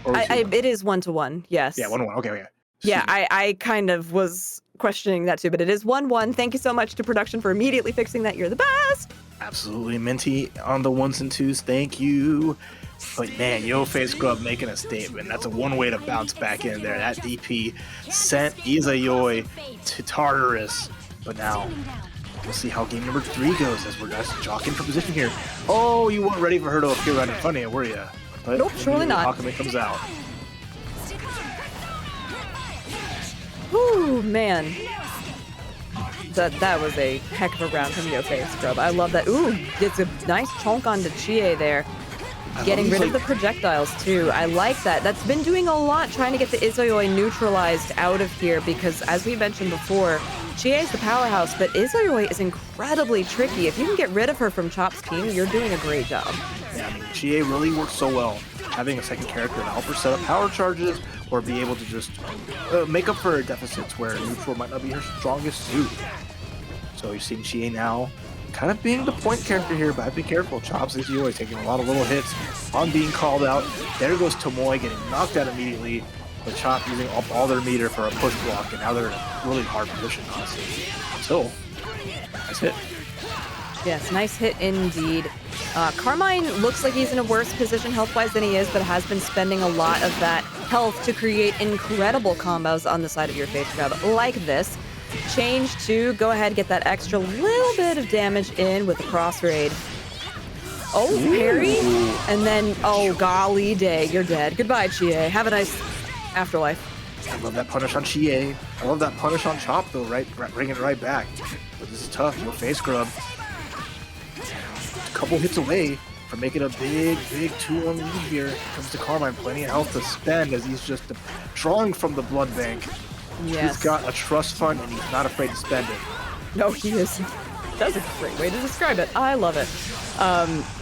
It is 1-1, yes. Yeah, 1-1, okay. Yeah, I kind of was questioning that too, but it is 1-1. Thank you so much to production for immediately fixing that. You're the best! Absolutely, Minty on the 1s and 2s, thank you. But man, YoFavScrub making a statement. That's a one way to bounce back in there. That DP sent Izayoi to Tartarus. But now, we'll see how game number 3 goes as we're just jockeying for position here. Oh, you weren't ready for her to appear right in front of you, were you? But nope, surely not. Hakumen comes out. Whew, man. That was a heck of a round from YoFavScrub. I love that. Ooh, it's a nice chunk onto Chie there. Getting rid of the projectiles, too. I like that. That's been doing a lot, trying to get the Izayoi neutralized out of here, because as we mentioned before, Chie is the powerhouse, but Izayoi is incredibly tricky. If you can get rid of her from Chop's team, you're doing a great job. Yeah, I mean, Chie really works so well, having a second character to help her set up power charges, or be able to just make up for her deficits where neutral might not be her strongest suit. So you're seeing Chie now kind of being the point character here, but be careful. Chops is always taking a lot of little hits on being called out. There goes Tomoe getting knocked out immediately, but Chop using up all their meter for a push block, and now they're in a really hard position, honestly. Still, nice hit. Yes, nice hit indeed. Carmine looks like he's in a worse position health-wise than he is, but has been spending a lot of that health to create incredible combos on the side of YoFavScrub, like this. Change to go ahead, get that extra little bit of damage in with the cross raid. Oh, parry, and then, oh, golly day, you're dead. Goodbye, Chie. Have a nice afterlife. I love that punish on Chie. I love that punish on Chop, though, right? Bringing it right back. But this is tough. YoFavScrub. A couple hits away from making a big 2-1 lead here. Comes to Carmine, plenty of health to spend as he's just drawing from the blood bank. Yes. He's got a trust fund and he's not afraid to spend it. No, he is. That's a great way to describe it. I love it.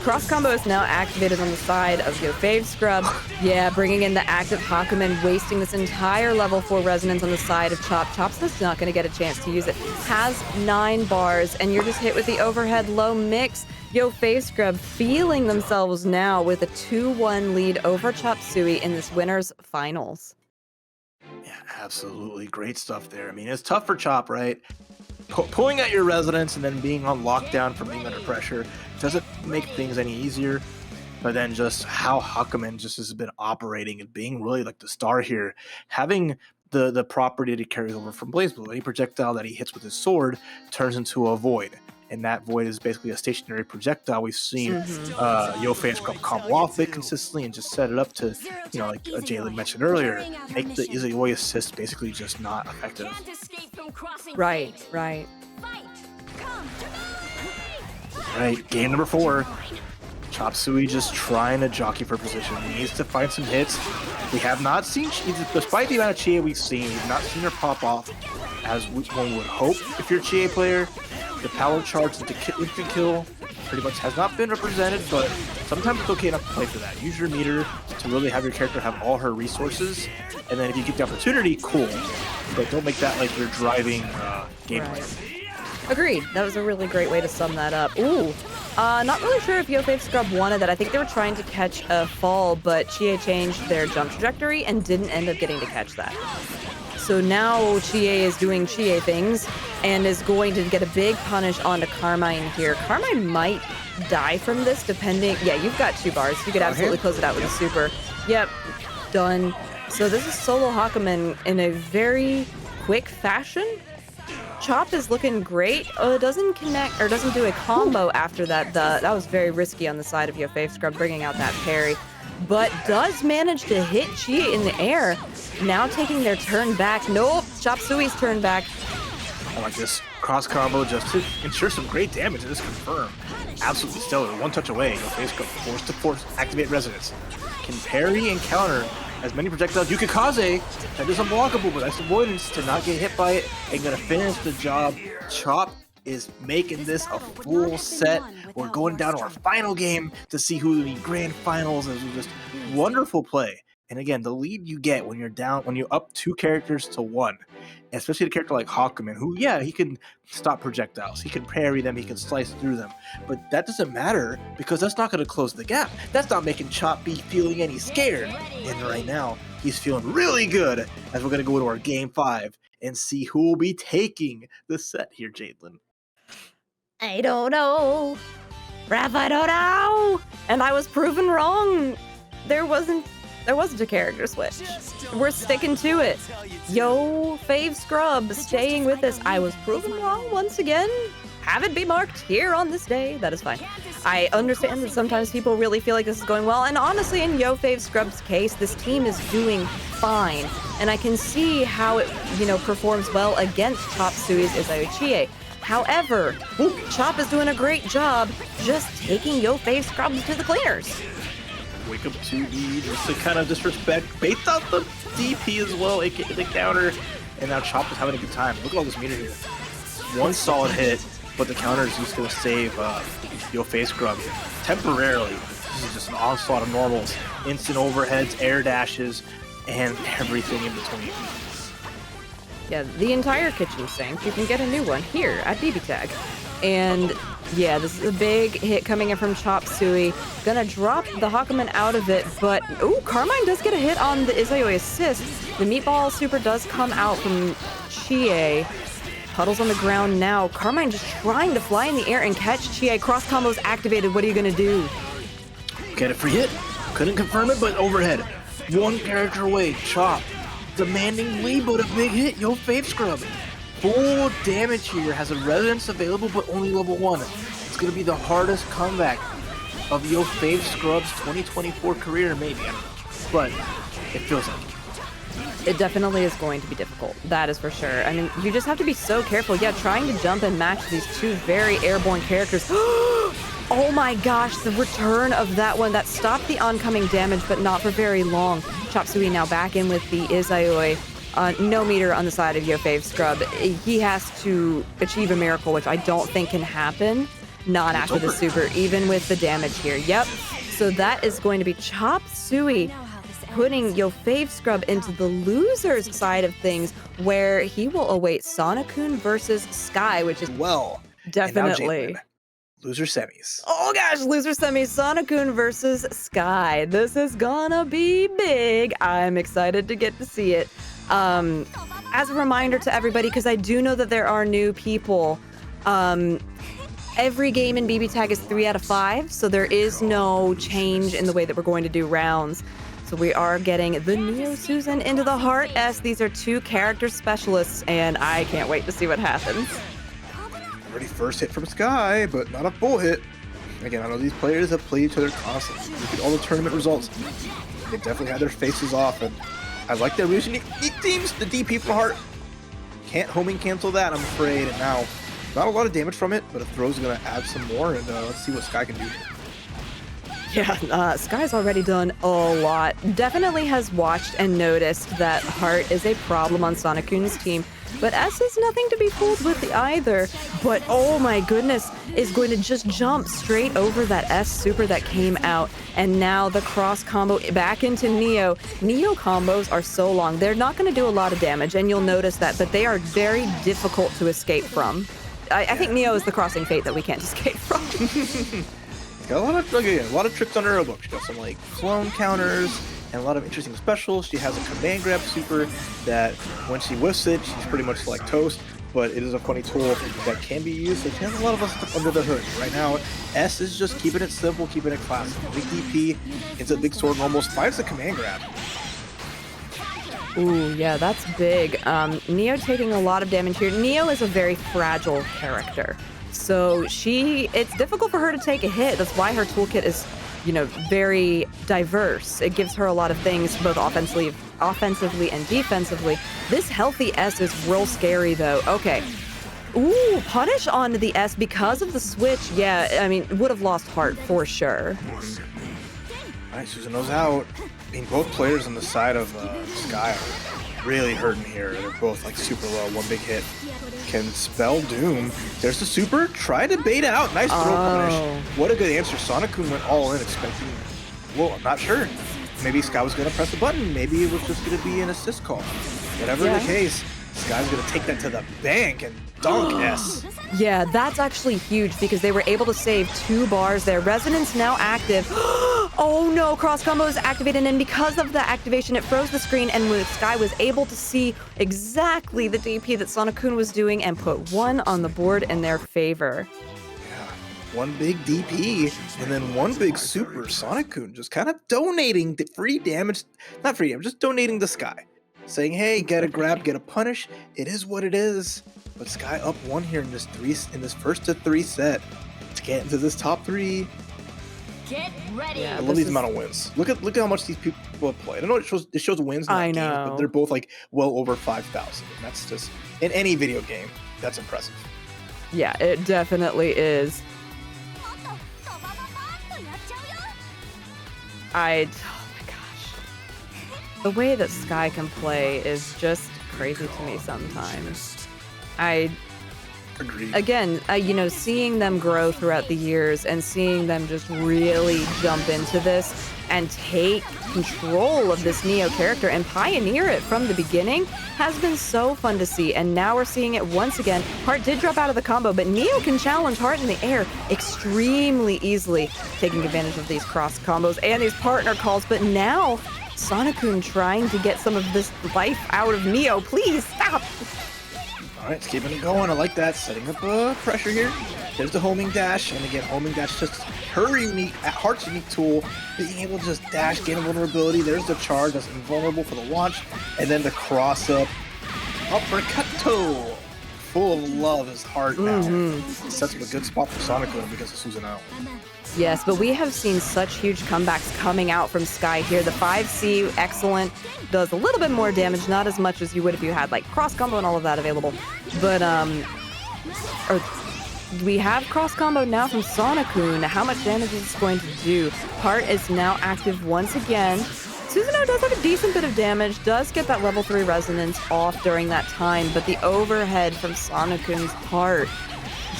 Cross combo is now activated on the side of YoFavScrub. Yeah, bringing in the active Hakumen, wasting this entire level 4 resonance on the side of Chop. Chop's just not going to get a chance to use it. Has 9 bars, and you're just hit with the overhead low mix. YoFavScrub feeling themselves now with a 2-1 lead over Chopsuey in this winner's finals. Yeah, absolutely. Great stuff there. I mean, it's tough for Chop, right? Pulling at your resonance and then being on lockdown from being under pressure doesn't make things any easier. But then just how Hakumen just has been operating and being really like the star here, having the property that he carries over from Blazblue. Any projectile that he hits with his sword turns into a void. And that void is basically a stationary projectile. We've seen YoFavScrub combo off it consistently and just set it up to, like Jalen mentioned earlier, make the Izayoi assist basically just not effective. Right. Right, game number 4. Chopsuey just trying to jockey for position. He needs to find some hits. We have not seen, despite the amount of Chie we've seen, we've not seen her pop off as one would hope if you're a Chie player. The power charge that the instant kill pretty much has not been represented, but sometimes it's okay enough to play for that. Use your meter to really have your character have all her resources, and then if you get the opportunity, cool. But don't make that like your driving gameplay. Right. Agreed. That was a really great way to sum that up. Ooh. Not really sure if YoFavScrub wanted that. I think they were trying to catch a fall, but Chie changed their jump trajectory and didn't end up getting to catch that. So now Chie is doing Chie things and is going to get a big punish onto Carmine here. Carmine might die from this depending... Yeah, you've got 2 bars. You could absolutely close it out with a super. Yep, done. So this is solo Hakumen in a very quick fashion. Chop is looking great. It doesn't connect or doesn't do a combo after that. That was very risky on the side of YoFavScrub bringing out that parry, but does manage to hit Chie in the air. Now taking their turn back. Nope, Chopsuey's turn back. I like this cross combo just to ensure some great damage and just confirm. Absolutely stellar. 1 touch away. YoFavScrub forced to force activate resonance. Can parry and counter as many projectiles Yukikaze. That is unblockable, but that's avoidance to not get hit by it and gonna finish the job. Chop is making this a full set. We're going down to our final game to see who the grand finals is. Just wonderful play. And again, the lead you get when you're up 2 characters to 1, especially a character like Hakumen, who, yeah, he can stop projectiles, he can parry them, he can slice through them, but that doesn't matter because that's not going to close the gap. That's not making Chop be feeling any scared. And right now, he's feeling really good as we're going to go into our game 5 and see who will be taking the set here, Jadlin. I don't know. Raph, I don't know. And I was proven wrong. There wasn't a character switch. We're sticking to it. YoFavScrub staying with us. I was proven wrong once again. Have it be marked here on this day. That is fine. I understand that sometimes people really feel like this is going well, and honestly, in YoFavScrub's case, this team is doing fine, and I can see how it, performs well against Chopsuey's Izayoi Chie. However, Chop is doing a great job just taking YoFavScrub to the cleaners. Wake up 2D just to kind of disrespect, baits out the DP as well, aka the counter, and now Chop is having a good time. Look at all this meter here. 1 solid hit, but the counter is just going to save YoFavScrub temporarily. This is just an onslaught of normals, instant overheads, air dashes, and everything in between. Yeah, the entire kitchen sink. You can get a new one here at BBTAG. And yeah, this is a big hit coming in from Chopsuey. Gonna drop the Hakumen out of it, but ooh, Carmine does get a hit on the Izayoi assist. The meatball super does come out from Chie. Puddles on the ground now. Carmine just trying to fly in the air and catch Chie. Cross combos activated. What are you gonna do? Get a free hit. Couldn't confirm it, but overhead. 1 character away. Chop. Demanding lead, but a big hit. YoFavScrub. Full damage here. Has a resonance available, but only level 1. It's going to be the hardest comeback of YoFavScrub's 2024 career, maybe. I don't know. But it feels like it. It definitely is going to be difficult. That is for sure. I mean, you just have to be so careful. Yeah, trying to jump and match these 2 very airborne characters. Oh my gosh, the return of that one. That stopped the oncoming damage, but not for very long. Chopsuey now back in with the Izayoi. No meter on the side of YoFavScrub. He has to achieve a miracle, which I don't think can happen. Not after the super, even with the damage here. Yep. So that is going to be Chopsuey putting YoFavScrub into the loser's side of things, where he will await Sonokun versus Sky, which is definitely loser semis. Oh gosh, loser semis, Sonokun versus Sky. This is gonna be big. I'm excited to get to see it. As a reminder to everybody, because I do know that there are new people, every game in BBTAG is 3 out of 5, so there is no change in the way that we're going to do rounds. So we are getting the Neo Susan into the Heart S. These are two character specialists, and I can't wait to see what happens. Already first hit from Sky, but not a full hit. Again, I know these players have played each other constantly. Look at all the tournament results. They definitely had their faces off, and I like their really unique teams. The DP from Heart can't homing cancel that, I'm afraid. And now, not a lot of damage from it, but a throw's gonna add some more, and let's see what Sky can do. Yeah, Sky's already done a lot. Definitely has watched and noticed that Heart is a problem on Sonic-kun's team, but S is nothing to be fooled with either. But oh my goodness, is going to just jump straight over that S super that came out, and now the cross combo back into Neo. Neo combos are so long, they're not going to do a lot of damage, and you'll notice that, but they are very difficult to escape from. I think Neo is the crossing fate that we can't escape from. Got a lot of tricks on her book. She got some like clone counters and a lot of interesting specials. She has a command grab super that when she whiffs it, she's pretty much like toast, but it is a funny tool that can be used. So she has a lot of stuff under the hood. Right now, S is just keeping it simple, keeping it classic. Big DP, it's a big sword, and almost finds the command grab. Ooh, yeah, that's big. Neo taking a lot of damage here. Neo is a very fragile character. So it's difficult for her to take a hit. That's why her toolkit is, very diverse. It gives her a lot of things, both offensively and defensively. This healthy S is real scary, though. Okay. Ooh, punish on the S because of the switch. Yeah, I mean, would have lost Heart for sure. All right, Susanoo's out. I mean, both players on the side of Sky are really hurting here. They're both like super low. One big hit can spell doom. There's the super. Try to bait out. Nice throw punish. What a good answer. Sonic-kun went all in expecting, well, I'm not sure. Maybe Sky was going to press the button. Maybe it was just going to be an assist call. Whatever the case, Sky's going to take that to the bank and dunk S. Yeah, that's actually huge because they were able to save 2 bars there. Resonance now active. Oh no, cross combo is activated, and because of the activation, it froze the screen, and when Sky was able to see exactly the DP that Sonic-kun was doing and put 1 on the board in their favor. Yeah, 1 big DP, and then 1 big super. Sonic-kun just kind of donating the free damage, not free damage, just donating to Sky. Saying, hey, get a grab, get a punish. It is what it is. But Sky up 1 here in this first to 3 set to get into this top 3. Get ready. Yeah, I love these amount of wins. Look at how much these people have played. I know it shows wins in I games, know. but they're both like well over 5,000. And that's just in any video game, that's impressive. Yeah, it definitely is. Oh my gosh. The way that Sky can play is just crazy to me sometimes. Agreed. Again, seeing them grow throughout the years and seeing them just really jump into this and take control of this Neo character and pioneer it from the beginning has been so fun to see. And now we're seeing it once again. Heart did drop out of the combo, but Neo can challenge Heart in the air extremely easily, taking advantage of these cross combos and these partner calls. But now, Sonic-kun trying to get some of this life out of Neo. Please, stop! All right, it's keeping it going. I like that. Setting up pressure here. There's the homing dash, and again, homing dash just Heart's unique tool, being able to just dash, gain invulnerability. There's the charge that's invulnerable for the launch, and then the cross up uppercut toe. Full of love is Heart now. Sets up a good spot for Sonic-kun because of Susanoo. Yes, but we have seen such huge comebacks coming out from Sky here. The 5C, excellent, does a little bit more damage, not as much as you would if you had like cross combo and all of that available. But we have cross combo now from Sonic-kun. How much damage is this going to do? Heart is now active once again. Susanoo does have a decent bit of damage, does get that level 3 resonance off during that time, but the overhead from Sonic-kun's Heart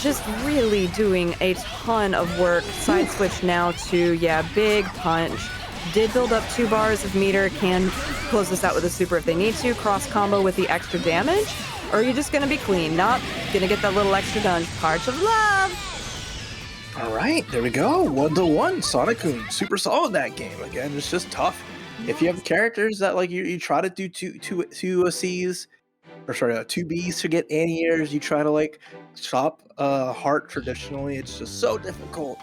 just really doing a ton of work. Side switch now to, big punch. Did build up 2 bars of meter, can close this out with a super if they need to. Cross combo with the extra damage, or are you just gonna be clean? Nope, gonna get that little extra done. Parts of love! All right, there we go. 1-1. Sonic-kun, super solid that game. Again, it's just tough. If you have characters that like you try to do two C's, or sorry, 2 B's to get anti-airs, you try to like chop Heart traditionally, it's just so difficult.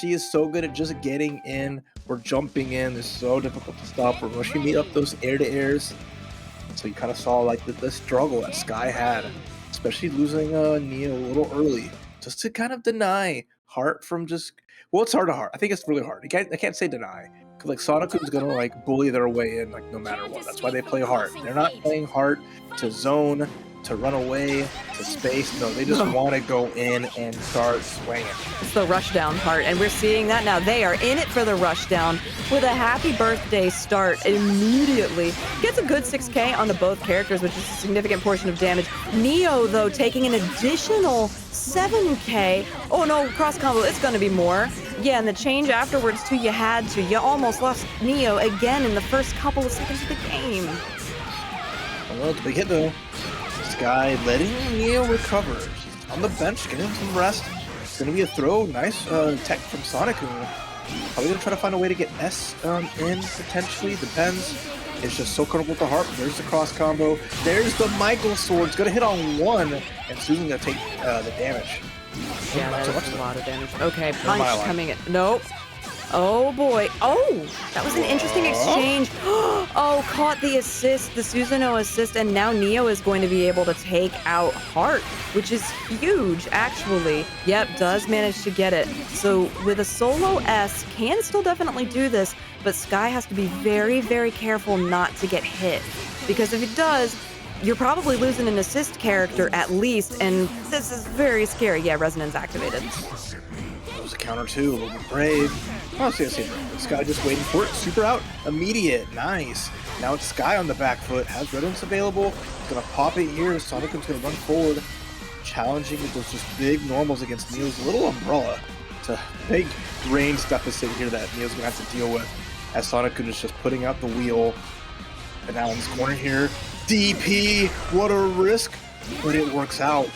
She is so good at just getting in We're jumping in. It's so difficult to stop. We're rushing meet up those air-to-airs. So you kind of saw like the struggle that Sky had, especially losing Neo a little early, just to kind of deny Heart from just. Well, it's hard to Heart. I think it's really hard. I can't say deny. Cause like Sonoku's gonna like bully their way in like no matter what. That's why they play Heart. They're not playing Heart to zone, to run away, to space. No, they just want to go in and start swinging. It's the rushdown part, and we're seeing that now. They are in it for the rushdown with a happy birthday start immediately. Gets a good 6K on the both characters, which is a significant portion of damage. Neo, though, taking an additional 7K. Oh no, cross combo, it's gonna be more. Yeah, and the change afterwards too, you had to. You almost lost Neo again in the first couple of seconds of the game. Well, it's a big hit though. Sky letting Neo recover. She's on the bench, getting some rest. It's gonna be a throw. Nice tech from Sonic-kun. Probably gonna try to find a way to get S in potentially. Depends. It's just so comfortable with the Heart. There's the cross combo. There's the Michael sword. It's gonna hit on one, and Susan's gonna take the damage. Yeah, that's a lot of damage. Okay, punch coming in. Nope. Oh boy. Oh, that was an interesting exchange. Oh, caught the assist, the Susanoo assist, and now Neo is going to be able to take out Heart, which is huge, actually. Yep, does manage to get it. So with a solo S, can still definitely do this, but Sky has to be very, very careful not to get hit. Because if it does, you're probably losing an assist character at least, and this is very scary. Yeah, Resonance activated. That was a counter too, a little bit brave. Honestly, I say brave. Sky just waiting for it. Super out. Immediate. Nice. Now it's Sky on the back foot. Has Resonance available. He's going to pop it here. Sonic-kun's going to run forward. Challenging with those just big normals against Neo's little umbrella. It's a big range deficit here that Neo's going to have to deal with. As Sonic-kun is just putting out the wheel. And now in this corner here, DP, what a risk, but it works out.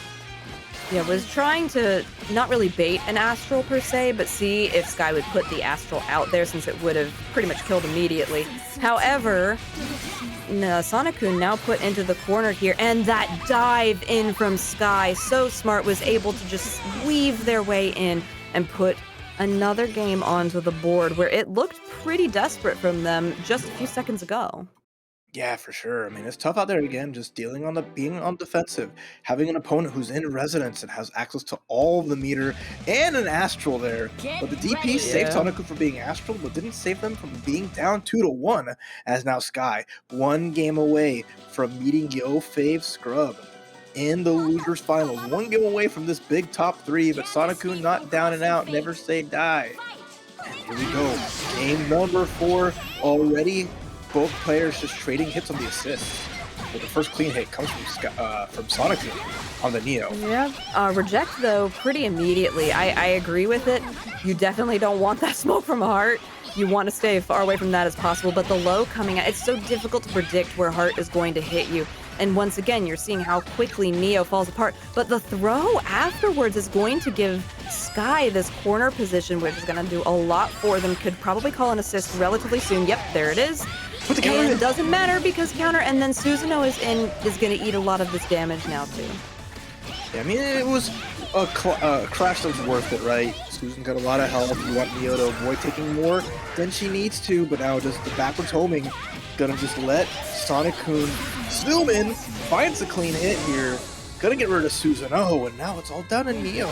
Yeah, was trying to not really bait an Astral per se, but see if Sky would put the Astral out there since it would have pretty much killed immediately. However, Sonic-kun now put into the corner here, and that dive in from Sky, so smart, was able to just weave their way in and put another game onto the board where it looked pretty desperate from them just a few seconds ago. Yeah, for sure. I mean, it's tough out there again, just dealing on being on defensive, having an opponent who's in Resonance and has access to all of the meter and an Astral there. But the DP saved Sonic-kun from being Astral, but didn't save them from being down 2-1, as now Sky, one game away from meeting YoFavScrub in the losers finals. One game away from this big top three, but Sonic-kun not down and out, never say die. And here we go. Game number 4 already. Both players just trading hits on the assists. But the first clean hit comes from Sonic-kun on the Neo. Yeah, reject though pretty immediately. I agree with it. You definitely don't want that smoke from Heart. You want to stay far away from that as possible, but the low coming out, it's so difficult to predict where Heart is going to hit you. And once again, you're seeing how quickly Neo falls apart. But the throw afterwards is going to give Sky this corner position, which is going to do a lot for them. Could probably call an assist relatively soon. Yep, there it is. And it doesn't matter because counter, and then Susanoo is going to eat a lot of this damage now too. Yeah, I mean, it was a crash that was worth it, right? Susan got a lot of health. You want Neo to avoid taking more than she needs to, but now just the backwards homing, gonna just let Sonic-kun zoom in, finds the clean hit here, gonna get rid of Susanoo, and now it's all down to Neo.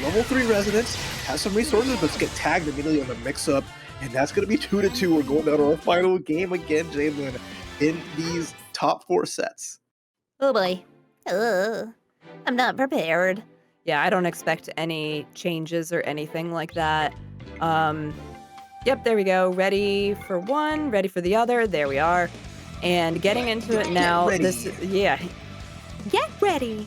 Level 3 Resonance, has some resources, but get tagged immediately on the mix-up. And that's going to be 2-2. We're going down to our final game again, Jalen, in these top 4 sets. Oh boy. I'm not prepared. Yeah, I don't expect any changes or anything like that. Yep, there we go. Ready for one, ready for the other. There we are. And getting into it now. Get ready.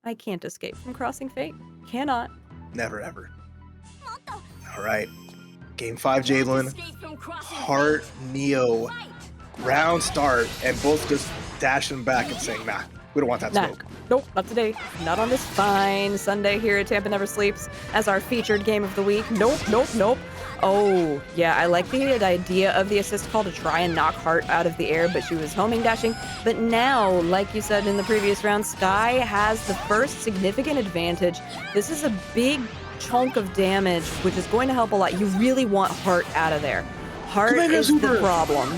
I can't escape from crossing fate. Cannot. Never, ever. All right. Game 5, Jalen. Heart, Neo. Round start. And both just dashing back and saying, nah, we don't want that smoke. Nope, not today. Not on this fine Sunday here at Tampa Never Sleeps as our featured game of the week. Nope. Oh, yeah, I like the idea of the assist call to try and knock Heart out of the air, but she was homing dashing. But now, like you said in the previous round, Sky has the first significant advantage. This is a big chunk of damage, which is going to help a lot. You really want Heart out of there. Heart Commander is Super. the problem.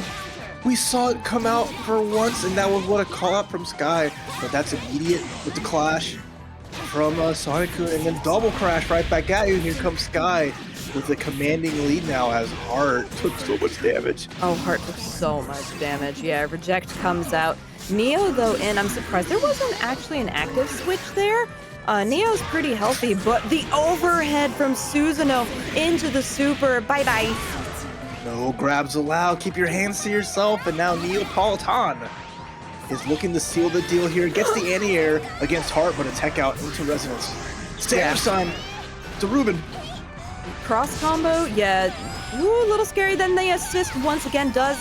We saw it come out for once, and that was what a call out from Sky. But that's immediate with the clash from Sonic-kun, and then double crash right back at you. And here comes Sky with a commanding lead now as Heart took so much damage. Oh, Heart took so much damage. Yeah, Reject comes out. Neo, though, and I'm surprised there wasn't actually an active switch there. Neo's pretty healthy, but the overhead from Susanoo into the super. Bye-bye. No grabs allowed. Keep your hands to yourself. And now Neapolitan is looking to seal the deal here. Gets the anti-air against Heart, but a tech out into Resonance. Standard sign to Ruben. Cross combo, yeah. Ooh, a little scary. Then the assist once again does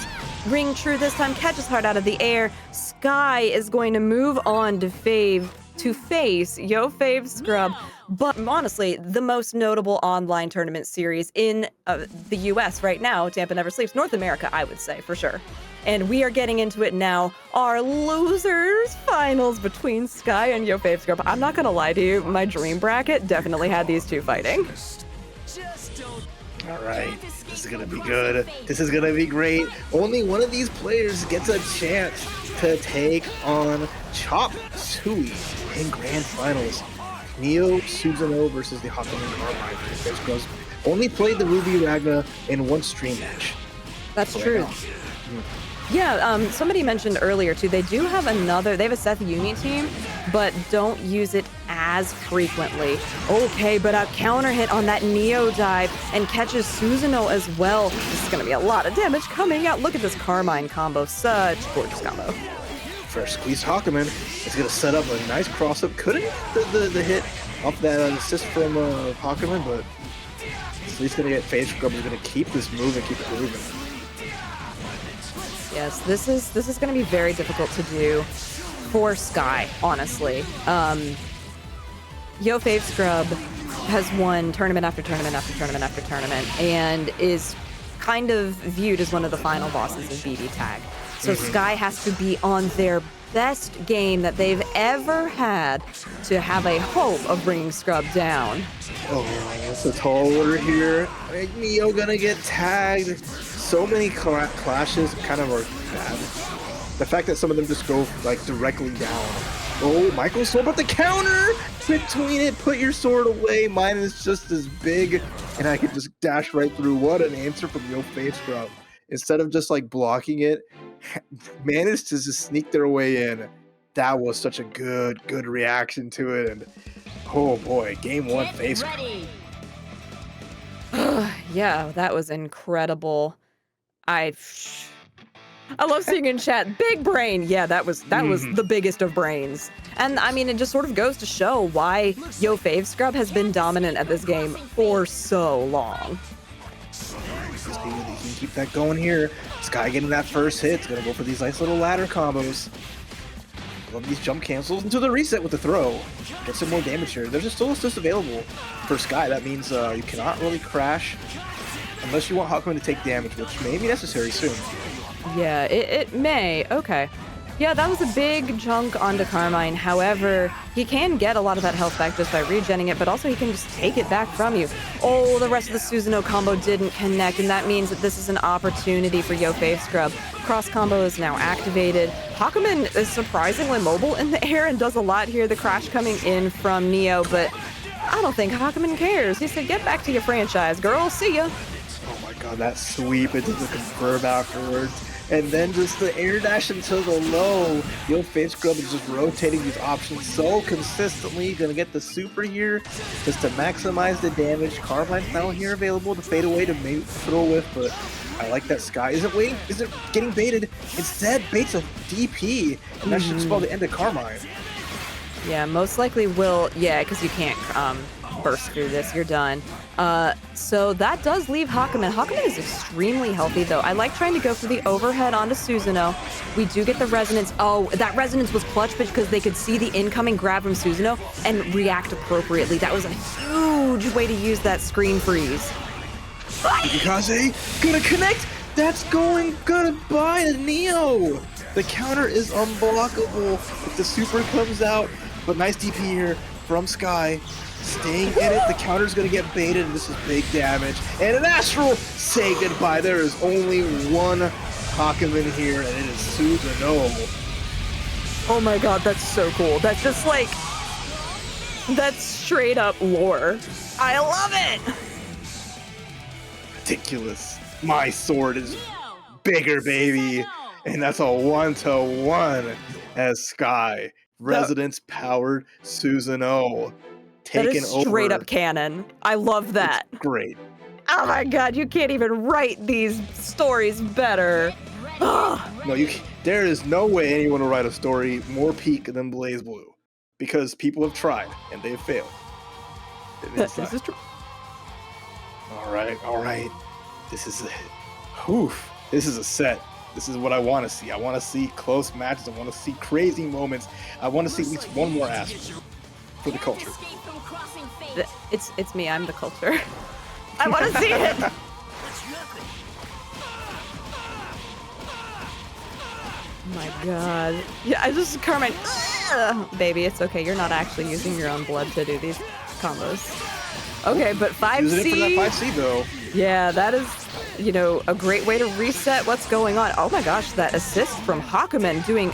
ring true this time. Catches Heart out of the air. Sky is going to move on to face YoFavScrub. But honestly, the most notable online tournament series in the US right now, Tampa Never Sleeps, North America, I would say, for sure. And we are getting into it now. Our losers finals between Sky and YoFavScrub. I'm not gonna lie to you, my dream bracket definitely had these two fighting. All right, this is gonna be good. This is gonna be great. Only one of these players gets a chance to take on Chopsuey in grand finals. Neo Susanoo versus the Hakumen Carmine. Only played the Ruby Ragna in one stream match. That's true. Yeah, somebody mentioned earlier too, they do have they have a Seth Yumi team, but don't use it as frequently. Okay, but a counter hit on that Neo dive and catches Susanoo as well. This is gonna be a lot of damage coming out. Look at this Carmine combo, such gorgeous combo. First squeeze Hakumen is gonna set up a nice cross up. Couldn't get the hit off that assist from Hakumen, but at least gonna get YoFavScrub. Is gonna keep this move and keep it moving. Yes, this is going to be very difficult to do for Sky, honestly. YoFavScrub has won tournament after tournament after tournament after tournament and is kind of viewed as one of the final bosses of BBTAG. So Sky has to be on their best game that they've ever had to have a hope of bringing Scrub down. Oh, it's a tall order here. Neo gonna get tagged. So many clashes kind of are bad. The fact that some of them just go like directly down. Oh, Michael's sword, but the counter between it. Put your sword away. Mine is just as big, and I can just dash right through. What an answer from YoFavScrub. Instead of just like blocking it, managed to just sneak their way in. That was such a good reaction to it. And oh boy, game one, YoFavScrub. Yeah, that was incredible. I love seeing in chat, big brain. Yeah, that was the biggest of brains. And I mean, it just sort of goes to show why YoFavScrub has been dominant at this game for so long. They can keep that going here. Sky getting that first hit. It's gonna go for these nice little ladder combos. Love these jump cancels into the reset with the throw. Get some more damage here. There's still assist available for Sky. That means you cannot really crash unless you want Hakumen to take damage, which may be necessary soon. Yeah, it may. Okay. Yeah, that was a big chunk onto Carmine. However, he can get a lot of that health back just by regenning it, but also he can just take it back from you. Oh, the rest of the Susanoo combo didn't connect, and that means that this is an opportunity for YoFavScrub. Cross combo is now activated. Hakumen is surprisingly mobile in the air and does a lot here. The crash coming in from Neo, but I don't think Hakumen cares. He said, get back to your franchise, girl. See ya. Oh my god, that sweep into the confirm afterwards. And then just the air dash into the low. YoFavScrub is just rotating these options so consistently. Gonna get the super here just to maximize the damage. Carmine's now here available to fade away to throw with, but I like that Sky isn't getting baited. Instead, baits a DP, and that should spell the end of Carmine. Yeah, most likely will. Yeah, because you can't burst through this. You're done. So that does leave Hakumen. Hakumen is extremely healthy, though. I like trying to go for the overhead onto Susanoo. We do get the resonance. Oh, that resonance was clutch because they could see the incoming grab from Susanoo and react appropriately. That was a huge way to use that screen freeze. Yukikaze gonna connect. That's going goodbye to Neo. The counter is unblockable if the super comes out. But nice DP here from Sky. staying in it. The counter's gonna get baited, and this is big damage. And an Astral, say goodbye. There is only one Hakumen here, and it is Susanoo. Oh my god, that's so cool. That's just like, that's straight up lore. I love it! Ridiculous. My sword is bigger, baby. And that's a 1-to-1 as Sky. Residence powered Susanoo. That Taken is straight over. up canon. I love that. It's great. Oh my god, you can't even write these stories better. Ugh. No, there is no way anyone will write a story more peak than Blazblue. Because people have tried and they've failed. This is true. All right. This is a set. This is what I want to see. I want to see close matches. I want to see crazy moments. I want to see at least one more aspect for the culture. It's me, I'm the culture. I want to see it! Oh my god. Yeah, I just, Carmine, baby, it's okay. You're not actually using your own blood to do these combos. Okay, but 5C. Using it for that 5C though. Yeah, that is, a great way to reset what's going on. Oh my gosh, that assist from Hakumen doing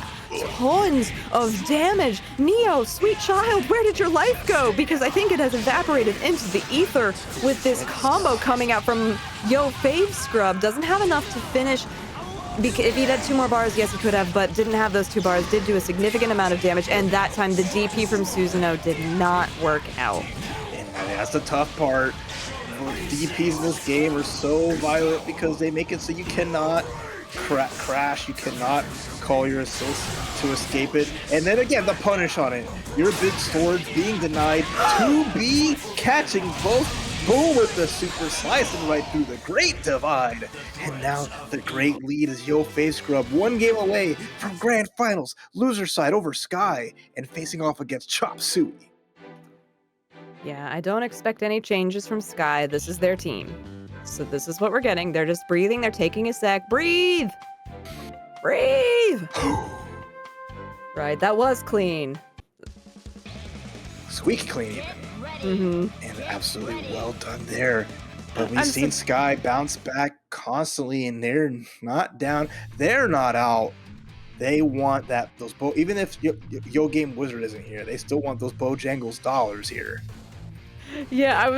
tons of damage. Neo, sweet child, where did your life go? Because I think it has evaporated into the ether with this combo coming out from YoFavScrub. Doesn't have enough to finish. If he'd had 2 more bars, yes, he could have, but didn't have those 2 bars. Did do a significant amount of damage, and that time the DP from Susanoo did not work out. And that's the tough part. DPs in this game are so violent because they make it so you cannot crash, you cannot call your assist to escape it. And then again, the punish on it. Your big sword being denied to be catching both. Boom with the super slicing right through the great divide. And now the great lead is YoFavScrub, 1 game away from grand finals, loser side over Sky, and facing off against Chopsuey. Yeah, I don't expect any changes from Sky. This is their team. So this is what we're getting. They're just breathing. They're taking a sec. Breathe! Breathe! Right, that was clean. Squeaky clean even. And absolutely well done there. But we've seen Sky bounce back constantly, and they're not down. They're not out. They want those bow. Even if YOGAMEWIZARD isn't here, they still want those Bojangles dollars here. Yeah,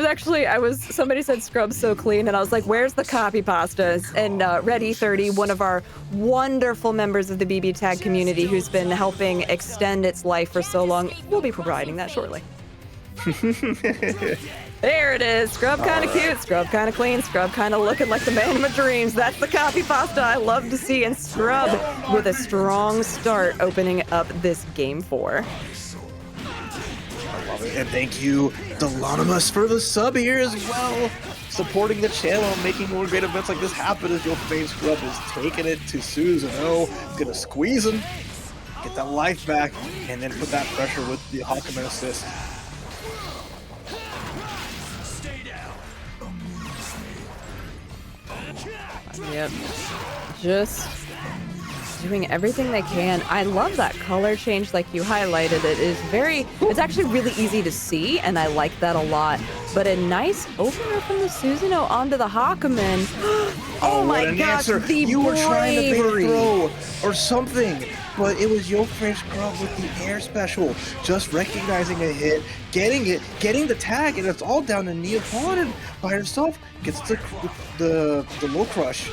somebody said Scrub's so clean, and I was like, where's the copy pastas? And Ready30, one of our wonderful members of the BBTAG community who's been helping extend its life for so long, will be providing that shortly. There it is. Scrub kind of cute, Scrub kind of clean, Scrub kind of looking like the man of my dreams. That's the copy pasta I love to see. And Scrub with a strong start opening up this game 4. I love it. And thank you, Delonimus, for the sub here as well. Supporting the channel and making more great events like this happen as YoFavScrub is taking it to Susanoo. Gonna squeeze him, get that life back, and then put that pressure with the Hakumen assist. Yep. Just doing everything they can. I love that color change like you highlighted. It's actually really easy to see, and I like that a lot. But a nice opener from the Susanoo onto the Hakumen. Oh my gosh, the You were trying to bait a bravery. throw or something, but it was YoFavScrub with the air special. Just recognizing a hit, getting the tag, and it's all down to Nia Pawn by herself. Gets the low crush.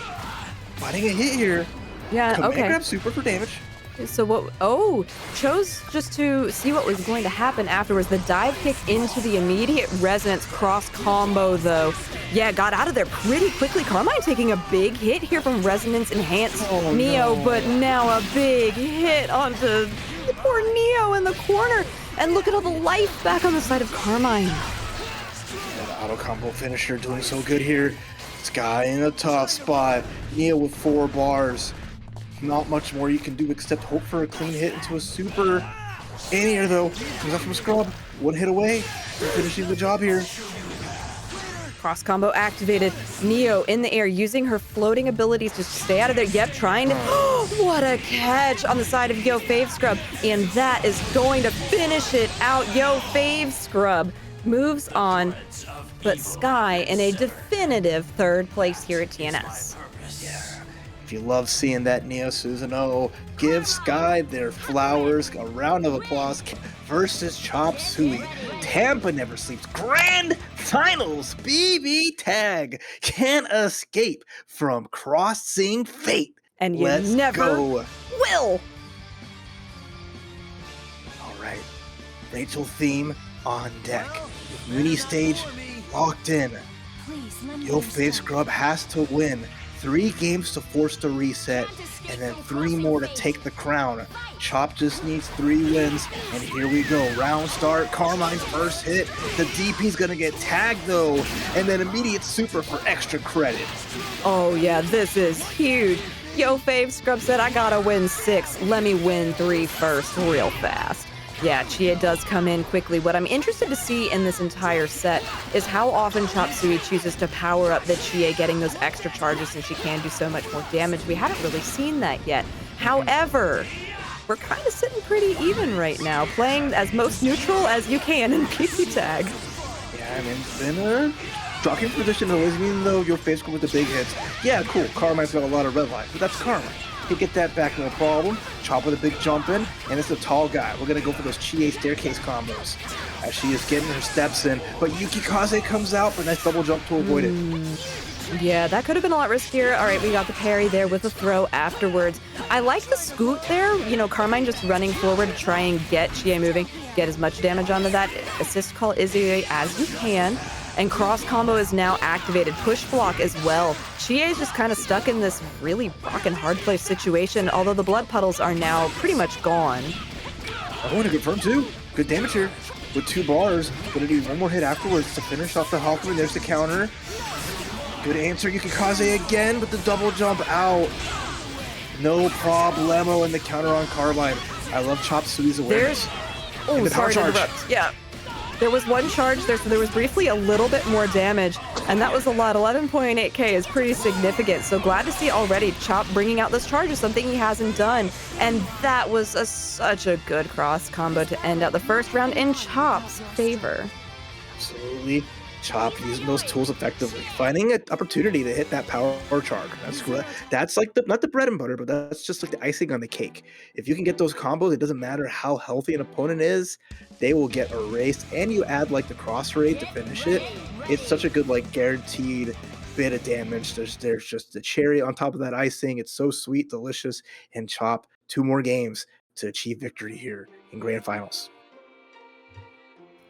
Finding a hit here. Yeah, Command okay. grab super for damage. So chose just to see what was going to happen afterwards. The dive kick into the immediate resonance cross combo, though. Yeah, got out of there pretty quickly. Carmine taking a big hit here from resonance enhanced Neo, but now a big hit onto the poor Neo in the corner. And look at all the life back on the side of Carmine. That auto combo finisher doing so good here. Sky in a tough spot. Neo with 4 bars. Not much more you can do except hope for a clean hit into a super. In here though, comes up from Scrub. 1 hit away. Finishing the job here. Cross combo activated. Neo in the air using her floating abilities to stay out of there. Yep, trying to. What a catch on the side of YoFavScrub. And that is going to finish it out. YoFavScrub moves on, but Sky in a definitive third place here at TNS. If you love seeing that Neo Susanoo, give Sky their flowers. A round of applause versus Chopsuey. Tampa never sleeps. Grand Finals. BBTAG can't escape from crossing fate. And you Let's never go. will. All right. Rachel theme on deck. Mini stage locked in. YoFavScrub has to win 3 games to force the reset, and then 3 more to take the crown. Chop just needs 3 wins, and here we go. Round start, Carmine first hit. The DP's gonna get tagged though, and then immediate super for extra credit. Oh yeah, this is huge. YoFavScrub said, I gotta win 6. Let me win 3 first real fast. Yeah, Chie does come in quickly. What I'm interested to see in this entire set is how often Chopsuey chooses to power up the Chie, getting those extra charges since she can do so much more damage. We haven't really seen that yet. However, we're kind of sitting pretty even right now, playing as most neutral as you can in BBTAG. Yeah, I mean, it's been a shocking position always, even though YoFavScrub with the big hits. Yeah, cool, Carmine's got a lot of red life, but that's Carmine. He'll get that back, no problem. Chop with a big jump in, and it's a tall guy. We're gonna go for those Chie staircase combos as she is getting her steps in, but Yukikaze comes out for a nice double jump to avoid it. Yeah, that could have been a lot riskier. All right, we got the parry there with a throw afterwards. I like the scoot there. You know, Carmine just running forward to try and get Chie moving, get as much damage onto that. Assist call Izayoi as you can. And cross combo is now activated. Push block as well. Chie is just kind of stuck in this really rock and hard place situation, although the blood puddles are now pretty much gone. I want to confirm too. Good damage here with 2 bars. Gonna need 1 more hit afterwards to finish off the Hakumen. There's the counter. Good answer. Yukikaze again with the double jump out. No problemo in the counter on Carmine. I love Chopsuey's awareness. Oh, sorry to interrupt. Yeah. There was 1 charge there, so there was briefly a little bit more damage, and that was a lot. 11.8k is pretty significant, so glad to see already Chop bringing out this charge is something he hasn't done, and that was such a good cross combo to end out the first round in Chop's favor. Absolutely. Chop using those tools effectively, finding an opportunity to hit that power charge. That's like not the bread and butter, but that's just like the icing on the cake. If you can get those combos, it doesn't matter how healthy an opponent is, they will get erased. And you add like the cross rate to finish it. It's such a good like guaranteed bit of damage. There's just the cherry on top of that icing. It's so sweet, delicious, and Chop 2 more games to achieve victory here in Grand Finals.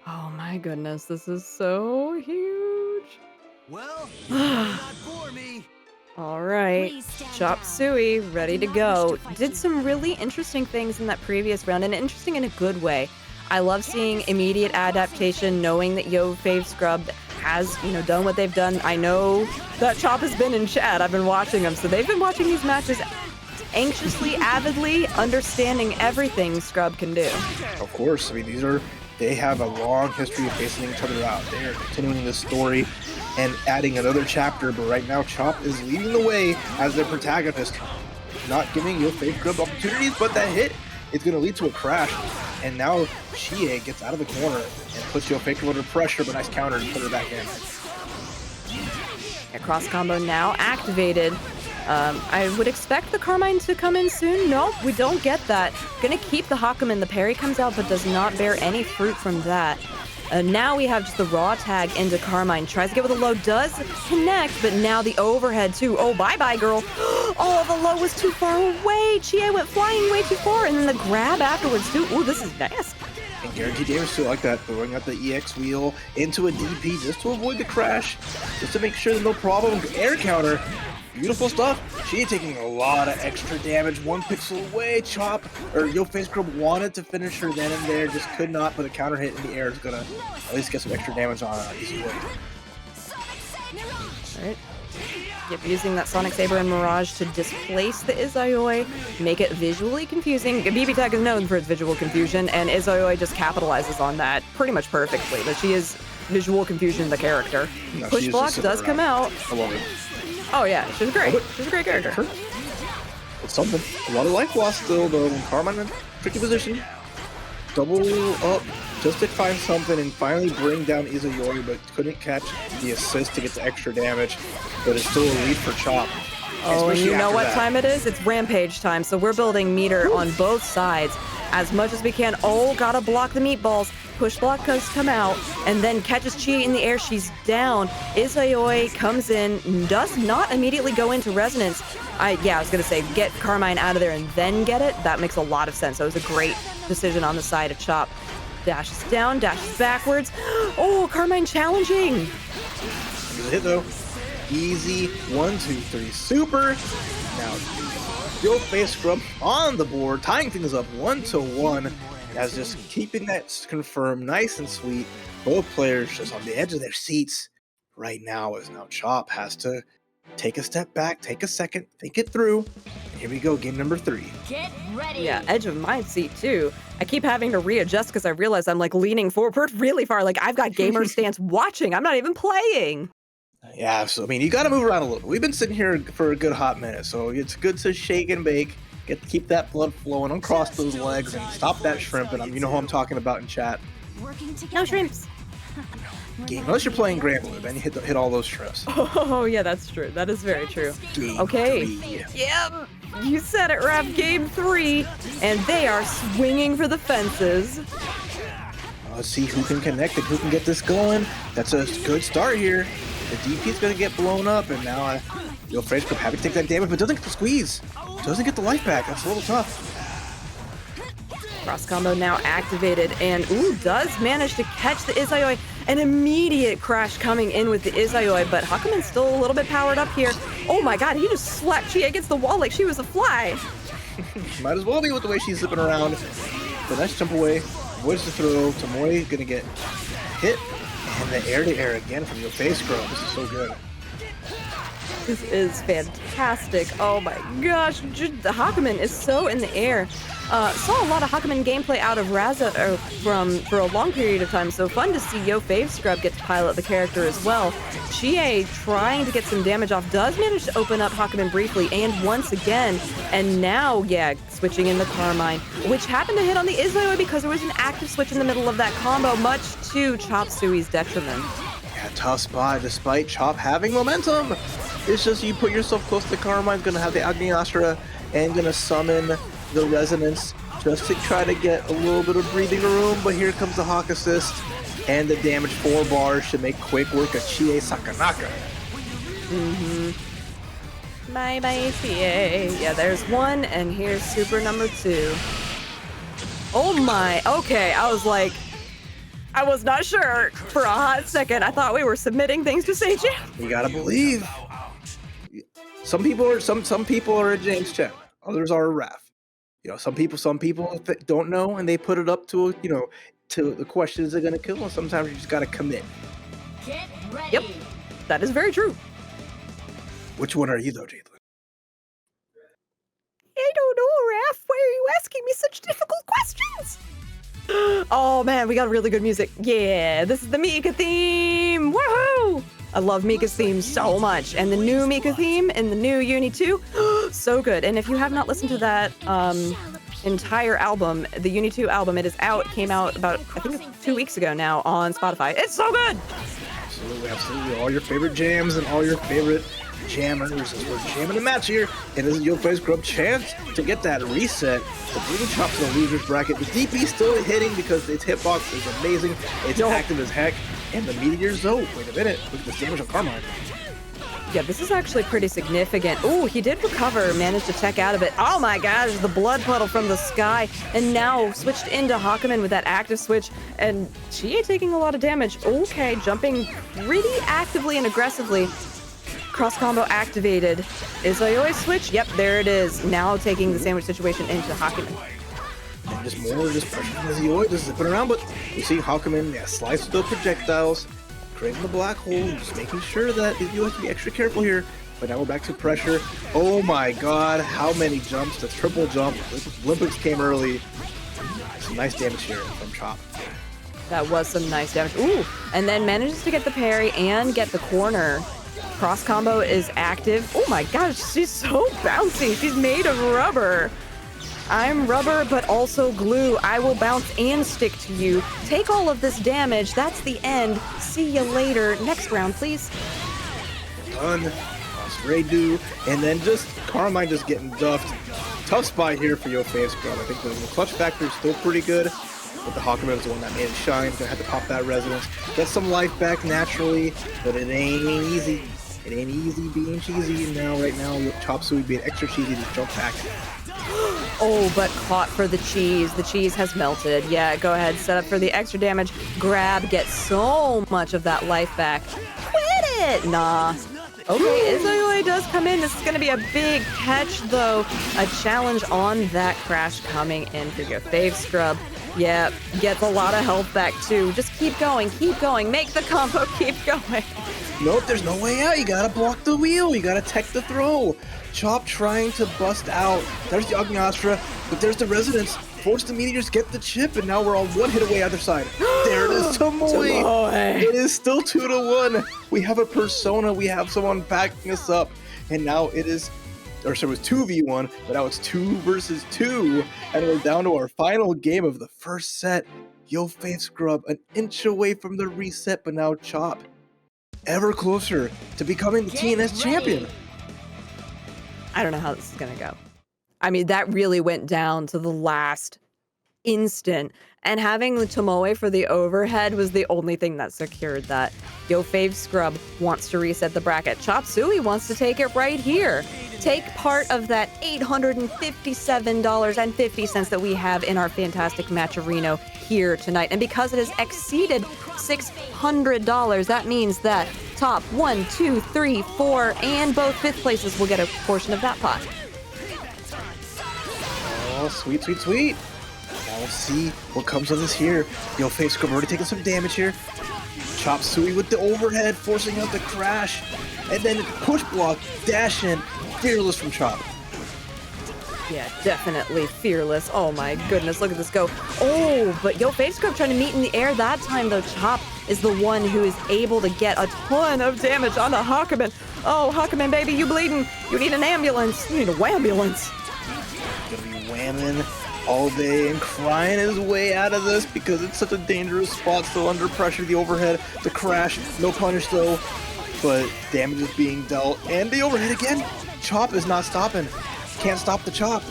Oh my goodness, this is so huge. Well, you better not bore me. All right, Chopsuey ready to go. Did some really interesting things in that previous round, and interesting in a good way. I love seeing immediate adaptation, knowing that YoFavScrub has, done what they've done. I know that Chop has been in chat. I've been watching them, so they've been watching these matches anxiously, avidly, understanding everything Scrub can do. Of course, I mean, they have a long history of facing each other out. They are continuing this story and adding another chapter, but right now Chop is leading the way as their protagonist, not giving YoFavScrub opportunities, but that hit is going to lead to a crash, and now Chie gets out of the corner and puts YoFavScrub under pressure, but nice counter to put her back in. A cross combo now activated. I would expect the Carmine to come in soon. No, we don't get that. Gonna keep the Hakumen. The parry comes out, but does not bear any fruit from that. Now we have just the raw tag into Carmine. Tries to get with a low, does connect, but now the overhead too. Oh, bye-bye, girl. Oh, the low was too far away. Chie went flying way too far, and then the grab afterwards too. Ooh, this is nasty. And guaranteed damage too, like that, throwing out the EX wheel into a DP just to avoid the crash, just to make sure there's no problem. Air counter. Beautiful stuff. Chie taking a lot of extra damage. 1 pixel away. YoFavScrub wanted to finish her then and there, just could not, but a counter hit in the air is gonna at least get some extra damage on Izayoi. Alright. Yep, using that Sonic Saber and Mirage to displace the Izayoi, make it visually confusing. BBTAG is known for its visual confusion, and Izayoi just capitalizes on that pretty much perfectly, but she is visual confusion the character. No, Push block does come out. I love it. Oh yeah, she's great. She's a great character. It's something. A lot of life lost still, though. When Carmine in a tricky position. Double up just to find something and finally bring down Izayoi, but couldn't catch the assist to get the extra damage. But it's still a lead for Chop. Oh, and Especially you know after what that. time it is? It's rampage time, so we're building meter on both sides as much as we can. Oh, gotta block the meatballs. Push block does come out, and then catches Chie in the air. She's down. Izayoi comes in, does not immediately go into resonance. I was gonna say, get Carmine out of there and then get it. That makes a lot of sense. That was a great decision on the side of Chop. Dashes down, dashes backwards. Oh, Carmine challenging. Here's a hit though. Easy 1, 2, 3 super. Now YoFavScrub on the board, tying things up 1-1. As just keeping that confirmed nice and sweet. Both players just on the edge of their seats right now, as now Chop has to take a step back, take a second, think it through. And here we go, game number 3. Get ready. Yeah, edge of my seat too. I keep having to readjust because I realize I'm like leaning forward really far. Like I've got gamer stance watching. I'm not even playing. Yeah, so I mean, you got to move around a little bit. We've been sitting here for a good hot minute, so it's good to shake and bake, keep that blood flowing, uncross those legs, and stop that shrimp. And you know who I'm talking about in chat. No shrimps. Game, unless you're playing Granblue, then you hit all those shrimps. Oh yeah, that's true. That is very true. Game Okay. 3. Yep. You said it, Raph. Game 3, and they are swinging for the fences. Let's see who can connect it, who can get this going. That's a good start here. The DP is going to get blown up, and now YoFavScrub happy to take that damage, but doesn't get the squeeze. Doesn't get the life back. That's a little tough. Cross combo now activated, and does manage to catch the Izayoi. An immediate crash coming in with the Izayoi, but Hakumen's still a little bit powered up here. Oh my god, he just slapped Chie against the wall like she was a fly. Might as well be with the way she's zipping around. But nice jump away. Avoids the throw. Tamori going to get hit. And the air-to-air again from YoFavScrub. This is so good. This is fantastic. Oh my gosh, the Hakumen is so in the air. Saw a lot of Hakumen gameplay out of Ryazo for a long period of time, so fun to see YoFavScrub get to pilot the character as well. Chie trying to get some damage off, does manage to open up Hakumen briefly, and once again, and now, switching in the Carmine, which happened to hit on the Izayoi because there was an active switch in the middle of that combo, much to Chopsuey's detriment. Yeah, tough spot despite Chop having momentum. It's just you put yourself close to Carmine, gonna have the Agni Astra, and gonna summon the resonance just to try to get a little bit of breathing room. But here comes the Hawk assist, and the damage 4 bars should make quick work of Chie Sakanaka. Bye bye, Chie. Yeah, there's one, and here's super number 2. Oh my, okay, I was like, I was not sure for a hot second. I thought we were submitting things to Sage. You gotta believe. Some people are a James Chen, others are a Raph. Some people don't know, and they put it up to to the questions they're gonna kill, and sometimes you just gotta commit. Get ready. Yep, that is very true. Which one are you though, Jalen? I don't know, Raph. Why are you asking me such difficult questions? Oh man, we got really good music. Yeah, this is the Mika theme. Woohoo! I love Mika's theme so much, and the new Mika theme in the new Uni 2, so good. And if you have not listened to that entire album, the Uni 2 album, it is out. It came out about, I think, 2 weeks ago now on Spotify. It's so good. Absolutely. All your favorite jams and all your favorite jammers as we're jamming a match here. And this is YoFavScrub chance to get that reset to bring Chop to the losers bracket. The DP still hitting because its hitbox is amazing. It's active as heck. And the meteors though, wait a minute, look at this damage on Carmine. Yeah, this is actually pretty significant. Ooh, he did recover, managed to tech out of it. Oh my gosh, the blood puddle from the sky. And now switched into Hakumen with that active switch. And Chie taking a lot of damage. Okay, jumping pretty actively and aggressively. Cross combo activated. Izayoi switch? Yep, there it is. Now taking the sandwich situation into Hakumen. And just pressure from Izayoi, just zipping around, but you see Hakumen, slice the projectiles, creating the black hole, just making sure that you have to be extra careful here. But now we're back to pressure. Oh my god, how many jumps? The triple jump. Olympics came early. Some nice damage here from Chop. That was some nice damage. Ooh, and then manages to get the parry and get the corner. Cross combo is active. Oh my gosh, she's so bouncy. She's made of rubber. I'm rubber, but also glue. I will bounce and stick to you. Take all of this damage. That's the end. See you later. Next round, please. Done. Redo, and then just Carmine just getting duffed. Tough spot here for YoFavScrub. I think the clutch factor is still pretty good, but the Hakumen is the one that made it shine. Gonna have to pop that resonance, get some life back naturally, but it ain't easy. It ain't easy being cheesy right now. Chopsuey being extra cheesy to jump back. Oh, but caught for the cheese. The cheese has melted. Yeah, go ahead, set up for the extra damage. Grab, get so much of that life back. Quit it! Nah. Okay, Izayoi does come in. This is going to be a big catch, though. A challenge on that crash coming in for YoFavScrub. Yeah, gets a lot of health back, too. Just keep going, make the combo, keep going. Nope, there's no way out. You gotta block the wheel. You gotta tech the throw. Chop trying to bust out. There's the Agniastra, but there's the resonance. Force the meteors, get the chip, and now we're all one hit away either side. There it is, Tomoe. It is still 2-1. We have a persona. We have someone backing us up, and now it is, or so it was 2v1, but now it's 2 versus 2, and we're down to our final game of the first set. YoFavScrub an inch away from the reset, but now Chop ever closer to becoming the TNS champion. I don't know how this is going to go. I mean, that really went down to the last instant. And having the Tomoe for the overhead was the only thing that secured that. YoFavScrub wants to reset the bracket. Chopsuey wants to take it right here. Take part of that $857.50 that we have in our fantastic matcherino here tonight. And because it has exceeded $600, that means that top 1, 2, 3, 4, and both fifth places will get a portion of that pot. Oh, sweet, sweet, sweet. Now we'll see what comes of this here. YoFavScrub already taking some damage here. Chopsuey with the overhead, forcing out the crash. And then push block, dash in, fearless from Chop. Yeah, definitely fearless. Oh my goodness, look at this go. Oh, but YoFavScrub trying to meet in the air. That time, though, Chop is the one who is able to get a ton of damage on the Hakumen. Oh, Hakumen, baby, you bleeding. You need an ambulance. You need a wambulance. Gonna be whamming all day and crying his way out of this because it's such a dangerous spot. Still under pressure, the overhead, the crash, no punish though, but damage is being dealt. And the overhead again. Chop is not stopping. Can't stop the Chop.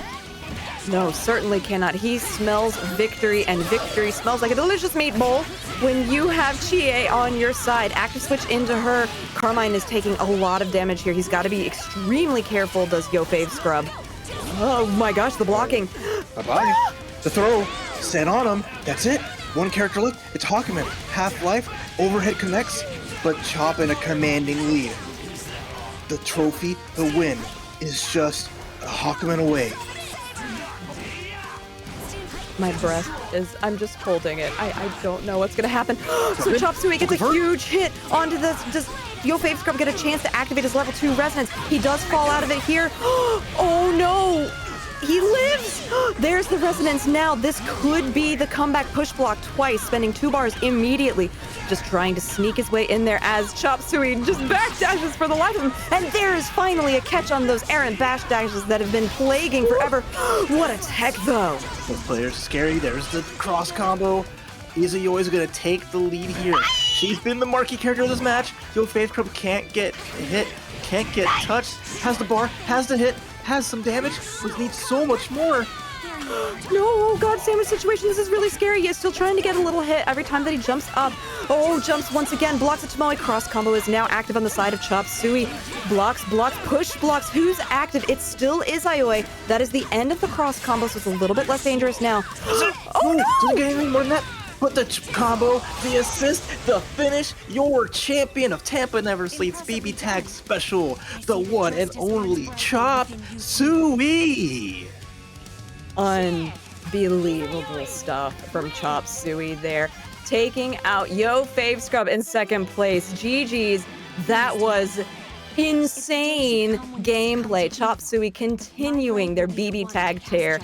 No, certainly cannot. He smells victory, and victory smells like a delicious meatball when you have Chie on your side. Active switch into her. Carmine is taking a lot of damage here. He's got to be extremely careful, does YoFavScrub. Oh my gosh, the blocking. Bye-bye. The throw. Set on him. That's it. One character left. It's Hakumen. Half-life. Overhead connects. But Chop in a commanding lead. The trophy, the win, is just a Hakumen away. My breath is, I'm just holding it. I don't know what's gonna happen. So Chopsuey gets a huge hit onto this. Does YoFavScrub get a chance to activate his level 2 resonance? He does fall out of it here. Oh no! He lives! There's the resonance now. This could be the comeback push block twice, spending 2 bars immediately. Just trying to sneak his way in there as Chopsuey just backdashes for the life of him. And there is finally a catch on those errant bash dashes that have been plaguing forever. What a tech, though. This player's scary. There's the cross combo. Izayoi is going to take the lead here. She's been the marquee character of this match. YoFavScrub can't get hit, can't get touched. Has the bar, has the hit, has some damage, but needs so much more. No, oh god, sandwich situation. This is really scary. He's still trying to get a little hit every time that he jumps up. Oh, jumps once again. Blocks a Tomoe. Cross combo is now active on the side of Chopsuey. Blocks, push blocks. Who's active? It still is Izayoi. That is the end of the cross combo, so it's a little bit less dangerous now. Oh no! Doesn't get anything more than that. But the combo, the assist, the finish, your champion of Tampa Never Sleeps BBTAG special, the one and only Chopsuey. Unbelievable stuff from Chopsuey there. Taking out YoFavScrub in second place. GG's. That was insane gameplay. Chopsuey continuing their BBTAG tear